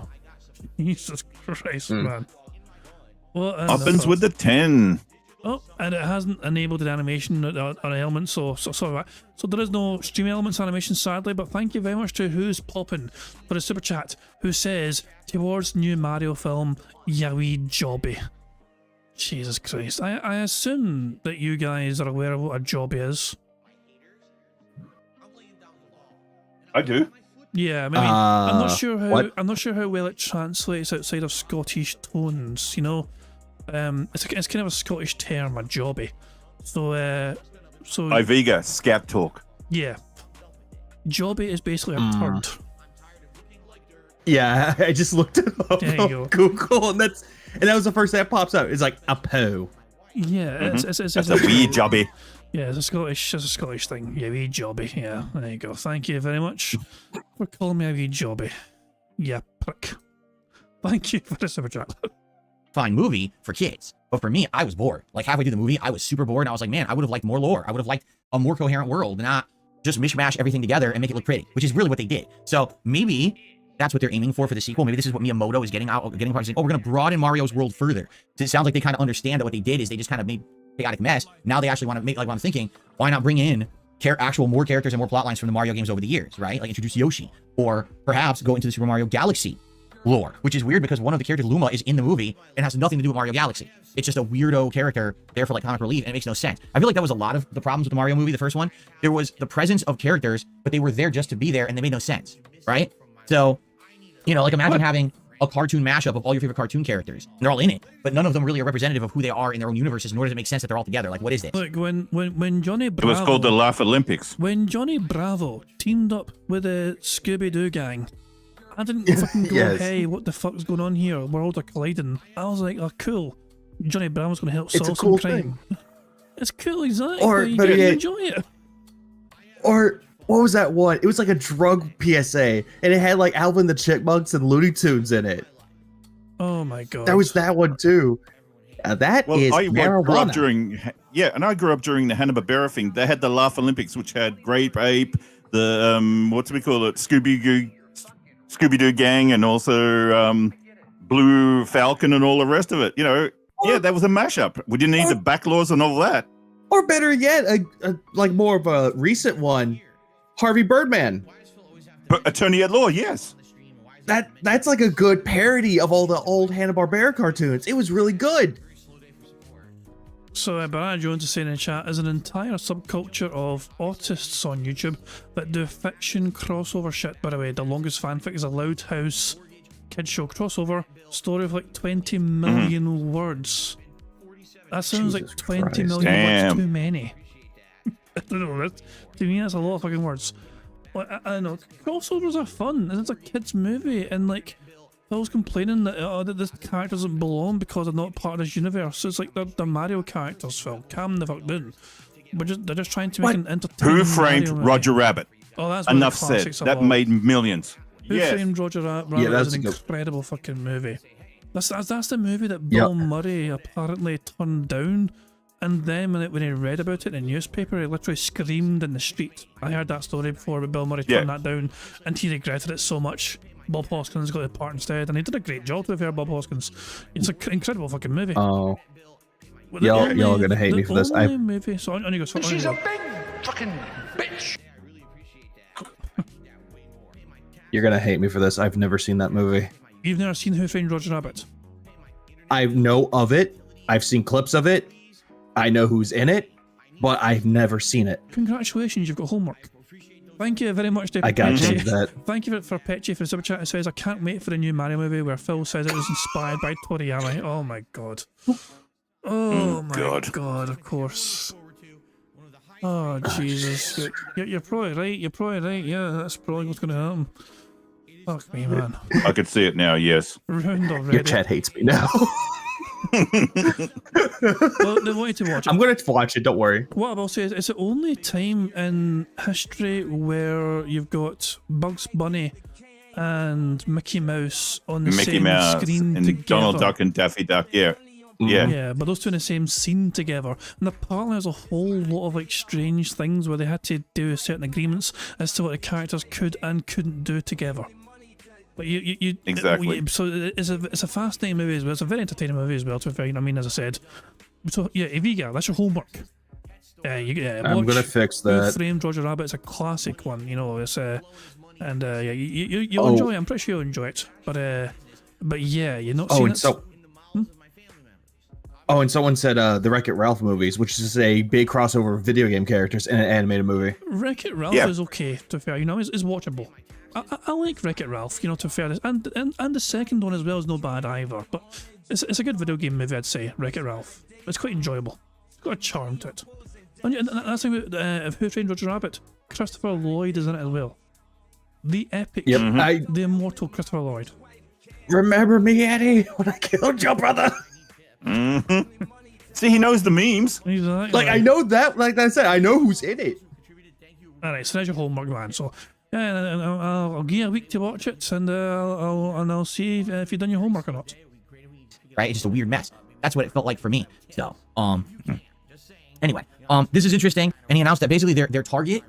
Jesus Christ, man. Well, Happens with the 10. Oh, and it hasn't enabled an animation or element, so there is no stream elements animation, sadly, but thank you very much to Who's Poppin' for a super chat, who says, towards new Mario film, Yaoi Jobby. Jesus Christ. I assume that you guys are aware of what a jobby is. I do. Yeah, maybe. I'm not sure how well it translates outside of Scottish tones, It's kind of a Scottish term, a jobby. So Iviga, scat talk. Yeah. Jobby is basically a turd. Yeah, I just looked it up there you go. Google, and that was the first thing that pops up. It's like a poo. Yeah, it's That's a wee jobby. Yeah, it's a Scottish thing. Yeah, wee jobby. Yeah, there you go. Thank you very much for calling me a wee jobby. Yeah, prick. Thank you for the super chat. Fine movie for kids. But for me, I was bored. Like halfway through the movie, I was super bored. And I was like, man, I would have liked more lore. I would have liked a more coherent world, not just mishmash everything together and make it look pretty, which is really what they did. So maybe that's what they're aiming for the sequel. Maybe this is what Miyamoto is getting out, saying, oh, we're going to broaden Mario's world further. So it sounds like they kind of understand that what they did is they just kind of made chaotic mess. Now they actually want to make, like what I'm thinking, why not bring in actual more characters and more plot lines from the Mario games over the years, right? Like introduce Yoshi, or perhaps go into the Super Mario Galaxy lore, which is weird because one of the characters, Luma, is in the movie and has nothing to do with Mario Galaxy. It's just a weirdo character there for like comic relief, and it makes no sense. I feel like that was a lot of the problems with the Mario movie, the first one. There was the presence of characters, but they were there just to be there, and they made no sense, right? So, you know, like imagine having a cartoon mashup of all your favorite cartoon characters, and they're all in it, but none of them really are representative of who they are in their own universes, nor does it make sense that they're all together. Like, what is this? Look, when Johnny Bravo... It was called the Laugh Olympics. When Johnny Bravo teamed up with the Scooby-Doo gang, I didn't fucking go, hey, what the fuck's going on here? Worlds are colliding. I was like, oh, cool. Johnny Bravo's going to help solve some crime. It's cool, exactly. Or, you better yet, enjoy it. Or, what was that one? It was like a drug PSA, and it had like Alvin the Chipmunks and Looney Tunes in it. Oh my god. That was that one too. That is marijuana. Grew up during, and I grew up during the Hanna-Barbera thing. They had the Laugh Olympics, which had Grape Ape, the, what do we call it, Scooby-Doo gang, and also Blue Falcon and all the rest of it. You know, that was a mashup. We didn't need the backlaws and all that. Or better yet, like more of a recent one, Harvey Birdman. Attorney at Law, yes. That's like a good parody of all the old Hanna-Barbera cartoons. It was really good. So Brian Jones is saying in chat, is an entire subculture of autists on YouTube that do fiction crossover shit. By the way, the longest fanfic is a Loud House kids show crossover story of like 20 million words. That sounds like 20 million words too many. I don't know, to me that's a lot of fucking words. Like, I don't know, crossovers are fun, and it's a kid's movie, and like Phil's complaining that this character doesn't belong because they're not part of this universe. So it's like they're Mario characters, Phil. Calm the fuck down. They're just trying to make an entertaining Who Framed Mario Roger Rabbit? Oh, that's enough said. That made millions. Who Framed Roger Rabbit is an incredible fucking movie. That's the movie that Bill Murray apparently turned down, and then when he read about it in the newspaper, he literally screamed in the street. I heard that story before, but Bill Murray turned that down, and he regretted it so much. Bob Hoskins got the part instead, and he did a great job, to be fair, Bob Hoskins. It's an incredible fucking movie. Oh. Y'all are gonna hate me for this. Movie. So on you go. She's a big fucking bitch. You're gonna hate me for this. I've never seen that movie. You've never seen Who Framed Roger Rabbit? I know of it. I've seen clips of it. I know who's in it, but I've never seen it. Congratulations, you've got homework. Thank you very much, David. I got you that. Thank you for Petchy for the super chat. It says, I can't wait for the new Mario movie where Phil says it was inspired by Toriyama. Oh my god. Oh my god, of course. Oh Jesus. You're probably right. You're probably right. Yeah, that's probably what's going to happen. Fuck me, man. I could see it now, yes. Ruined already. Your chat hates me now. Well, they wanted to watch it. I'm going to watch it, don't worry. What I will say is it's the only time in history where you've got Bugs Bunny and Mickey Mouse on the same screen and together. Donald Duck and Daffy Duck, yeah, but those two in the same scene together, and apparently there's a whole lot of like strange things where they had to do certain agreements as to what the characters could and couldn't do together. But you exactly. So it's a fascinating movie as well. It's a very entertaining movie as well. To be fair, you know what I mean, as I said. So yeah, Eviga, that's your homework. I'm gonna fix that. Who Framed Roger Rabbit? It's a classic one. You know, it's and you'll enjoy it. I'm pretty sure you'll enjoy it. But yeah, you're not. And someone said the Wreck-It Ralph movies, which is a big crossover of video game characters in an animated movie. Wreck-It Ralph is okay, to be fair. You know, it's watchable. I like Wreck-It Ralph, you know, to be fair. And the second one as well is no bad either. But it's a good video game movie, I'd say, Wreck-It Ralph. It's quite enjoyable. It's got a charm to it. And that's the thing about Who Framed Roger Rabbit. Christopher Lloyd is in it as well. The epic, the immortal Christopher Lloyd. Remember me, Eddie, when I killed your brother? See, he knows the memes. Exactly. Like I know that. Like I said, I know who's in it. All right, so there's your homework, man. So, yeah, I'll give you a week to watch it, and I'll see if you've done your homework or not. Right? It's just a weird mess. That's what it felt like for me. So, anyway, this is interesting. And he announced that basically their target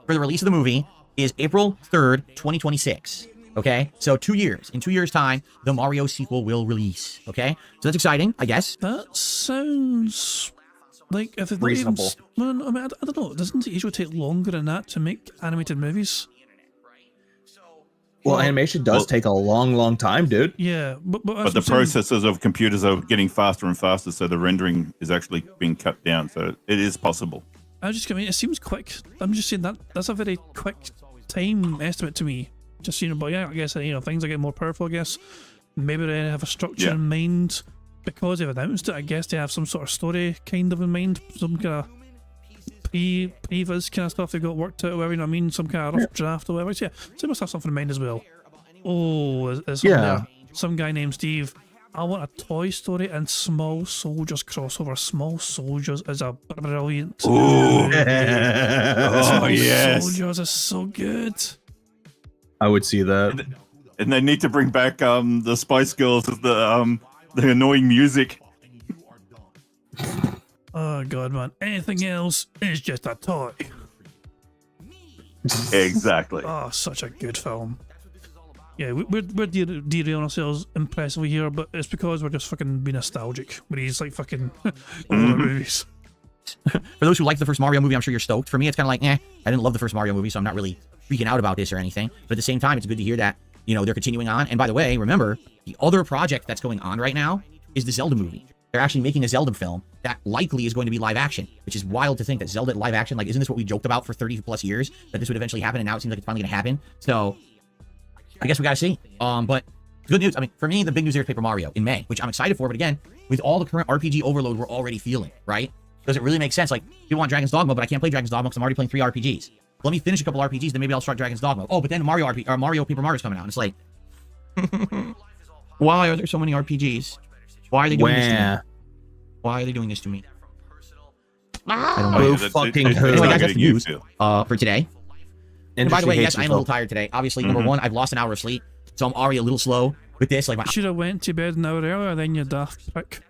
for the release of the movie is April 3rd, 2026. Okay? So 2 years. In 2 years' time, the Mario sequel will release. Okay? So that's exciting, I guess. That sounds like if it's reasonable. Well, I mean, I don't know. Doesn't it usually take longer than that to make animated movies? Well, animation does take a long time, dude. Yeah, but the processes of computers are getting faster and faster, so the rendering is actually being cut down. So it is possible. I just, I mean, it seems quick. I'm just saying that's a very quick time estimate to me. Just, but yeah, I guess, things are getting more powerful, I guess. Maybe they have a structure in mind because they've announced it. I guess they have some sort of story kind of in mind, some kind of previs kind of stuff they got worked out, or whatever, you know what I mean? Some kind of rough draft or whatever. So, yeah, so they must have something in mind as well. Oh, there's some guy named Steve. I want a Toy Story and Small Soldiers crossover. Small Soldiers is a brilliant. Oh, yes. Soldiers is so good. I would see that. And they need to bring back the Spice Girls with the annoying music. Oh god, man! Anything else is just a toy. Exactly. Oh, such a good film. Yeah, we're derailing ourselves impressively here, but it's because we're just fucking being nostalgic with these like fucking older movies. For those who like the first Mario movie, I'm sure you're stoked. For me, it's kind of like, I didn't love the first Mario movie, so I'm not really freaking out about this or anything. But at the same time, it's good to hear that, they're continuing on. And by the way, remember, the other project that's going on right now is the Zelda movie. They're actually making a Zelda film that likely is going to be live action, which is wild to think that Zelda live action, like, isn't this what we joked about for 30 plus years, that this would eventually happen, and now it seems like it's finally going to happen. So I guess we got to see. But good news. I mean, for me, the big news here is Paper Mario in May, which I'm excited for. But again, with all the current RPG overload we're already feeling, right? Does it really make sense? Like, people want Dragon's Dogma, but I can't play Dragon's Dogma because I'm already playing 3 RPGs. Let me finish a couple RPGs, then maybe I'll start Dragon's Dogma. Oh, but then Mario Paper Mario's coming out. And it's like, why are there so many RPGs? Why are they doing this to me? Why are they doing this to me? I don't know. Fucking anyway, guys, that's the news for today. And by the way, yes, I'm a little tired today. Obviously, number one, I've lost an hour of sleep, so I'm already a little slow with this. Like, my should have went to bed an hour earlier, then you daft prick.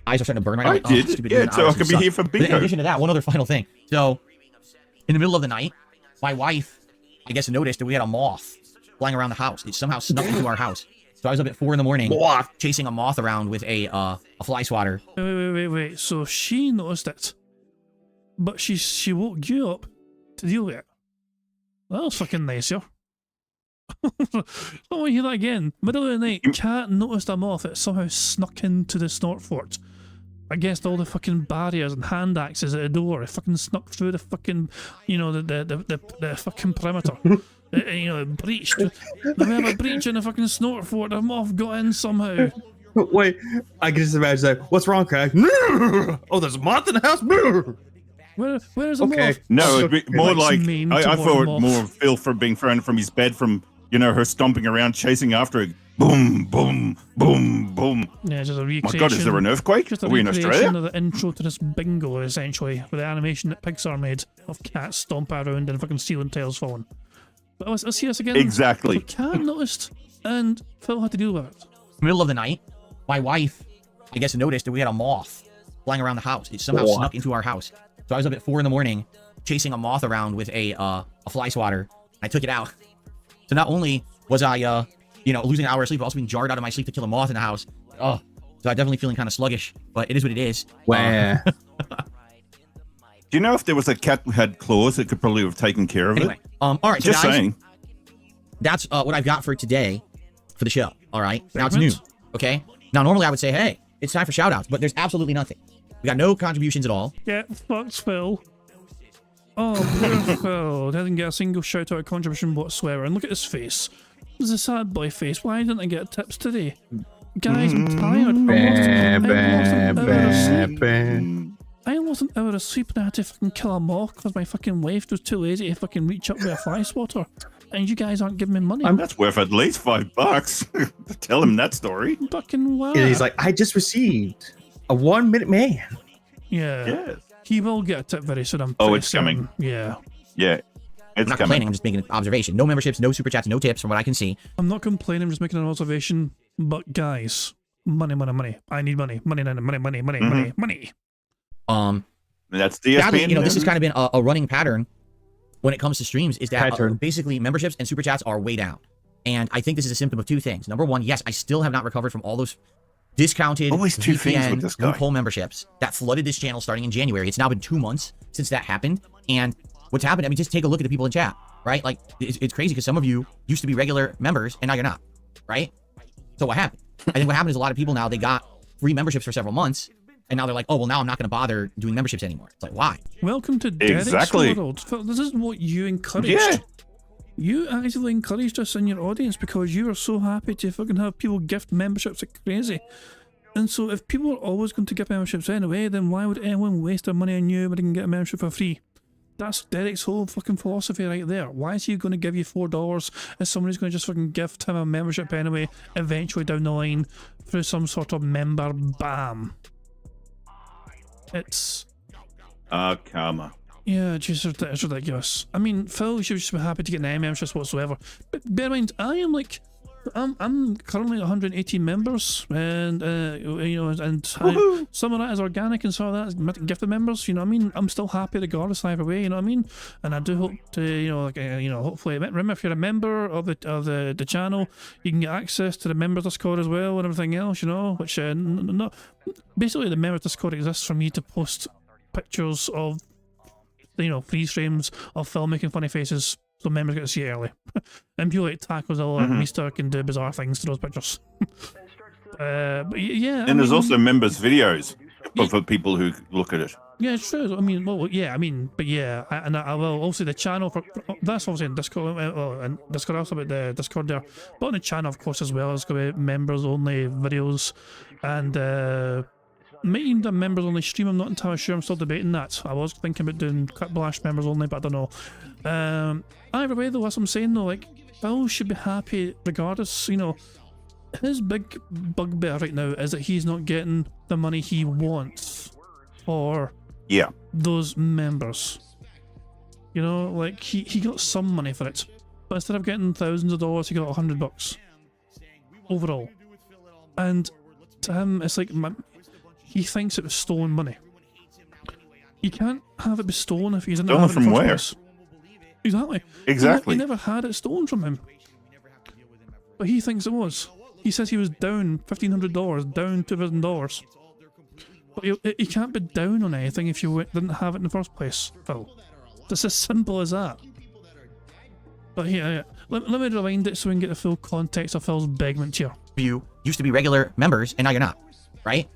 Eyes are starting to burn right now. I did. Yeah, so I can be here for bingo. In addition to that, one other final thing. So, in the middle of the night, my wife, I guess, noticed that we had a moth flying around the house. It somehow snuck into our house. So I was up at 4 in the morning, chasing a moth around with a fly swatter. Wait. So she noticed it, but she woke you up to deal with it. That was fucking nice, yeah. Don't want to hear that again. Middle of the night, cat noticed a moth that somehow snuck into the snort fort. Against all the fucking barriers and hand axes at the door. It fucking snuck through the fucking, the fucking perimeter. Breached. We have a breach in the fucking snort fort. The moth got in somehow. Wait, I can just imagine that. What's wrong, Craig? Oh, there's a moth in the house. Where's the moth? No, it'd be more like I thought more of Phil from being thrown from his bed from her stomping around chasing after it. Boom, boom, boom, boom. Yeah, just a recreation. My God, is there an earthquake? Just a Are we in Australia? Of the intro to this bingo, essentially, with the animation that Pixar made of cats stomping around and fucking ceiling tiles falling. But let's see this again. Exactly. Cat noticed, and Phil had to deal with it. Middle of the night, my wife, I guess, noticed that we had a moth flying around the house. It somehow snuck into our house. So I was up at 4 in the morning, chasing a moth around with a fly swatter. I took it out. So not only was I, losing an hour of sleep, but also being jarred out of my sleep to kill a moth in the house. Oh, so I'm definitely feeling kind of sluggish, but it is what it is. Wow. Do you know if there was a cat who had claws, it could probably have taken care of it? All right. Just so guys, saying. That's what I've got for today for the show. All right. Now it's new. Okay. Now, normally I would say, hey, it's time for shout outs, but there's absolutely nothing. We got no contributions at all. Get fucked, Phil. Oh, poor Phil. Doesn't get a single shout out or contribution whatsoever. And look at his face. It's a sad boy face. Why didn't I get tips today? Guys, I'm tired. I lost an hour of sleep and I had to fucking kill a moth because my fucking wife was too lazy to fucking reach up with a fly swatter. And you guys aren't giving me money. That's worth at least $5. Tell him that story. Fucking wow. And he's like, I just received A 1 minute man. Yeah. Yes. He will get a tip very soon. I'm Oh, pretty it's coming. certain. Yeah. Yeah. I'm It's not coming. complaining. I'm just making an observation. No memberships, no super chats, no tips from what I can see. I'm not complaining, I'm just making an observation. But guys, money, money, money. I need money. Money, money, money, money, money, money, money. That's DSP. Sadly, you know, this has kind of been a running pattern when it comes to streams, is that Pattern. basically memberships and super chats are way down. And I think this is a symptom of two things. Number one, yes, I still have not recovered from all those discounted Always two things VPN with this guy. loophole memberships that flooded this channel starting in January. It's now been 2 months since that happened. And what's happened, I mean, just take a look at the people in chat, right? Like, it's crazy because some of you used to be regular members and now you're not, right? So what happened? I think what happened is a lot of people now, they got free memberships for several months. And now they're like, oh, well, now I'm not going to bother doing memberships anymore. It's like, why? Welcome to Exactly. Derek's world. Phil, this is what you encouraged. Yeah. You actively encouraged us in your audience because you were so happy to fucking have people gift memberships like crazy. And so if people are always going to gift memberships anyway, then why would anyone waste their money on you when they can get a membership for free? That's Derek's whole fucking philosophy right there. Why is he going to give you $4 if somebody's going to just fucking gift him a membership anyway, eventually down the line through some sort of member bam? It's... karma. Yeah, it's ridiculous. I mean, Phil should just be happy to get any memberships whatsoever. But bear in mind, I'm currently 118 members, and you know, and some of that is organic, and some of that is gifted members. You know what I mean? I'm still happy regardless either way. You know what I mean? And I do hope to, you know, like, you know, hopefully, remember, if you're a member of the channel, you can get access to the members Discord as well and everything else. You know, which not basically the members Discord exists for me to post pictures of, you know, freeze frames of Phil making funny faces, so members get to see it early. And people like Tacozilla and Mister can do bizarre things to those pictures. But yeah. And there's also members' videos for people who look at it. Yeah, it's true. I mean, well, yeah, I mean, but yeah, I will also the channel for that's obviously in Discord. Well, and Discord also about the Discord there, but on the channel, of course, as well, it's going to be members only videos, and might even do a members only stream. I'm not entirely sure. I'm still debating that. I was thinking about doing Cut Blash members only, but I don't know. Either way, though, as I'm saying though, like, Phil should be happy regardless. You know, his big bugbear right now is that he's not getting the money he wants for those members. You know, like he got some money for it, but instead of getting thousands of dollars, he got $100 overall. And to him, it's like he thinks it was stolen money. You can't have it be stolen if he doesn't have it in the first place. Exactly. Exactly. He never had it stolen from him. But he thinks it was. He says he was down $1,500, down $2,000. But he can't be down on anything if you didn't have it in the first place, Phil. It's as simple as that. But yeah. Let me rewind it so we can get the full context of Phil's begment here. You used to be regular members and now you're not, right?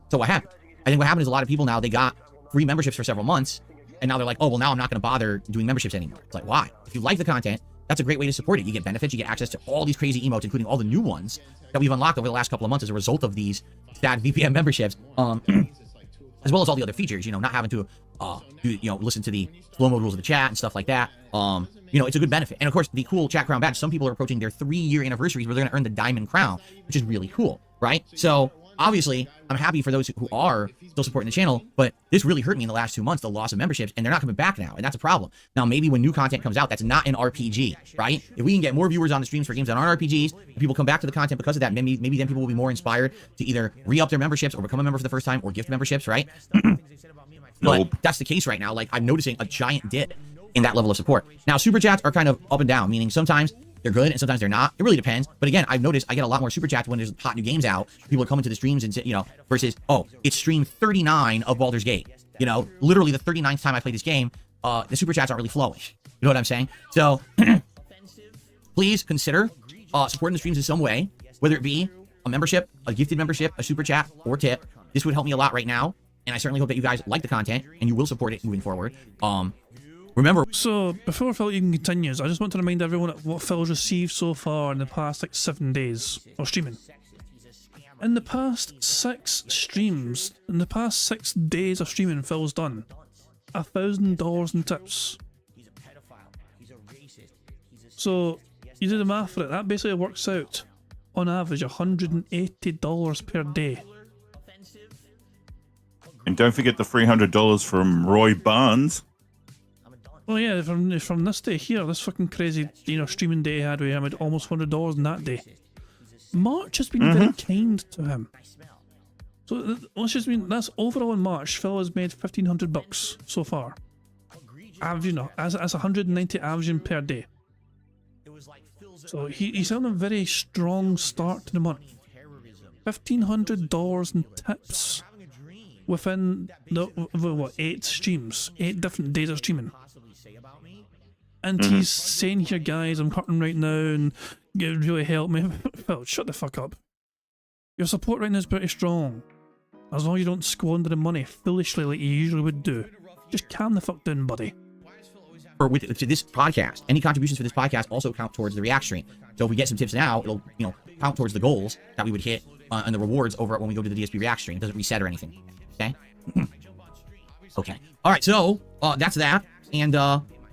So what happened? I think what happened is a lot of people now, they got free memberships for several months, and now they're like, oh, well, now I'm not going to bother doing memberships anymore. It's like, why? If you like the content, that's a great way to support it. You get benefits, you get access to all these crazy emotes, including all the new ones that we've unlocked over the last couple of months as a result of these sad VPN memberships, as well as all the other features, you know, not having to, listen to the slow mode rules of the chat and stuff like that. You know, it's a good benefit. And of course, the cool chat crown badge, some people are approaching their 3-year anniversaries where they're going to earn the diamond crown, which is really cool, right? So obviously, I'm happy for those who are still supporting the channel, but this really hurt me in the last 2 months, the loss of memberships, and they're not coming back now, and that's a problem. Now, maybe when new content comes out, that's not an RPG, right? If we can get more viewers on the streams for games that aren't RPGs, and people come back to the content because of that, maybe then people will be more inspired to either re-up their memberships or become a member for the first time or gift memberships, right? But that's the case right now. Like, I'm noticing a giant dip in that level of support. Now, super chats are kind of up and down, meaning sometimes they're good and sometimes they're not. It really depends. But again, I've noticed I get a lot more super chats when there's hot new games out. People are coming to the streams and, you know, versus, oh, it's stream 39 of Baldur's Gate. You know, literally the 39th time I played this game, the super chats aren't really flowing. You know what I'm saying? So please consider supporting the streams in some way, whether it be a membership, a gifted membership, a super chat, or tip. This would help me a lot right now. And I certainly hope that you guys like the content and you will support it moving forward. Remember. So before Phil even continues, I just want to remind everyone what Phil's received so far in the past like 7 days of streaming. In the past 6 streams, in the past 6 days of streaming, Phil's done $1,000 in tips. So you do the math for it. That basically works out on average $180 per day. And don't forget the $300 from Roy Barnes. Oh yeah, from this day here, this fucking crazy, streaming day he had, we made almost $100 in that day. March has been very kind to him. So let's just mean that's overall in March, Phil has made $1,500 so far. Average, as 190 averaging per day. So he's having a very strong start to the month. $1,500 in tips within the 8 streams, 8 different days of streaming. And he's saying here, guys, I'm hurting right now and it really help me. Phil, shut the fuck up. Your support right now is pretty strong. As long as you don't squander the money foolishly like you usually would do. Just calm the fuck down, buddy. To this podcast, any contributions for this podcast also count towards the React stream. So if we get some tips now, it'll count towards the goals that we would hit and the rewards over when we go to the DSP React stream. It doesn't reset or anything. Okay. Okay. All right. So that's that, and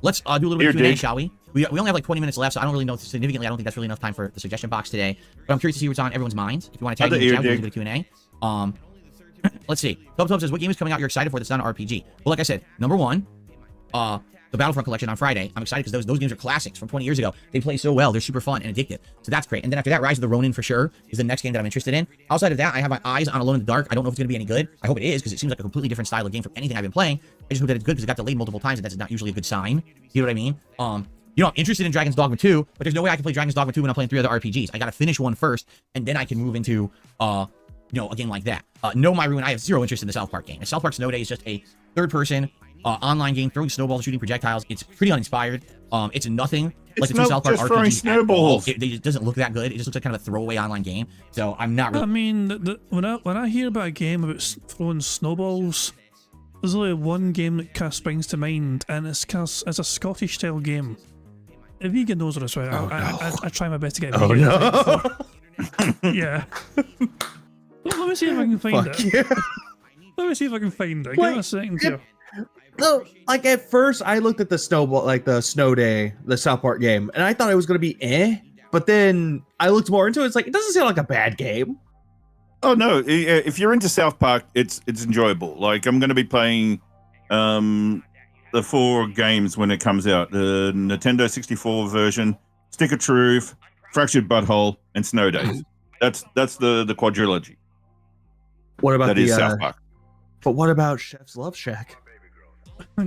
let's do a little bit of Q&A, shall we? We only have like 20 minutes left, so I don't really know significantly. I don't think that's really enough time for the suggestion box today. But I'm curious to see what's on everyone's minds. If you want to tag me in the chat, we'll do a bit of Q&A. Let's see. Tub says, what game is coming out you're excited for that's not an RPG? Well, like I said, number one, the Battlefront collection on Friday. I'm excited because those games are classics from 20 years ago. They play so well. They're super fun and addictive. So that's great. And then after that, Rise of the Ronin for sure is the next game that I'm interested in. Outside of that, I have my eyes on Alone in the Dark. I don't know if it's going to be any good. I hope it is because it seems like a completely different style of game from anything I've been playing. I just hope that it's good because it got delayed multiple times and that's not usually a good sign. You know what I mean? I'm interested in Dragon's Dogma 2, but there's no way I can play Dragon's Dogma 2 when I'm playing 3 other RPGs. I got to finish one first and then I can move into a game like that. No, My Ruin, I have zero interest in the South Park game. The South Park Snow Day is just a third-person online game throwing snowballs, shooting projectiles. It's pretty uninspired. It's nothing like the two South Park RPGs. Snowballs. It doesn't look that good. It just looks like kind of a throwaway online game. So I'm not really. I mean, when I hear about a game about throwing snowballs, there's only one game that kind of springs to mind, and it's a Scottish style game. A vegan knows what it's right. I try my best to get. Oh no! Yeah. Let me see if I can find it. Yeah. Let me see if I can find it. Give me a second here. No, like at first I looked at the snowball, like the Snow Day, the South Park game, and I thought it was gonna be but then I looked more into it. It's like it doesn't sound like a bad game. Oh no! If you're into South Park, it's enjoyable. Like I'm gonna be playing the 4 games when it comes out: the Nintendo 64 version, Stick of Truth, Fractured Butthole, and Snow Days. That's the quadrilogy. What about that is South Park? But what about Chef's Love Shack?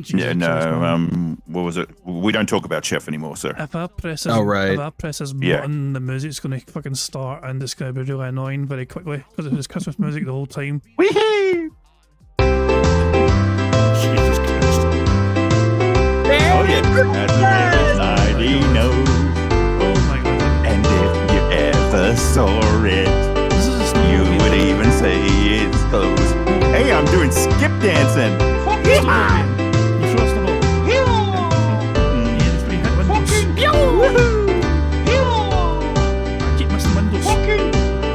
Yeah, no. What was it? We don't talk about Chef anymore, sir. If I press this button, the music's going to fucking start, and it's going to be really annoying very quickly because it was Christmas music the whole time. Wee-hee! Jesus Christ! Oh yeah, at the riverside he knows. Oh my god! And if you ever saw it, you would even say it's close. Hey, I'm doing skip dancing. You throw a snowball. I keep missing windows. I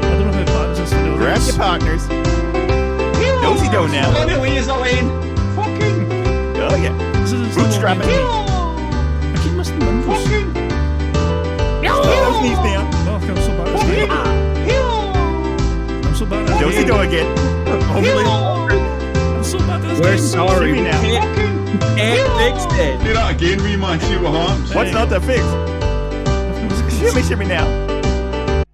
don't know how bad this is. Grab your partners. Nosy do now. Oh yeah. Bootstrapping. I keep missing windows. Those knees down. Oh, I'm so bad at this game. I'm so bad at this Nosy game. do again. I'm so bad at this We're game. sorry. Shimmy now. Can't fix it. Do that again, we man, see what happens. What's not to fix? Shimmy now.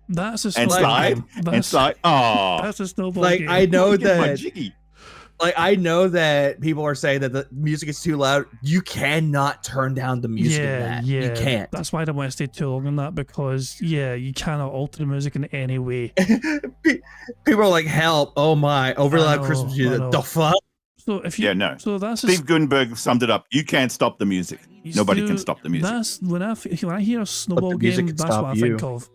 That's a And snowball slide. game. And slide. Oh. That's a snowball Like game. I know Get my that. jiggy. Like I know that people are saying that the music is too loud. You cannot turn down the music in that. You can't. That's why I don't want to stay too long on that because you cannot alter the music in any way. People are like, "Help! Oh my! Overloud know, Christmas I music. know. The fuck!" So if you, no. So that's Steve Gutenberg summed it up. You can't stop the music. Nobody can stop the music. That's when I hear a snowball game. That's what I think of.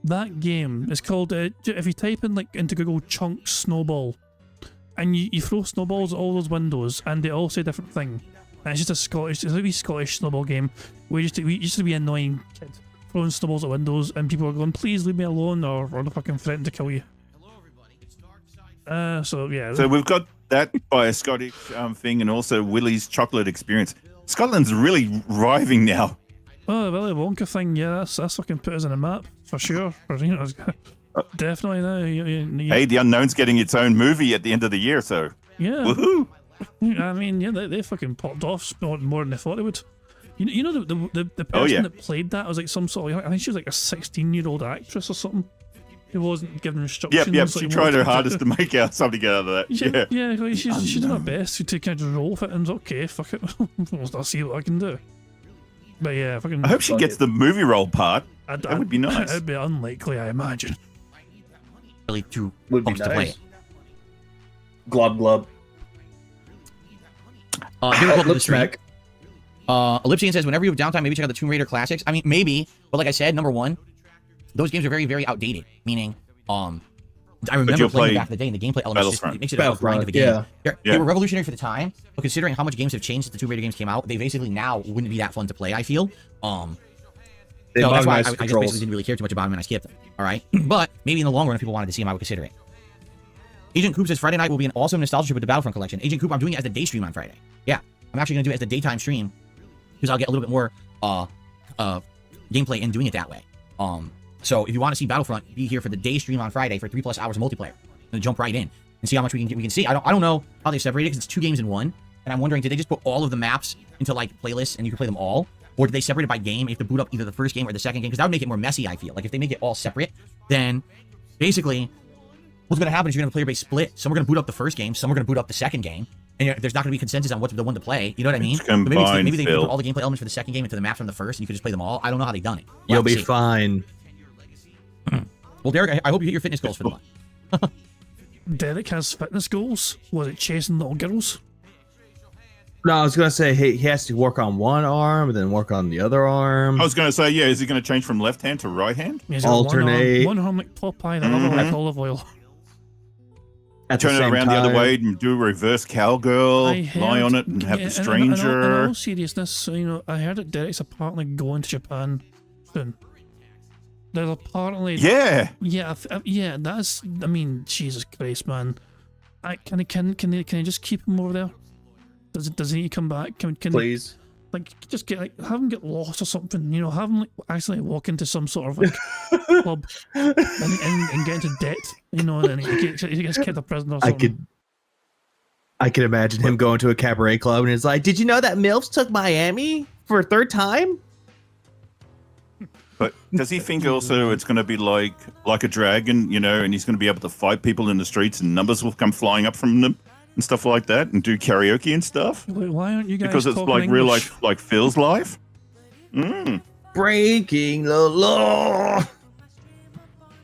That game is called. If you type in into Google chunk snowball, and you throw snowballs at all those windows, and they all say a different thing. And it's just it's a wee Scottish snowball game. We used to be an annoying kid throwing snowballs at windows, and people are going, "Please leave me alone," or they're fucking threatening to kill you. So yeah. So we've got that by a Scottish thing, and also Willie's chocolate experience. Scotland's really riving now. Oh, the Willy Wonka thing, yeah, that's fucking put us on a map for sure. Definitely now. Hey, The Unknown's getting its own movie at the end of the year, so Yeah. Woohoo! I mean, yeah, they fucking popped off more than they thought they would. You know the person Oh, yeah. that played that was like some sort of, I think she was like a 16-year-old actress or something who wasn't given instructions. Yep. like, She tried her what to hardest do. to make out something out of that. Yeah. Yeah, like, she did her best to kind of roll with it and was okay, fuck it. I'll see what I can do. But yeah, fucking. I hope she gets the movie role part. That would be nice. It'd be unlikely, I imagine. Really too Would be pumped to play nice. it. Glub glub. Here we go to the Lip stream. smack. Ellipsian says, whenever you have downtime, maybe check out the Tomb Raider classics. I mean, maybe, but like I said, number one, those games are very, very outdated. Meaning, I remember you'll playing play them back in the day, and the gameplay elements just, Battlefront. it makes it a grind of a game. Yeah. They Yeah. were revolutionary for the time, but considering how much games have changed since the Tomb Raider games came out, they basically now wouldn't be that fun to play, I feel. They So that's why I modernized just controls. basically didn't really care too much about them and I skipped them. All right, but maybe in the long run, if people wanted to see them, I would consider it. Agent Coop says Friday night will be an awesome nostalgia trip with the Battlefront collection. Agent Coop, I'm doing it as the day stream on Friday. Yeah, I'm actually gonna do it as the daytime stream because I'll get a little bit more gameplay in doing it that way. So if you want to see Battlefront, be here for the day stream on Friday for 3+ hours of multiplayer and jump right in and see how much we can see. I don't know how they separated because it's 2 games in one, and I'm wondering, did they just put all of the maps into like playlists and you can play them all? Or do they separate it by game? You have to boot up either the first game or the second game, because that would make it more messy, I feel. Like, if they make it all separate, then basically what's going to happen is you're going to have a player base split. Some are going to boot up the first game, some are going to boot up the second game, and there's not going to be consensus on what's the one to play. You know what I mean? It's combined, maybe they Phil. put all the gameplay elements for the second game into the maps from the first, and you could just play them all. I don't know how they've done it. We'll You'll have to be see. fine. Well, Derek, I hope you hit your fitness goals for the month. Derek has fitness goals. Was it chasing little girls? No, I was gonna say he has to work on one arm and then work on the other arm. I was going to say, yeah, is he going to change from left hand to right hand? He's got Alternate. One arm like Popeye, the other like olive oil. At the Turn it same around the other time. way and do a reverse cowgirl, I heard- lie on it and have yeah, the in stranger. all seriousness, so, I heard that Derek's apparently going to Japan soon. There's apparently Yeah. yeah. That's, I mean, Jesus Christ, man. Can they just keep him over there? Does he come back? Can Please. just get have him get lost or something? Have him accidentally walk into some sort of club and get into debt. And then he gets kept in prison or something. I could imagine him going to a cabaret club and it's like, did you know that MILFs took Miami for a 3rd time? But does he think also it's going to be like a dragon, and he's going to be able to fight people in the streets and numbers will come flying up from them and stuff like that and do karaoke and stuff? Wait, why aren't you guys Because it's talking like real English? life, like Phil's life. Breaking the law.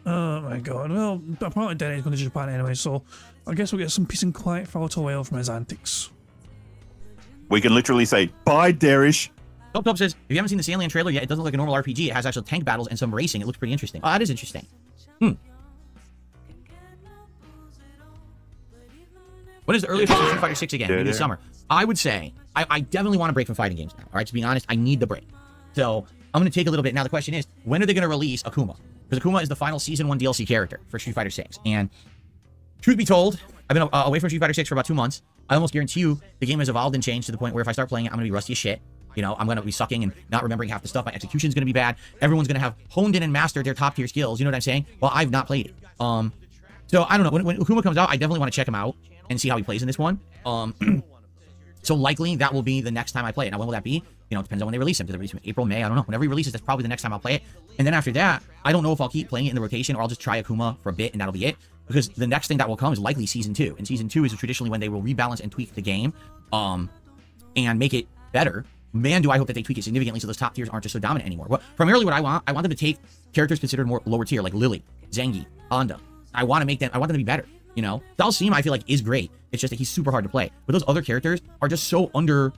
Oh my god. Well, apparently Derek's going to Japan anyway, so I guess we'll get some peace and quiet for a little while from his antics. We can literally say, bye, Darish. Top says, if you haven't seen the Alien trailer yet, it doesn't look like a normal RPG. It has actual tank battles and some racing. It looks pretty interesting. Oh, that is interesting. When is the earliest for Street Fighter 6 again? Maybe this summer. I would say, I definitely want to break from fighting games now. All right, to be honest, I need the break. So I'm going to take a little bit. Now the question is, when are they going to release Akuma? Because Akuma is the final Season 1 DLC character for Street Fighter 6. And truth be told, I've been away from Street Fighter 6 for about 2 months. I almost guarantee you the game has evolved and changed to the point where if I start playing it, I'm going to be rusty as shit. I'm going to be sucking and not remembering half the stuff. My execution is going to be bad. Everyone's going to have honed in and mastered their top tier skills. You know what I'm saying? Well, I've not played it. So I don't know. When Akuma comes out, I definitely want to check him out and see how he plays in this one. So likely that will be the next time I play it. Now, when will that be? It depends on when they release him. Do they release him in April, May? I don't know. Whenever he releases, that's probably the next time I'll play it. And then after that, I don't know if I'll keep playing it in the rotation or I'll just try Akuma for a bit and that'll be it. Because the next thing that will come is likely Season 2. And Season 2 is traditionally when they will rebalance and tweak the game and make it better. Man, do I hope that they tweak it significantly so those top tiers aren't just so dominant anymore. Well, primarily what I want them to take characters considered more lower tier, like Lily, Zangief, Anda. I want them to be better. Dalsim, I feel like, is great. It's just that he's super hard to play. But those other characters are just so underpowered.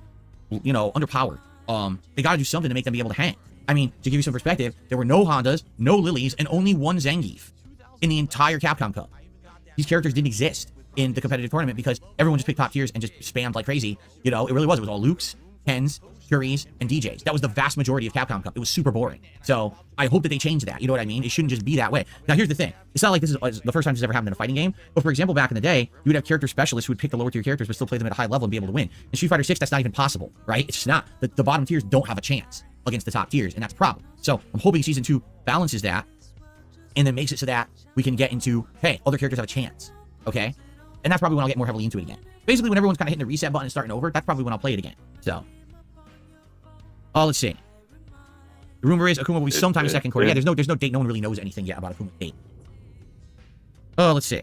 They got to do something to make them be able to hang. I mean, to give you some perspective, there were no Hondas, no Lilies, and only one Zangief in the entire Capcom Cup. These characters didn't exist in the competitive tournament because everyone just picked top tiers and just spammed like crazy. It really was. It was all Lukes, Kens, Curies, and DJs. That was the vast majority of Capcom Cup. It was super boring. So I hope that they change that. You know what I mean? It shouldn't just be that way. Now, here's the thing. It's not like this is the first time this has ever happened in a fighting game. But for example, back in the day, you would have character specialists who would pick the lower tier characters but still play them at a high level and be able to win. In Street Fighter 6, that's not even possible, right? It's just not. The bottom tiers don't have a chance against the top tiers, and that's a problem. So I'm hoping Season 2 balances that and then makes it so that we can get into, hey, other characters have a chance, okay? And that's probably when I'll get more heavily into it again. basically when everyone's kind of hitting the reset button and starting over, that's probably when I'll play it again. So, let's see. The rumor is Akuma will be sometime in second quarter. Yeah, there's no date. No one really knows anything yet about Akuma's date. Let's see.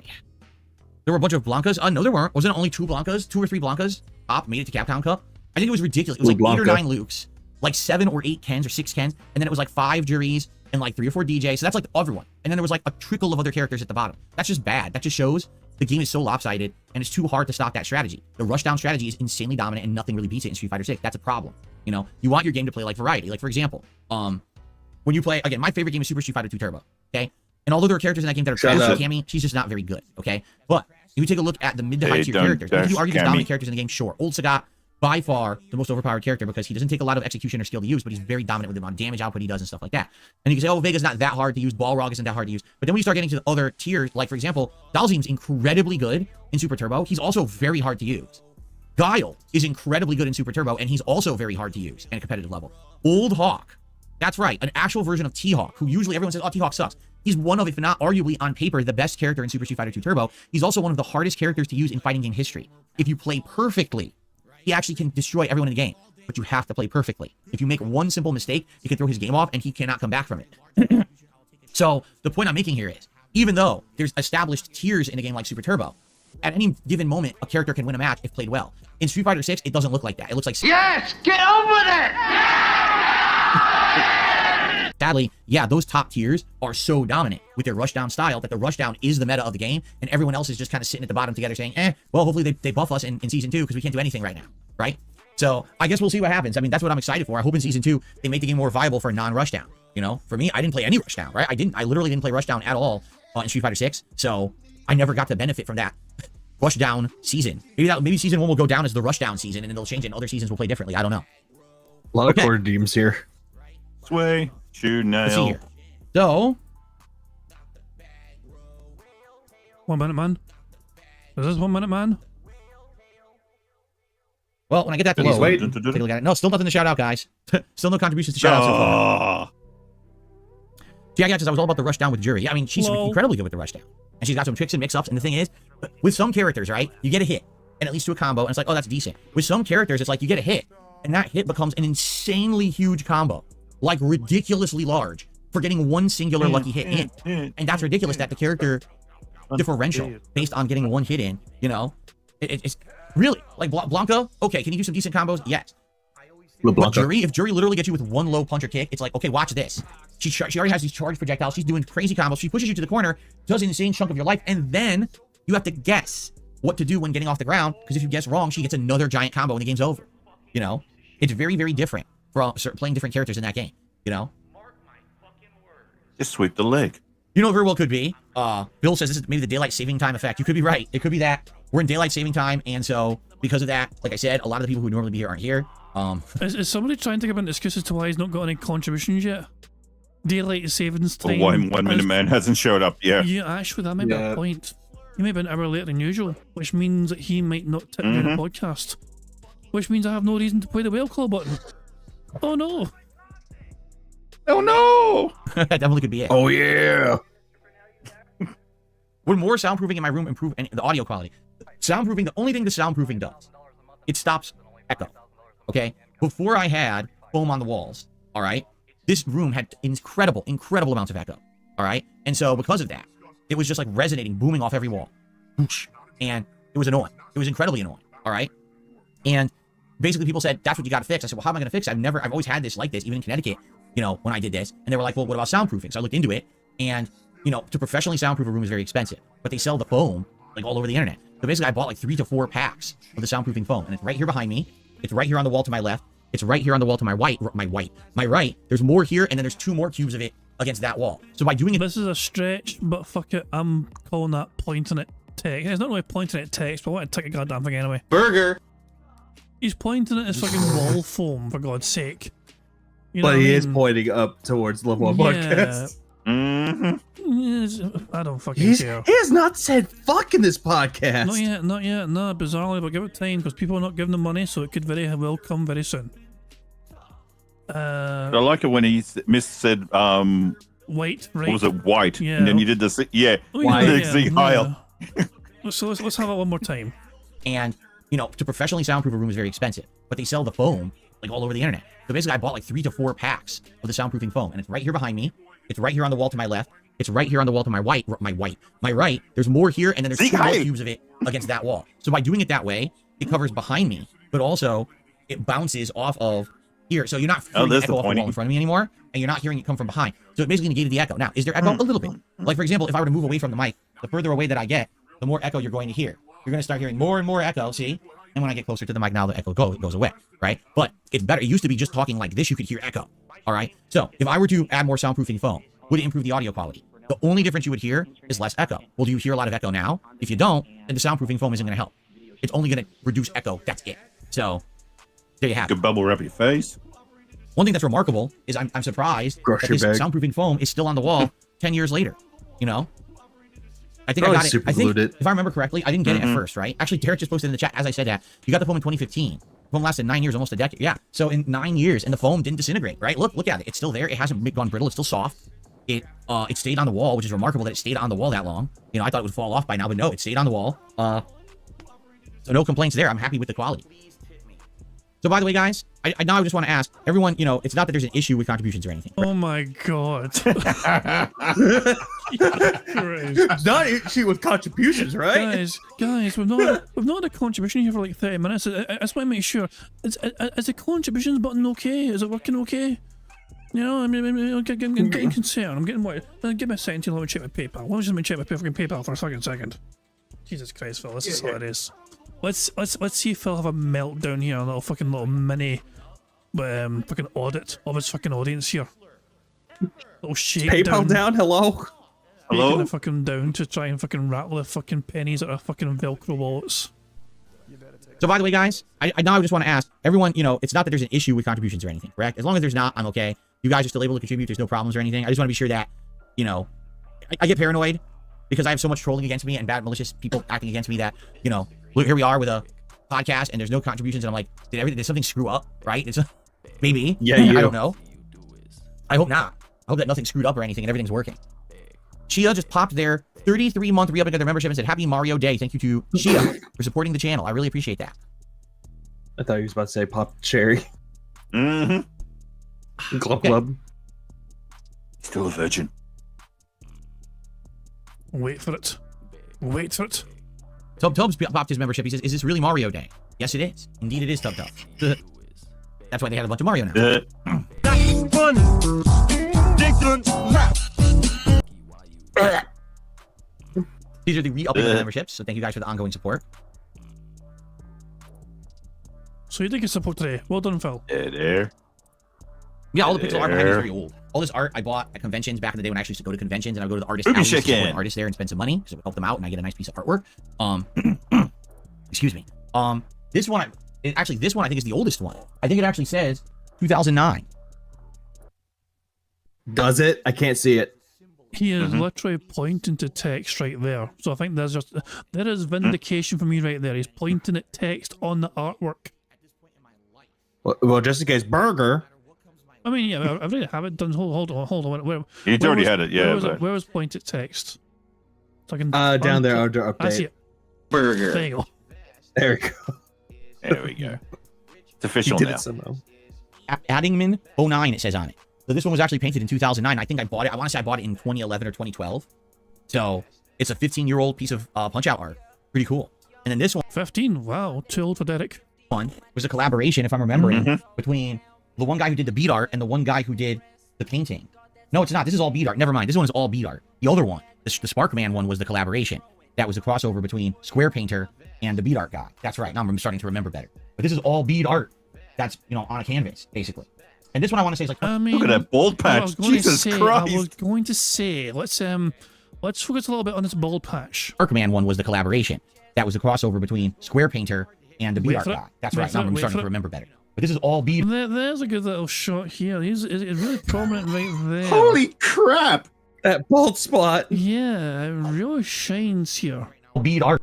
There were a bunch of Blancas. No, there weren't. Wasn't it only 2 Blancas? 2 or 3 Blancas? Made it to Capcom Cup. I think it was ridiculous. It was like 8 or 9 Lukes, like 7 or 8 Kens or 6 Kens, and then it was like 5 Juries and like 3 or 4 DJs. So that's like everyone. And then there was like a trickle of other characters at the bottom. That's just bad. That just shows the game is so lopsided and it's too hard to stop that strategy. The rushdown strategy is insanely dominant and nothing really beats it in Street Fighter 6. That's a problem. You know, you want your game to play like variety. Like for example, when you play, again, my favorite game is Super Street Fighter 2 Turbo. Okay. And although there are characters in that game that are trash, like Cammy, she's just not very good. Okay. But if you take a look at the mid to high tier characters, if you argue there's dominant characters in the game, sure. Old Sagat, by far the most overpowered character because he doesn't take a lot of execution or skill to use, but he's very dominant with the amount of damage output he does and stuff like that. And you can say, oh, Vega's not that hard to use, Balrog isn't that hard to use. But then when you start getting to the other tiers, like for example, Dalzim's incredibly good in Super Turbo. He's also very hard to use. Guile is incredibly good in Super Turbo, and he's also very hard to use at a competitive level. Old Hawk, that's right, an actual version of T-Hawk, who usually everyone says, oh, T-Hawk sucks. He's one of, if not arguably on paper, the best character in Super Street Fighter 2 Turbo. He's also one of the hardest characters to use in fighting game history. If you play perfectly, he actually can destroy everyone in the game, but you have to play perfectly. If you make one simple mistake, you can throw his game off and he cannot come back from it. So the point I'm making here is, even though there's established tiers in a game like Super Turbo, at any given moment, a character can win a match if played well. In Street Fighter 6, it doesn't look like that. It looks like... Yes! Get over it! Sadly, yeah, those top tiers are so dominant with their rushdown style that the rushdown is the meta of the game, and everyone else is just kind of sitting at the bottom together saying, well, hopefully they buff us in Season 2 because we can't do anything right now, right? So I guess we'll see what happens. I mean, that's what I'm excited for. I hope in Season 2 they make the game more viable for non-rushdown. You know, for me, I didn't play any rushdown, right? I literally didn't play rushdown at all in Street Fighter 6, so I never got to benefit from that rushdown season. Maybe Season 1 will go down as the rushdown season, and then they'll change it, and other seasons will play differently. I don't know. A lot of core deems here. Sway, shoot, Let's see nail. here. So, 1 minute, man. Is this 1 minute, man? well, when I get that to load, take a look at it. No, still nothing to shout out, guys. Still no contributions to shout out so far. Yeah, I was all about the rushdown with Jury. I mean, she's incredibly good with the rushdown. And she's got some tricks and mix-ups. And the thing is, with some characters, right, you get a hit, and it leads to a combo, and it's like, oh, that's decent. With some characters, it's like you get a hit, and that hit becomes an insanely huge combo. Like, ridiculously large for getting one singular lucky hit in. And that's ridiculous that the character differential based on getting one hit in, you know? It's really, like, Blanca, okay, can you do some decent combos? Yes. But Jury, if Jury literally gets you with one low punch or kick, it's like, okay, watch this. She already has these charged projectiles. She's doing crazy combos. She pushes you to the corner, does an insane chunk of your life, and then you have to guess what to do when getting off the ground, because if you guess wrong, she gets another giant combo and the game's over. You know? It's very, very different for playing different characters in that game, you know? Just sweep the leg. You know, it very well could be. Bill says this is maybe the daylight saving time effect. You could be right. It could be that. We're in daylight saving time, and so because of that, like I said, a lot of the people who would normally be here aren't here. Is somebody trying to give an excuse as to why he's not got any contributions yet? Daylight savings time. Or why 1 minute man hasn't showed up yet. Yeah, actually, that might be a point. He may be an hour later than usual, which means that he might not tip me the podcast. Which means I have no reason to play the whale claw button. Oh no! Oh no! That definitely could be it. Oh yeah! Would more soundproofing in my room improve the audio quality? Soundproofing, the only thing the soundproofing does, it stops echo. Okay? Before I had foam on the walls, all right, this room had incredible amounts of echo. All right? And so because of that, it was just like resonating, booming off every wall. And it was annoying. It was incredibly annoying. All right? And basically people said, that's what you got to fix. I said, well, how am I going to fix it? I've always had this like this, even in Connecticut, you know, when I did this. And they were like, well, what about soundproofing? So I looked into it, and, you know, to professionally soundproof a room is very expensive, but they sell the foam like all over the internet. So basically I bought like 3 to 4 packs of the soundproofing foam, and it's right here behind me. It's right here on the wall to my left. It's right here on the wall to my right. There's more here, and then there's 2 more cubes of it against that wall. So by doing it, this is a stretch, but fuck it, I'm calling that pointing at text. It's not really pointing at text, but I want to take a goddamn thing anyway. Burger. He's pointing at his fucking wall foam, for God's sake. You know but he is pointing up towards the Level 1 podcast. I don't fucking care. He has not said fuck in this podcast. Not yet. No, bizarrely, but give it time, because people are not giving them money, so it could very well come very soon. I like it when he said white, right? What was it? White. Yeah. And then you did the white. Heil. So let's have it one more time. And to professionally soundproof a room is very expensive, but they sell the foam like all over the internet. So basically, I bought like 3 to 4 packs of the soundproofing foam, and it's right here behind me. It's right here on the wall to my left. It's right here on the wall to my right. There's more here, and then there's 2 more cubes of it against that wall. So by doing it that way, it covers behind me, but also it bounces off of here. So you're not hearing the echo off the wall in front of me anymore, and you're not hearing it come from behind. So it basically negated the echo. Now, is there echo? A little bit. Like, for example, if I were to move away from the mic, the further away that I get, the more echo you're going to hear. You're going to start hearing more and more echo, see? And when I get closer to the mic, now the echo goes away, right? But it's better. It used to be just talking like this, you could hear echo, all right? So if I were to add more soundproofing foam, would it improve the audio quality? The only difference you would hear is less echo. Well, do you hear a lot of echo now? If you don't, then the soundproofing foam isn't going to help. It's only going to reduce echo. That's it. So there you have it. Could bubble wrap your face. One thing that's remarkable is I'm surprised that this soundproofing foam is still on the wall 10 years later, I think I got it. I think, if I remember correctly, I didn't get it at first, right? Actually, Derek just posted in the chat, as I said that, you got the foam in 2015. The foam lasted 9 years, almost a decade. Yeah, so in 9 years, and the foam didn't disintegrate, right? Look at it. It's still there. It hasn't gone brittle. It's still soft. It stayed on the wall, which is remarkable that it stayed on the wall that long. I thought it would fall off by now, but no, it stayed on the wall. So no complaints there. I'm happy with the quality. So by the way, guys, I now just want to ask everyone, it's not that there's an issue with contributions or anything. Oh my god. It's not an issue with contributions, right? Guys, we've not had a contribution here for like 30 minutes. I just want to make sure. Is the contributions button okay? Is it working okay? I'm getting concerned. I'm getting worried. Give me a second to let me check my PayPal. Let me check my fucking PayPal for a fucking second. Jesus Christ, Phil, this is hilarious. Let's see if Phil have a meltdown here, a little mini fucking audit of his fucking audience here. Little shake PayPal down, hello? Hello? Fucking down to try and fucking rattle the fucking pennies out of fucking Velcro wallets. So by the way, guys, I now just want to ask everyone, it's not that there's an issue with contributions or anything, correct? As long as there's not, I'm okay. You guys are still able to contribute. There's no problems or anything. I just want to be sure that, I get paranoid because I have so much trolling against me and bad malicious people acting against me that, here we are with a podcast and there's no contributions and I'm like, did something screw up, right? Maybe. Yeah, I don't know. I hope not. I hope that nothing screwed up or anything and everything's working. Shia just popped their 33-month re-upping of their membership and said, Happy Mario Day. Thank you to Shia for supporting the channel. I really appreciate that. I thought he was about to say pop cherry. Glub Okay. glub. Still a virgin. Wait for it. Wait for it. Tubbs popped his membership. He says, is this really Mario Day? Yes, it is. Indeed, it is, Tubbs. That's why they had a bunch of Mario now. That's funny. These are the re-upping of the memberships, so thank you guys for the ongoing support. So you did get support today. Well done, Phil. There. Yeah, all the pixel art behind me is very old. All this art I bought at conventions back in the day when I actually used to go to conventions and I would go to the artist alley to support an artist there and spend some money because it would help them out and I get a nice piece of artwork. Excuse me. This one I think is the oldest one. I think it actually says 2009. Does it? I can't see it. He is literally pointing to text right there. So I think there is vindication for me right there. He's pointing at text on the artwork. Well, just in case, burger. I mean, yeah, I already have it done. Hold on. He's already had it, yeah. Where was pointed text? So I can down there under update. I see it. Burger. There you go. There we go. There we go. It's official He did now. it somehow. Addingman 09 it says on it. So this one was actually painted in 2009. I think I bought it. I want to say I bought it in 2011 or 2012. So it's a 15-year-old piece of punch-out art. Pretty cool. And then this one. 15. Wow. Too old for Derek. One was a collaboration, if I'm remembering, between the one guy who did the bead art and the one guy who did the painting. No, it's not. This is all bead art. Never mind. This one is all bead art. The other one, the Sparkman one, was the collaboration. That was a crossover between Square Painter and the bead art guy. That's right. Now I'm starting to remember better. But this is all bead art. That's, on a canvas, basically. And this one I want to say is like, I mean, look at that bald patch. Jesus Christ. I was going to say, let's focus a little bit on this bald patch. Sparkman one was the collaboration. That was a crossover between Square Painter and the bead art guy. That's right. Now I'm starting to remember better. But this is all bead. There's a good little shot here. He's really prominent right there. Holy crap! That bald spot. Yeah, it really shines here. Bead art.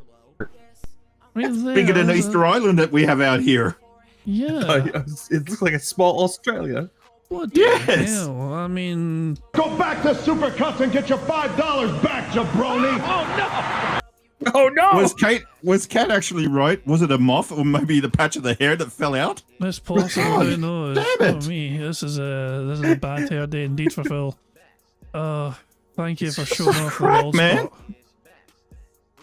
Right there. Bigger than Easter Island that we have out here. Yeah. It looks like a small Australia. What the hell? I mean... Go back to Supercuts and get your $5 back, jabroni! Oh, no! Oh no! Was Kat actually right? Was it a moth or maybe the patch of the hair that fell out? It's possible. Who knows? Damn it. Oh, me. This is a bad hair day indeed for Phil. Thank you for showing off the bald man. spot.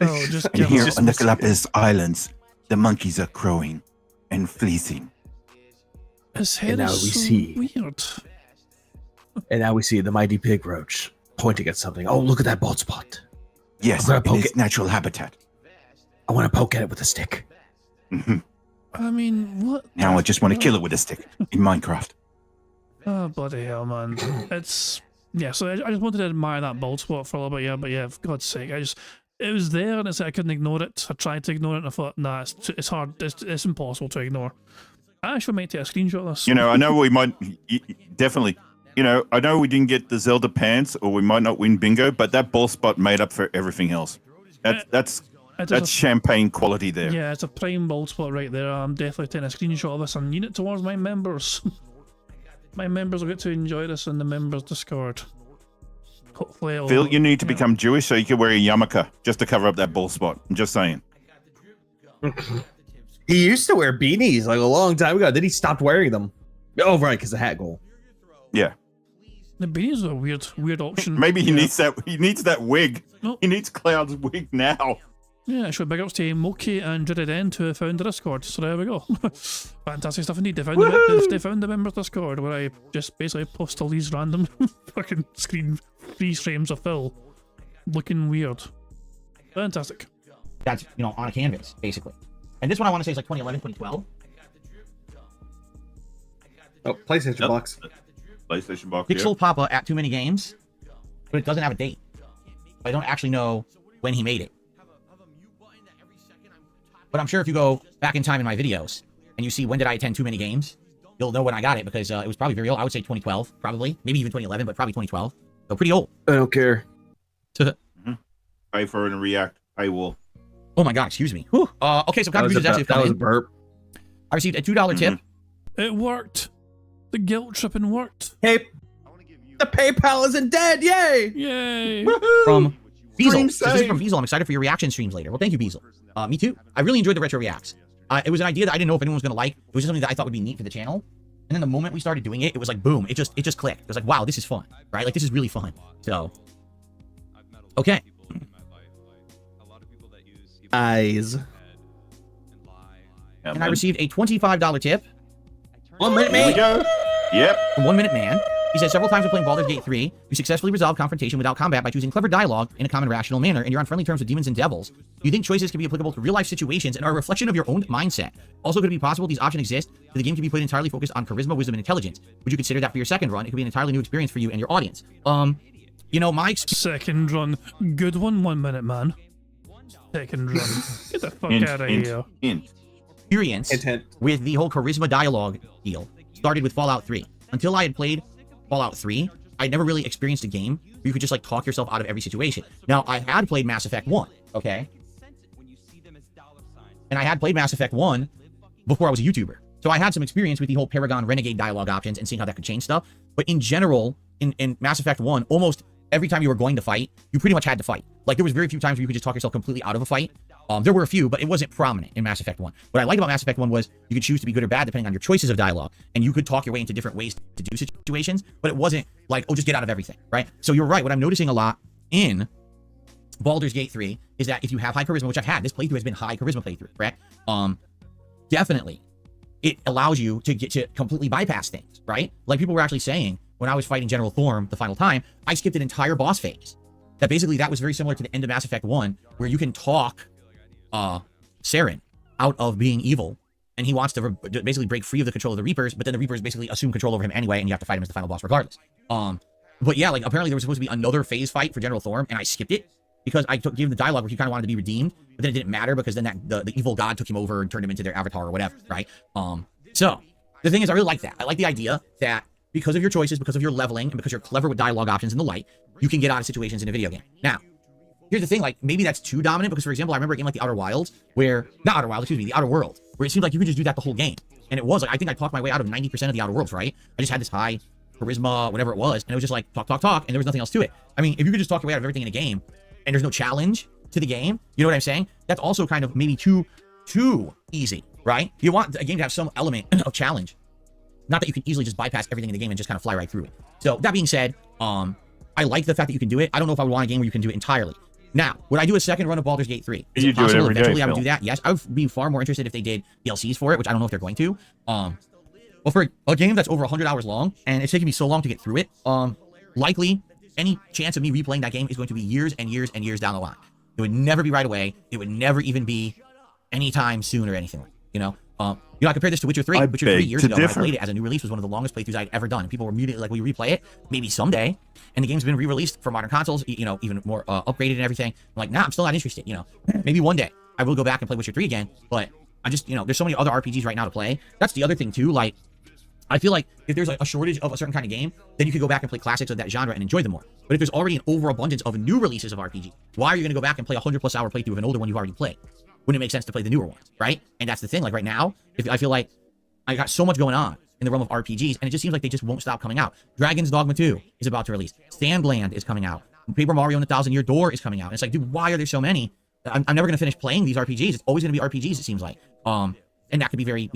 Oh, just And give here us on the Galapagos Islands, the monkeys are crowing and fleecing. his head And now is we so see. weird. And now we see the mighty pig roach pointing at something. Oh, look at that bald spot. Yes, I'm gonna in poke its it. natural habitat. I want to poke at it with a stick. I mean, what? Now I just want to kill it with a stick in Minecraft. Oh, bloody hell, man. It's... Yeah, so I just wanted to admire that bald spot for a little bit, yeah, but yeah, for God's sake, it was there and I couldn't ignore it. I tried to ignore it and I thought, nah, it's hard, it's impossible to ignore. I actually might take a screenshot of this. You know, I know we might definitely. You know, I know we didn't get the Zelda pants, or we might not win bingo, but that ball spot made up for everything else. That's champagne quality there. Yeah, it's a prime bald spot right there. I'm definitely taking a screenshot of this and need it towards my members. My members will get to enjoy this in the members Discord. Hopefully it'll, Phil, you need to become Jewish so you can wear a yarmulke just to cover up that ball spot. I'm just saying. He used to wear beanies like a long time ago. Then he stopped wearing them. Oh, right, because the hat goal. Yeah. The beanies are a weird option. Maybe he needs that wig. Nope. He needs Cloud's wig now. Yeah, actually, big ups to Moki and Dreaded who found the Discord. So there we go. Fantastic stuff indeed. They found the members Discord where I just basically post all these random fucking screen freeze frames of Phil looking weird. Fantastic. That's, you know, on a canvas, basically. And this one I want to say is like 2011, 2012. Oh, PlayStation box. PlayStation box. Pixel Papa at too many games, but it doesn't have a date. I don't actually know when he made it. But I'm sure if you go back in time in my videos and you see when did I attend too many games, you'll know when I got it because it was probably very old. I would say 2012, probably. Maybe even 2011, but probably 2012. So pretty old. I don't care. Pay for it and react. Paywall. Oh my god, excuse me. Whew. Okay, so contributions actually have that come was a in. burp. I received a $2 tip. It worked. The guilt tripping worked. Hey, the PayPal isn't dead. Yay! Yay! From Beazle. Stream So this is from Beazle. I'm excited for your reaction streams later. Well, thank you, Beazle. Me too. I really enjoyed the retro reacts. It was an idea that I didn't know if anyone was going to like. It was just something that I thought would be neat for the channel. And then the moment we started doing it, it was like, boom. It just clicked. It was like, wow, this is fun. Right? Like, this is really fun. So, okay. Eyes. And I received a $25 tip. 1 minute, Here we man. go. Yep. From 1 Minute Man. He says, several times when playing Baldur's Gate 3, you successfully resolve confrontation without combat by choosing clever dialogue in a common rational manner, and you're on friendly terms with demons and devils. Do you think choices can be applicable to real-life situations and are a reflection of your own mindset? Also, could it be possible these options exist, that the game can be played entirely focused on charisma, wisdom, and intelligence? Would you consider that for your second run? It could be an entirely new experience for you and your audience. You know, my Second run. Good one, 1 minute, man. Second run. Get the fuck out of here. experience Intent. with the whole charisma dialogue deal started with Fallout 3. Until I had played Fallout 3, I'd never really experienced a game where you could just like talk yourself out of every situation. Now, I had played Mass Effect 1, okay? And I had played Mass Effect 1 before I was a YouTuber. So I had some experience with the whole Paragon Renegade dialogue options and seeing how that could change stuff. But in general, in Mass Effect 1, almost every time you were going to fight, you pretty much had to fight. Like, there was very few times where you could just talk yourself completely out of a fight. There were a few, but it wasn't prominent in Mass Effect 1. What I liked about Mass Effect 1 was you could choose to be good or bad depending on your choices of dialogue, and you could talk your way into different ways to do situations, but it wasn't like, oh, just get out of everything, right? So you're right. What I'm noticing a lot in Baldur's Gate 3 is that if you have high charisma, which I've had, this playthrough has been high charisma playthrough, right? Definitely, it allows you to get to completely bypass things, right? Like people were actually saying, when I was fighting General Thorm the final time, I skipped an entire boss phase. That basically, that was very similar to the end of Mass Effect 1, where you can talk Saren out of being evil, and he wants to basically break free of the control of the Reapers, but then the Reapers basically assume control over him anyway, and you have to fight him as the final boss regardless. But yeah, like apparently there was supposed to be another phase fight for General Thorm, and I skipped it because I gave him the dialogue where he kind of wanted to be redeemed, but then it didn't matter because then the evil god took him over and turned him into their avatar or whatever, right? So the thing is, I really like that. I like the idea that because of your choices, because of your leveling, and because you're clever with dialogue options and the like, you can get out of situations in a video game. Now, here's the thing, like, maybe that's too dominant because, for example, I remember a game like The Outer Wilds, The Outer World, where it seemed like you could just do that the whole game. And it was, like, I think I talked my way out of 90% of The Outer Worlds, right? I just had this high charisma, whatever it was, and it was just like, talk, and there was nothing else to it. I mean, if you could just talk your way out of everything in a game, and there's no challenge, to the game. You know what I'm saying? That's also kind of maybe too easy, right? You want a game to have some element of challenge. Not that you can easily just bypass everything in the game and just kind of fly right through it. So that being said, I like the fact that you can do it. I don't know if I would want a game where you can do it entirely. Now, would I do a second run of Baldur's Gate 3? Is it possible eventually I would do that? Yes. I would be far more interested if they did DLCs for it, which I don't know if they're going to. But for a game that's over 100 hours long, and it's taking me so long to get through it, likely any chance of me replaying that game is going to be years and years and years down the line. It would never be right away. It would never even be anytime soon or anything. I compare this to Witcher 3. Witcher 3 years ago, when I played it as a new release, was one of the longest playthroughs I'd ever done. And people were immediately like, will you replay it? Maybe someday. And the game's been re-released for modern consoles, even more upgraded and everything. I'm like, nah, I'm still not interested. Maybe one day I will go back and play Witcher 3 again. But I just, there's so many other RPGs right now to play. That's the other thing too. Like, I feel like if there's a shortage of a certain kind of game, then you could go back and play classics of that genre and enjoy them more. But if there's already an overabundance of new releases of RPG, why are you going to go back and play a 100+ hour playthrough of an older one you've already played? Wouldn't it make sense to play the newer ones, right? And that's the thing. Like right now, I feel like I got so much going on in the realm of RPGs, and it just seems like they just won't stop coming out. Dragon's Dogma 2 is about to release. Sandland is coming out. Paper Mario and the Thousand Year Door is coming out. And it's like, dude, why are there so many? I'm never going to finish playing these RPGs. It's always going to be RPGs, it seems like. And that could be very,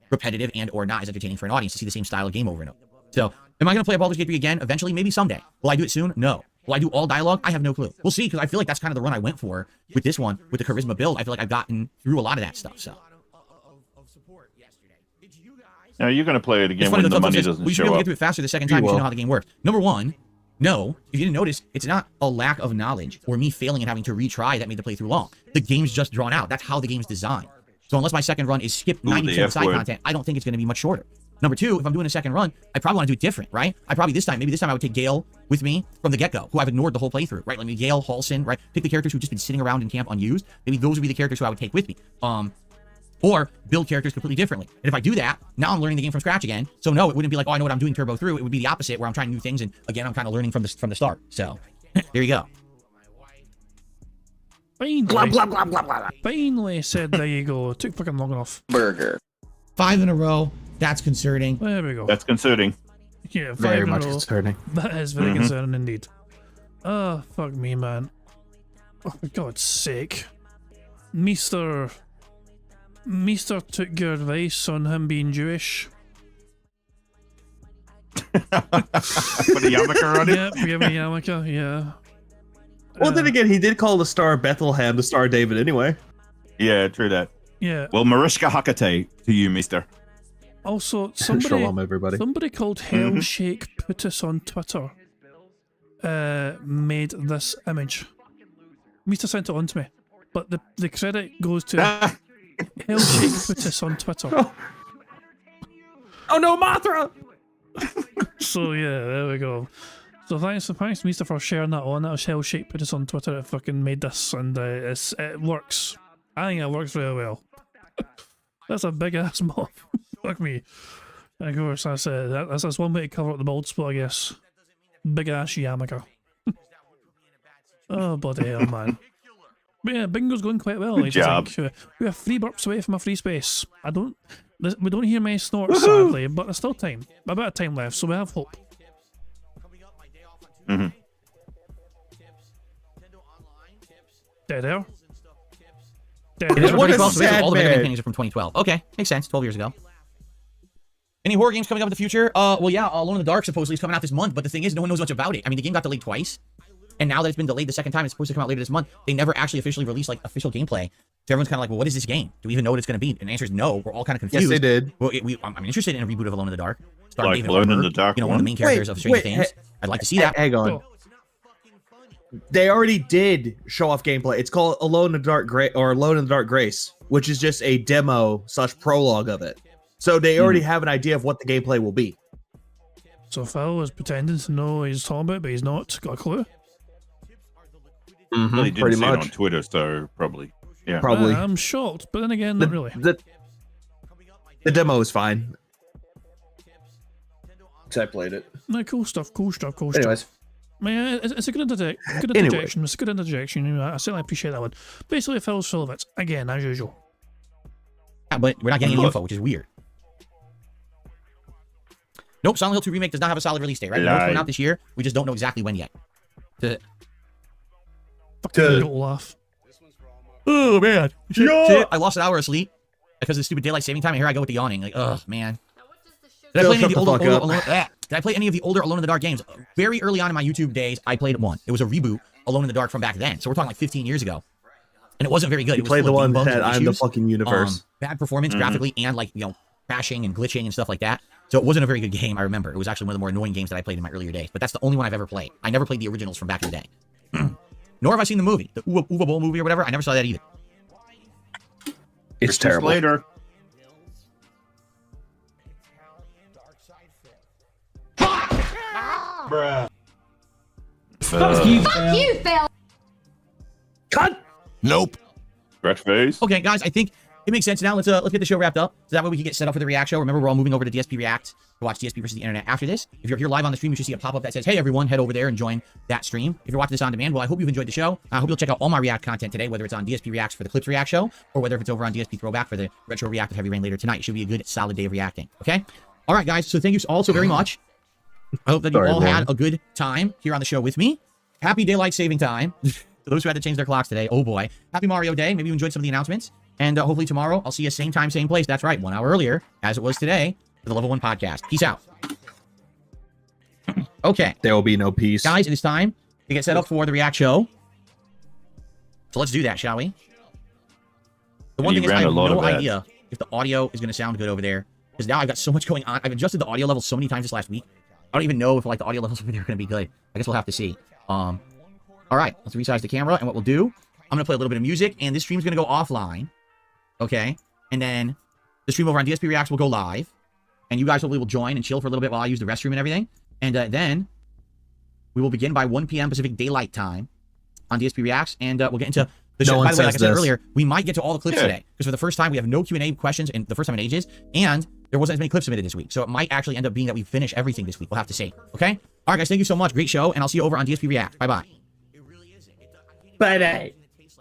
repetitive and or not as entertaining for an audience to see the same style of game over and over. So, am I going to play Baldur's Gate 3 again? Eventually, maybe someday. Will I do it soon? No. Will I do all dialogue? I have no clue. We'll see, because I feel like that's kind of the run I went for with this one, with the charisma build. I feel like I've gotten through a lot of that stuff, so. Now, you're going to play it again when the money doesn't we should show be able to up. get through it faster the second time. You should know how the game works. Number one, no, if you didn't notice, it's not a lack of knowledge or me failing and having to retry that made the playthrough long. The game's just drawn out. That's how the game's designed. So unless my second run is skip 90% of side content, I don't think it's going to be much shorter. Number two, if I'm doing a second run, I probably want to do it different, right? Maybe this time I would take Gale with me from the get-go, who I've ignored the whole playthrough, right? Like Gale, Halsin, right? Pick the characters who've just been sitting around in camp unused. Maybe those would be the characters who I would take with me. Or build characters completely differently. And if I do that, now I'm learning the game from scratch again. So no, it wouldn't be like, oh, I know what I'm doing turbo through. It would be the opposite, where I'm trying new things, and again, I'm kind of learning from the start. So there you go. Finally, Blah, blah, blah, blah, blah. finally said, there you go. It took fucking long enough. Burger. 5 in a row. That's concerning. There we go. That's concerning. Yeah, 5 Very in a much row. concerning. That is very concerning indeed. Oh, fuck me, man. Oh, for God's sake. Meester took your advice on him being Jewish. Put a yarmulke on it? Yep, give me yarmulke, yeah. Well, then again, he did call the Star of Bethlehem the Star of David anyway. Yeah, true that. Yeah. Well, Mariska Hakate to you, mister. Also, Shalom, everybody. somebody called Hellshake Putus on Twitter made this image. Meester sent it on to me, but the credit goes to Hellshake Putus on Twitter. Oh no, Mothra! So yeah, there we go. So thanks Meester for sharing that on. That was Hellshake Putus on Twitter that fucking made this, and it works. I think it works very well. That's a big ass mob. Fuck me. Of course, that's one way to cover up the bald spot, I guess. Big ass yarmulke. Oh, bloody hell, man. But yeah, bingo's going quite well. Good job. We are 3 burps away from a free space. We don't hear many snorts, sadly, but there's still time. A bit of time left, so we have hope. Dead air. It is from What a 2012, so sad all the Mega Man man. paintings are from 2012. Okay, makes sense. 12 years ago. Any horror games coming up in the future? Well, yeah, Alone in the Dark supposedly is coming out this month, but the thing is, no one knows much about it. I mean, the game got delayed twice, and now that it's been delayed the second time, it's supposed to come out later this month. They never actually officially released like official gameplay. So everyone's kind of like, well, what is this game? Do we even know what it's going to be? And the answer is no. We're all kind of confused. Yes, they did. Well, I'm interested in a reboot of Alone in the Dark. Like David Alone in Harbour, the Dark one of the main characters of Stranger Things. I'd like to see that. Hang on. They already did show off gameplay. It's called Alone in the Dark Alone in the Dark Grace, which is just a demo / prologue of it. So they already have an idea of what the gameplay will be. So Phil is pretending to know what he's talking about, but he's not got a clue. Well, he didn't pretty see much. it on Twitter, so probably. Yeah. Probably. I'm shocked, but then again, not really. The demo is fine. Because I played it. No, cool stuff. Anyways. Yeah, it's a good interjection. Anyway. It's a good interjection. You know, I certainly appreciate that one. Basically, Phil's full of it. Again, as usual. Yeah, but we're not getting any info, which is weird. Nope, Silent Hill 2 Remake does not have a solid release date, right? We know it's coming out this year. We just don't know exactly when yet. Fucking don't laugh. Oh man. Shit. I lost an hour of sleep because of the stupid daylight saving time, and here I go with the yawning. Like, ugh, man. Did I play any of the older Alone in the Dark games? Very early on in my YouTube days, I played one. It was a reboot, Alone in the Dark from back then. So we're talking like 15 years ago. And it wasn't very good. You played the one that I'm the fucking universe. Bad performance graphically and like, you know, crashing and glitching and stuff like that. So it wasn't a very good game, I remember. It was actually one of the more annoying games that I played in my earlier days. But that's the only one I've ever played. I never played the originals from back in the day. Nor have I seen the movie. The Uva Bowl movie or whatever. I never saw that either. It's terrible. Later. Bruh. Fuck you, Phil. Cut. Nope. Scratch face. Okay, guys, I think it makes sense now. Let's get the show wrapped up. So that way we can get set up for the React show. Remember, we're all moving over to DSP React to watch DSP versus the internet after this. If you're here live on the stream, you should see a pop-up that says, hey, everyone, head over there and join that stream. If you're watching this on demand, well, I hope you've enjoyed the show. I hope you'll check out all my React content today, whether it's on DSP Reacts for the Clips React show, or whether if it's over on DSP Throwback for the Retro React with Heavy Rain later tonight. It should be a good, solid day of reacting, okay? All right, guys, so thank you all so very much. I hope that you all had a good time here on the show with me. Happy daylight saving time. For those who had to change their clocks today, oh boy. Happy Mario Day. Maybe you enjoyed some of the announcements. And hopefully tomorrow, I'll see you same time, same place. That's right, 1 hour earlier, as it was today, for the Level 1 podcast. Peace out. Okay. There will be no peace. Guys, it is time to get set up for the React show. So let's do that, shall we? The one thing is I have no idea if the audio is going to sound good over there. Because now I've got so much going on. I've adjusted the audio level so many times this last week. I don't even know if like the audio levels over there are going to be good. I guess we'll have to see. All right, let's resize the camera. And what we'll do, I'm going to play a little bit of music. And this stream's going to go offline. Okay? And then the stream over on DSP Reacts will go live. And you guys hopefully will join and chill for a little bit while I use the restroom and everything. And then we will begin by 1 p.m. Pacific Daylight Time on DSP Reacts. And we'll get into the show. By the way, like I said earlier, we might get to all the clips today. Because for the first time, we have no Q&A questions in the first time in ages. And there wasn't as many clips submitted this week. So it might actually end up being that we finish everything this week. We'll have to see. Okay? All right, guys. Thank you so much. Great show. And I'll see you over on DSP React. Bye-bye. Bye-bye.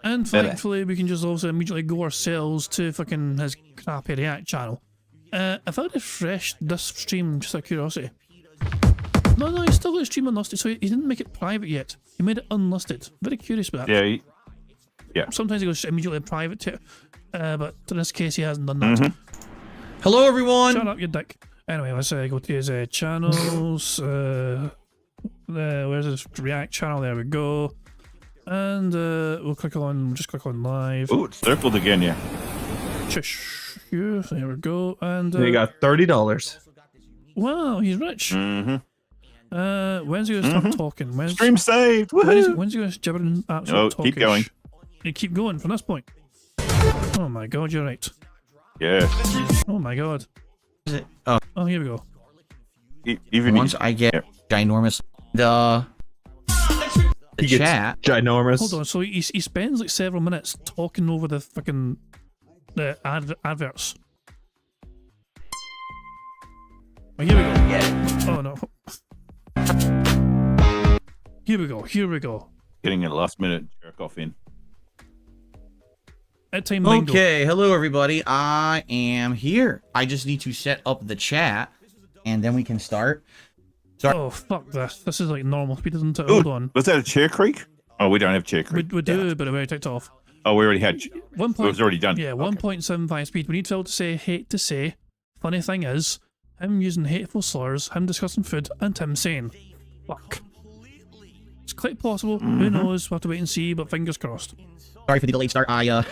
And thankfully, we can just also immediately go ourselves to fucking his crappy React channel. If I refreshed this stream, just out of curiosity. No, he's still got his stream unlisted, so he didn't make it private yet. He made it unlisted. Very curious about that. Yeah. Sometimes he goes immediately private too. But in this case, he hasn't done that. Hello, everyone. Shut up, you dick. Anyway, let's go to his channels. Where's his React channel? There we go. And we'll just click on live. Oh, it's circled again, yeah. Shush. There we go. And he got $30. Wow, he's rich. When's he gonna stop talking? Stream saved. When's he gonna gibbering absolute talkish? Keep going. You keep going from this point. Oh my god, you're right. Yeah. Oh my god. Is it? Oh, here we go. Even once I get ginormous, the chat ginormous. Hold on. So he spends like several minutes talking over the fucking adverts. Oh, here we go. Oh no. Here we go. Getting a last minute jerk off in. Okay, hello everybody. I am here. I just need to set up the chat and then we can start. Sorry. Oh, fuck this. This is like normal speed, isn't it? Hold on. Was that a chair creak? Oh, we don't have chair creak. We do, but it already ticked off. Oh, we already had. It was already done. Yeah, 1.75 speed. We need Phil to say, hate to say. Funny thing is, him using hateful slurs, him discussing food, and him saying, fuck. It's quite possible. Who knows? We'll have to wait and see, but fingers crossed. Sorry for the delayed start. I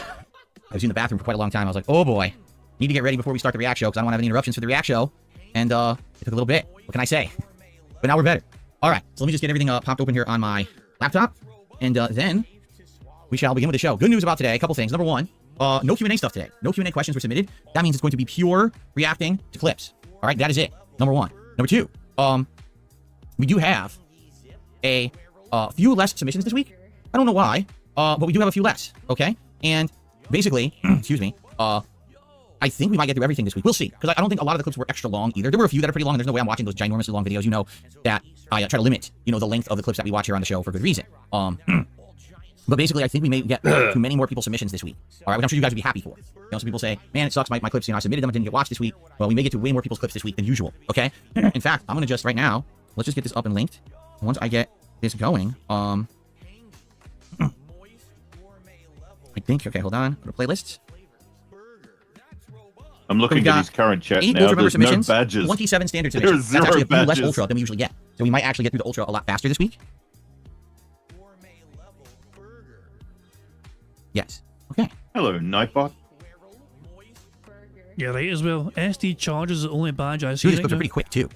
was in the bathroom for quite a long time. I was like, oh boy, need to get ready before we start the React show because I don't want to have any interruptions for the React show. And it took a little bit. What can I say? But now we're better. All right, so let me just get everything popped open here on my laptop. And then we shall begin with the show. Good news about today, a couple things. Number one, no Q&A stuff today. No Q&A questions were submitted. That means it's going to be pure reacting to clips. All right, that is it. Number one. Number two, we do have a few less submissions this week. I don't know why, but we do have a few less, okay? And basically, excuse me, I think we might get through everything this week. We'll see, because I don't think a lot of the clips were extra long either. There were a few that are pretty long, and there's no way I'm watching those ginormously long videos. You know that I try to limit, the length of the clips that we watch here on the show for good reason. But basically, I think we may get to many more people's submissions this week. All right, which I'm sure you guys would be happy for. Some people say, man, it sucks, my clips, I submitted them, I didn't get watched this week. Well, we may get to way more people's clips this week than usual, okay? In fact, I'm going to just, right now, let's just get this up and linked. Once I get this going, I think. Okay, hold on. Go to playlists. I'm looking at his current chat 8 now. Ultra member There's no submissions, badges. 27 standard There submissions. are That's actually a zero few less badges. Ultra than we usually get. So we might actually get through the Ultra a lot faster this week. Yes. Okay. Hello, Nightbot. Yeah, right as well. SD charges is the only badge I see. These Right clips are now. pretty quick too.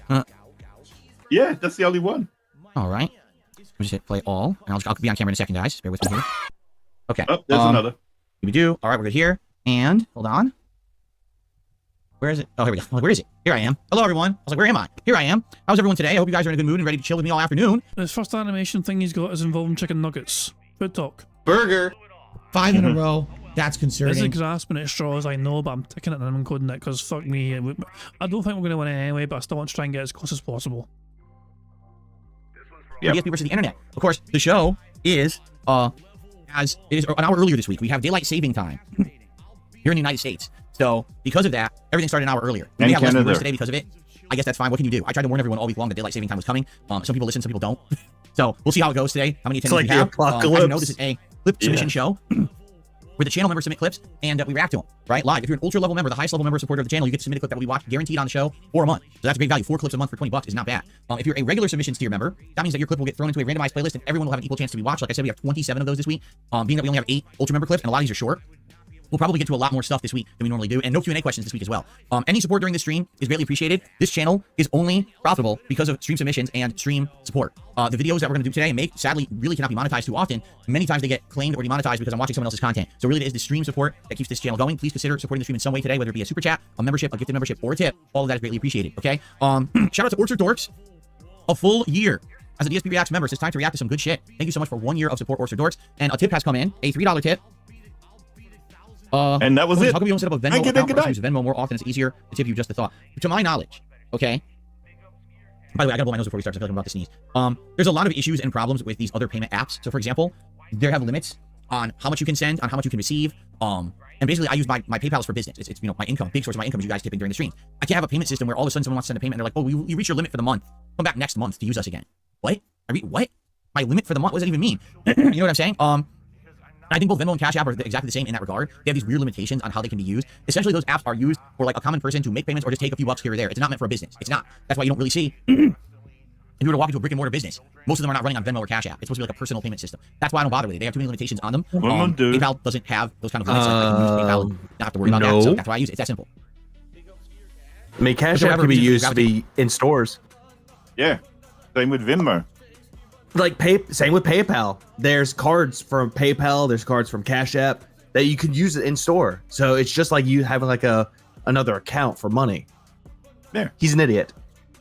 Yeah, that's the only one. All right. We'll just hit play all, and I'll be on camera in a second, guys. Bear with me here. Okay. Oh, there's another. We do. All right, we're good here. And hold on. Where is it? Oh, here we go. I'm like, where is it? Here I am. Hello, everyone. I was like, where am I? Here I am. How's everyone today? I hope you guys are in a good mood and ready to chill with me all afternoon. The first animation thing he's got is involving chicken nuggets. Food talk. Burger. 5 in a row. That's This is concerning. grasping at straws, I know, but I'm ticking it and I'm encoding it because fuck me. I don't think we're going to win it anyway, but I still want to try and get as close as possible. Yep. DSP versus the internet. Of course, the show is as it is an hour earlier this week. We have daylight saving time here in the United States. So because of that, everything started an hour earlier. We And have less Canada. viewers today because of it. I guess that's fine. What can you do? I tried to warn everyone all week long that daylight saving time was coming. Some people listen, some people don't. So we'll see how it goes today. How many attendees like we the have. As apocalypse. you know, this is a clip submission show where the channel members submit clips and we react to them, right? Live. If you're an ultra level member, the highest level member supporter of the channel, you get to submit a clip that will be watched guaranteed on the show for a month. So that's a great value. 4 clips a month for $20 is not bad. If you're a regular submissions tier member, that means that your clip will get thrown into a randomized playlist and everyone will have an equal chance to be watched. Like I said, we have 27 of those this week. Being that we only have 8 ultra member clips and a lot of these are short, we'll probably get to a lot more stuff this week than we normally do, and no Q&A questions this week as well. Any support during this stream is greatly appreciated. This channel is only profitable because of stream submissions and stream support. The videos that we're going to do today sadly, really cannot be monetized too often. Many times they get claimed or demonetized because I'm watching someone else's content. So really it is the stream support that keeps this channel going. Please consider supporting the stream in some way today, whether it be a super chat, a membership, a gifted membership, or a tip. All of that is greatly appreciated, okay? Shout out to Orchard Dorks. A full year as a DSP Reacts member. So it's time to react to some good shit. Thank you so much for 1 year of support, Orchard Dorks. And a tip has come in, a $3 tip. And that was it. How come you don't set up a Venmo Thank you, account thank you, or use Venmo more often? It's easier to tip you just a thought. To my knowledge, okay? By the way, I gotta blow my nose before we start, so I feel like I'm about to sneeze. There's a lot of issues and problems with these other payment apps. So for example, they have limits on how much you can send, on how much you can receive. And basically I use my PayPal's for business. It's my income, big source of my income is you guys tipping during the stream. I can't have a payment system where all of a sudden someone wants to send a payment and they're like, oh, you reach your limit for the month. Come back next month to use us again. What? What? My limit for the month? What does that even mean? You know what I'm saying? I think both Venmo and Cash App are exactly the same in that regard. They have these weird limitations on how they can be used. Essentially, those apps are used for like a common person to make payments or just take a few bucks here or there. It's not meant for a business. It's not. That's why you don't really see. If you were to walk into a brick and mortar business, most of them are not running on Venmo or Cash App. It's supposed to be like a personal payment system. That's why I don't bother with it. They have too many limitations on them. PayPal doesn't have those kind of limits. Like you can use PayPal and not have to worry about that. So that's why I use it. It's that simple. I mean, Cash App can be used to be in stores. Yeah. Same with Venmo. Like same with PayPal. There's cards from PayPal, there's cards from Cash App that you can use it in store. So it's just like you having like another account for money. Yeah. He's an idiot.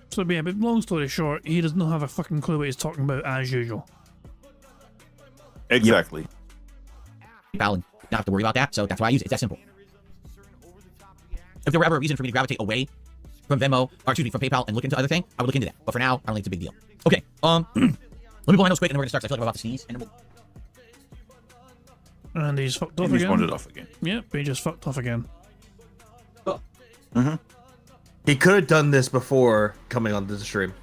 So yeah, but long story short, he does not have a fucking clue what he's talking about as usual. Exactly. PayPal and not have to worry about that. So that's why I use it. It's that simple. If there were ever a reason for me to gravitate away from Venmo, or excuse me, from PayPal and look into other thing, I would look into that. But for now, I don't think it's a big deal. Okay. Let me blow my nose quick and then we're gonna start. I feel like I'm about to sneeze. And And he's fucked off And he's again. wandered off again. Yep, he just fucked off again. He could have done this before coming onto the stream.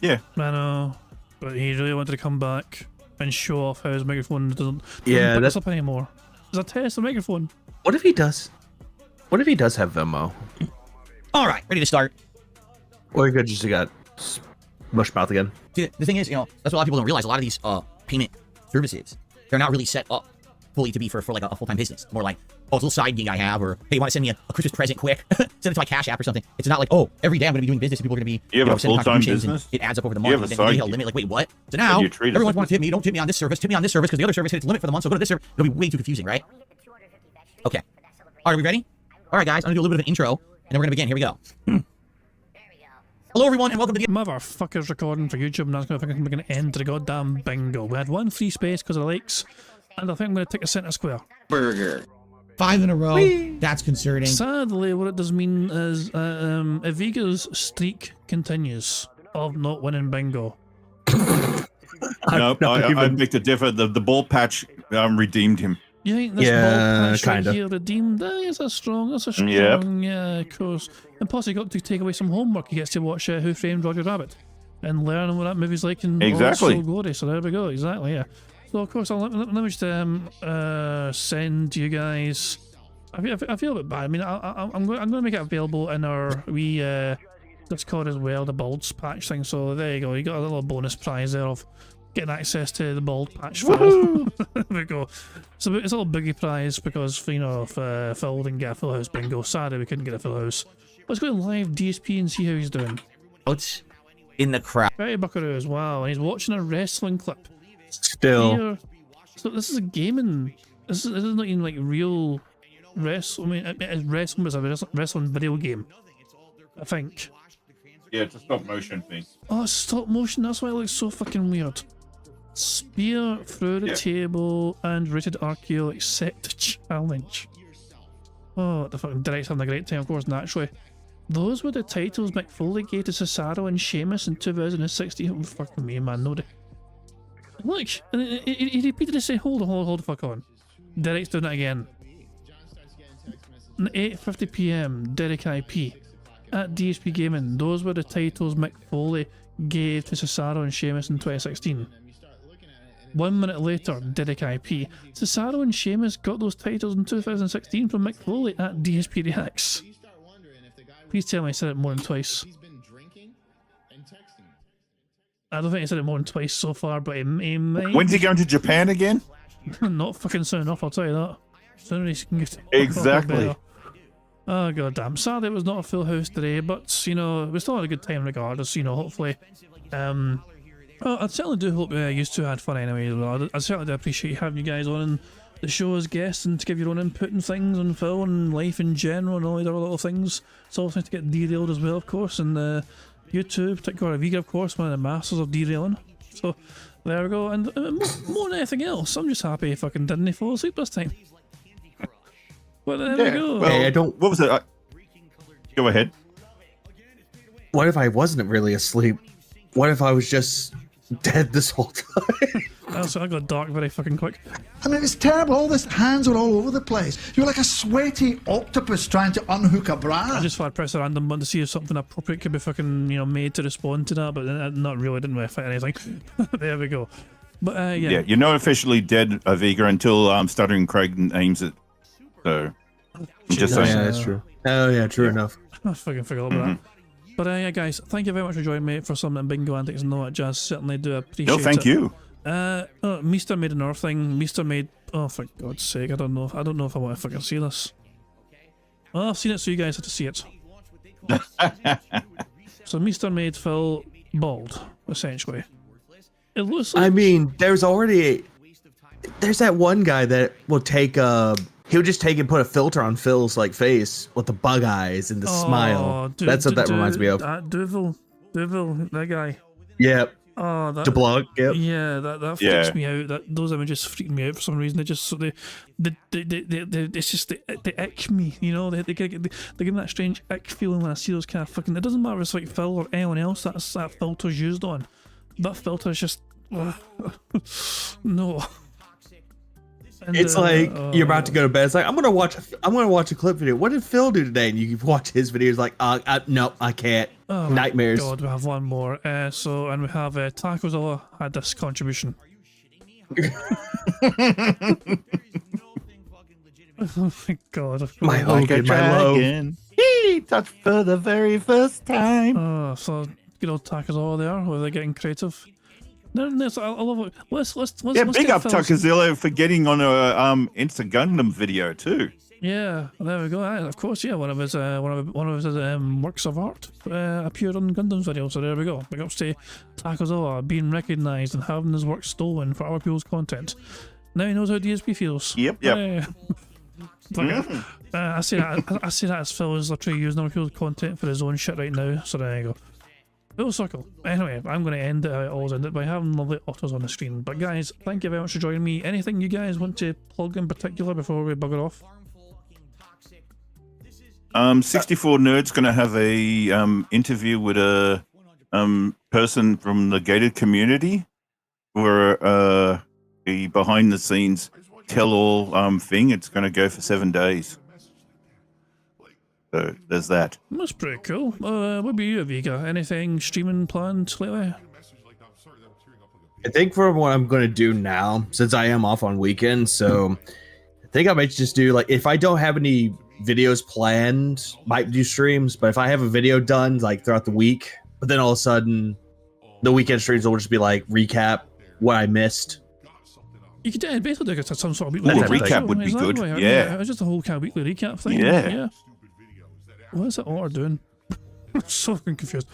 Yeah. I know, but he really wanted to come back and show off how his microphone doesn't Yeah, pick that's us up anymore. There's a test the microphone. What if he does? What if he does have Venmo? all right, ready to start. Or he could just got mush mouth again. See, the thing is, you know, that's what a lot of people don't realize. A lot of these payment services, they're not really set up fully to be for like a full-time business. More like, oh, it's a little side gig I have, or hey, you want to send me a Christmas present quick? Send it to my Cash App or something. It's not like, oh, every day I'm going to be doing business and people are going to be You have a sending full-time contributions and business? it adds up over the You have month. a And then they side hit a gig? limit. Like, wait, what? So now you treat us everyone like wants to tip me. Don't tip me on this service. Tip me on this service because the other service hit its limit for the month. So go to this service. It'll be way too confusing, right? Okay. All right, are we ready? All right, guys. I'm going to do a little bit of an intro, and then we're going to begin. Here we go. Hello, everyone, and welcome to the Motherfuckers recording for YouTube, and that's going to think I'm going to end the goddamn bingo. We had one free space because of the likes, and I think I'm going to take a center square. Burger. 5 in a row. Whee! That's concerning. Sadly, what it does mean is Aviga's streak continues of not winning bingo. No, I beg to differ. The ball patch redeemed him. You think this ball patch right here redeemed? That's a strong, yeah, of course. And plus he got to take away some homework. He gets to watch Who Framed Roger Rabbit and learn what that movie's like and Exactly. all so glory. So there we go, exactly, yeah. So of course, let me just send you guys. I feel a bit bad. I mean, I'm going to make it available in our wee Discord as well, the Bulbs patch thing. So there you go. You got a little bonus prize there of getting access to the Bulb patch file. There we go. So it's a little boogie prize because, you know, if Phil didn't get a full house bingo, sadly we couldn't get a full house. Let's go live DSP and see how he's doing. What's in the crowd? Very Buckaroo as well, and he's watching a wrestling clip. Still. Here. So this is a gaming. This is not even like real wrestling. I mean, it's wrestling, but it's a wrestling video game, I think. Yeah, it's a stop motion thing. Oh, it's stop motion. That's why it looks so fucking weird. Spear through the table and rated RKO accept challenge. Oh, the fucking Derek's having a great time, of course, naturally. Those were the titles Mick Foley gave to Cesaro and Sheamus in 2016. Oh, fucking me, man. No. Look, he repeatedly said, hold the fuck on. Derek's doing it again. 8:50 PM, Derek IP. At DSP Gaming, those were the titles Mick Foley gave to Cesaro and Sheamus in 2016. 1 minute later, Derek IP. Cesaro and Sheamus got those titles in 2016 from Mick Foley at DSP Reacts. Please tell me I said it more than twice. I don't think I said it more than twice so far, but it may. When's he going to Japan again? Not fucking soon enough, I'll tell you that. Sooner he can get Exactly. Oh god damn. Sadly it was not a full house today, but you know, we still had a good time regardless, you know, hopefully. Well, I certainly do hope you two had fun anyway. I certainly do appreciate having you guys on the show as guests and to give your own input and things on Phil and life in general and all these other little things. It's always nice to get derailed as well, of course, and you too, particularly Viga, of course, one of the masters of derailing. So there we go, and more than anything else, I'm just happy I fucking didn't fall asleep this time. But there we go. Well, Hey, I don't. What was it? Go ahead. What if I wasn't really asleep? What if I was just dead this whole time? Also, I got dark very fucking quick. I mean, it's terrible. All this hands are all over the place. You're like a sweaty octopus trying to unhook a bra. I just thought I'd press a random button to see if something appropriate could be fucking, you know, made to respond to that, but not really, didn't really fit anything. There we go. But yeah. Yeah, you're not officially dead, Vega, until Stuttering Craig names it. So, I'm just saying. Yeah, that's true. Oh yeah, true enough. I fucking forgot about that. But yeah, guys, thank you very much for joining me for some bingo antics and all that jazz. Certainly do appreciate it. No, thank you. Meester made another thing. Meester made. Oh, for God's sake! I don't know if I want to fucking see this. Well, I've seen it, so you guys have to see it. So Meester made Phil bald, essentially. It looks like. I mean, there's that one guy that will take he would just take and put a filter on Phil's like face with the bug eyes and the smile. That's what that reminds me of. Duvel, that guy. Yep. Oh, that. DeBlanc. Yep. Yeah, that freaks me out. Those images freak me out for some reason. They just it's just they ick me. You know, they give me that strange ick feeling when I see those kind of fucking. It doesn't matter if it's like Phil or anyone else that filter's used on. That filter is just no. And, it's like you're about to go to bed. It's like I'm gonna watch a clip video. What did Phil do today? And you watch his videos. Like, no, I can't. Oh, nightmares. God, we have one more. And we have Tacozilla had this contribution. Oh my God! Of course. My Hogan, my low. He touched for the very first time. Oh, so good old Tacozilla there. Where they're getting creative. I love it. Let's big up Tuckerzilla for getting on a Insta Gundam video too. Yeah, there we go. Of course, yeah, one of his works of art appeared on Gundam's video. So there we go. Big ups to Tacozilla being recognised and having his work stolen for other people's content. Now he knows how DSP feels. Yep. I see that as Phil is literally using other people's content for his own shit right now. So there you go. Full circle. Anyway, I'm going to end it. I always end it by having lovely otters on the screen. But guys, thank you very much for joining me. Anything you guys want to plug in particular before we bugger off? 64 Nerd's going to have a interview with a person from the gated community for a behind the scenes tell all thing. It's going to go for 7 days. So there's that. That's pretty cool. What about you, Vega? Anything streaming planned lately? I think for what I'm going to do now, since I am off on weekends, so I think I might just do like, if I don't have any videos planned, might do streams, but if I have a video done like throughout the week, but then all of a sudden the weekend streams will just be like recap what I missed. You could basically do some sort of weekly recap would be good. Yeah. Just a whole kind of weekly recap thing. Yeah. What is it all doing? I'm so fucking confused.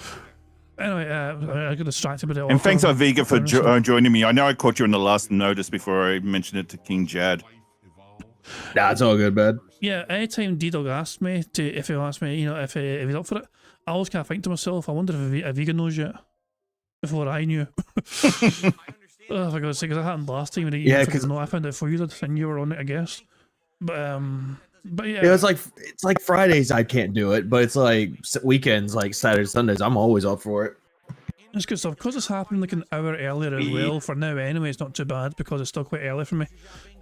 Anyway, I got distracted with it. And thanks, Aviga, for joining me. I know I caught you on the last notice before I mentioned it to King Jad. Nah, it's all good, bud. Yeah, anytime D-Dog asked me if he's up for it, I always kind of think to myself, I wonder if Aviga knows yet. Before I knew. Oh, for God's sake, because it happened last time. Yeah, because I found out for you, and you were on it, I guess. But yeah, it's like Fridays I can't do it, but it's like weekends, like Saturdays, Sundays, I'm always up for it. It's good stuff. Because it's happening like an hour earlier as well. For now, anyway, it's not too bad because it's still quite early for me.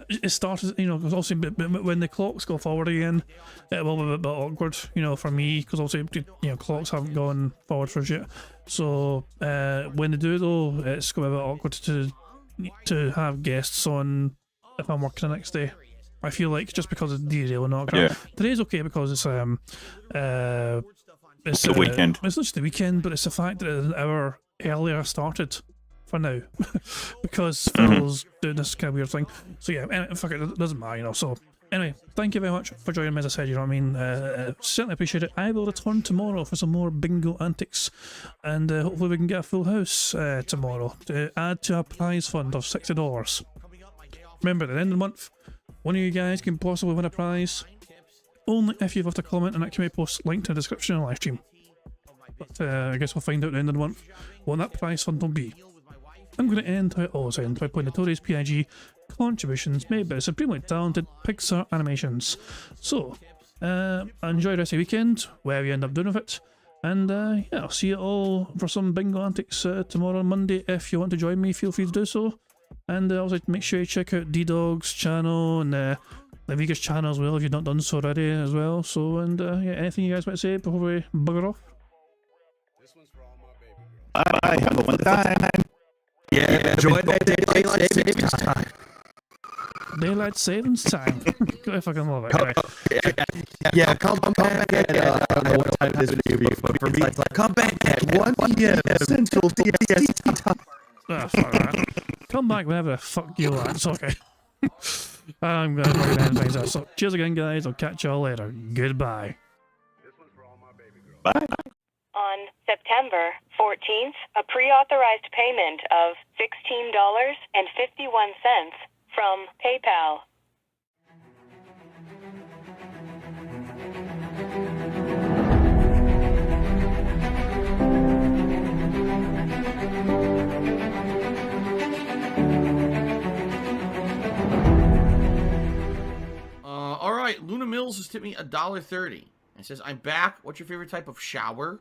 It started, because also when the clocks go forward again, it will be a bit awkward, for me, because also, clocks haven't gone forward for yet. So when they do though, it's going to be a bit awkward to have guests on if I'm working the next day. I feel like just because it's D-Day or not. Yeah. Today's okay because it's the weekend. It's not just the weekend, but it's the fact that it's an hour earlier started for now because Phil's doing this kind of weird thing. So yeah, anyway, fuck it doesn't matter, So anyway, thank you very much for joining me. As I said, you know what I mean. Certainly appreciate it. I will return tomorrow for some more bingo antics, and hopefully we can get a full house tomorrow to add to our prize fund of $60. Remember, at the end of the month, one of you guys can possibly win a prize. Only if you've left a comment and that can be post linked in the description of the live stream. But I guess we'll find out at the end of the month what that prize fund will be. I'm going to end how I always end by playing Notorious PIG contributions made by supremely talented Pixar Animations. So, enjoy the rest of the weekend, wherever you end up doing with it. And yeah, I'll see you all for some bingo antics tomorrow, Monday. If you want to join me, feel free to do so. And also make sure you check out D-Dog's channel and Aviga's channel as well if you've not done so already as well. So, and yeah, anything you guys want to say before we bugger off? Bye, have a wonderful time. Yeah, enjoy that daylight savings time. Daylight savings time. I fucking love it. Anyway. Yeah, come back at I don't know what time this video will be, but for me, it's like come back at 1 p.m. Central DSP time. Ah, fuck that. Come back whenever the fuck you want. It's okay. I'm going to end things out. So, cheers again, guys. I'll catch y'all later. Goodbye. Bye. On September 14th, a pre-authorized payment of $16.51 from PayPal. All right, Luna Mills has tipped me $1.30. It says, "I'm back. What's your favorite type of shower?"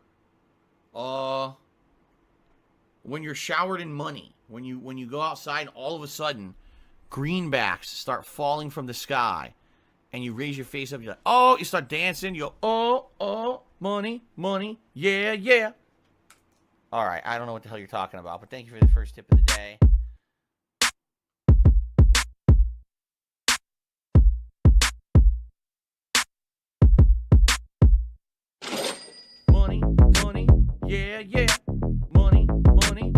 When you're showered in money. When you go outside and all of a sudden greenbacks start falling from the sky and you raise your face up, you're like, oh, you start dancing, you go, oh, money, money, yeah, yeah. All right, I don't know what the hell you're talking about, but thank you for the first tip of the day. Money, money, yeah, yeah. Money, money,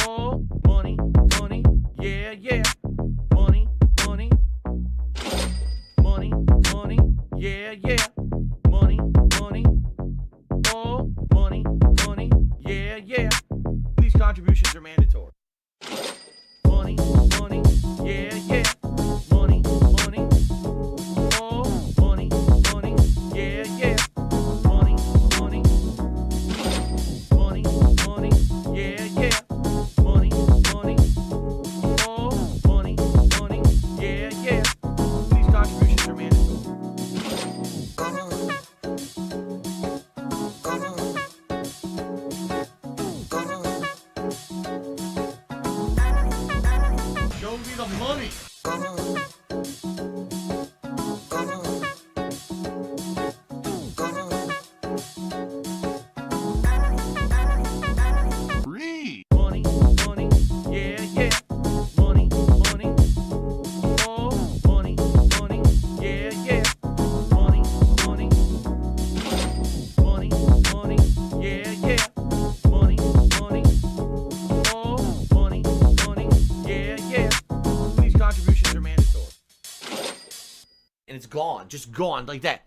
oh, money, money, yeah, yeah. Money, money, money, money, yeah, yeah. Money, money, oh, money, money, yeah, yeah. These contributions are mandatory. Money, money, yeah, yeah. Money, money, oh, money, money, yeah, yeah. Money, money, money, money, yeah, yeah. Money, money, oh, money, money, yeah, yeah. These contributions are mandatory. Show me the money. Money, money, yeah, it's gone. Just gone like that.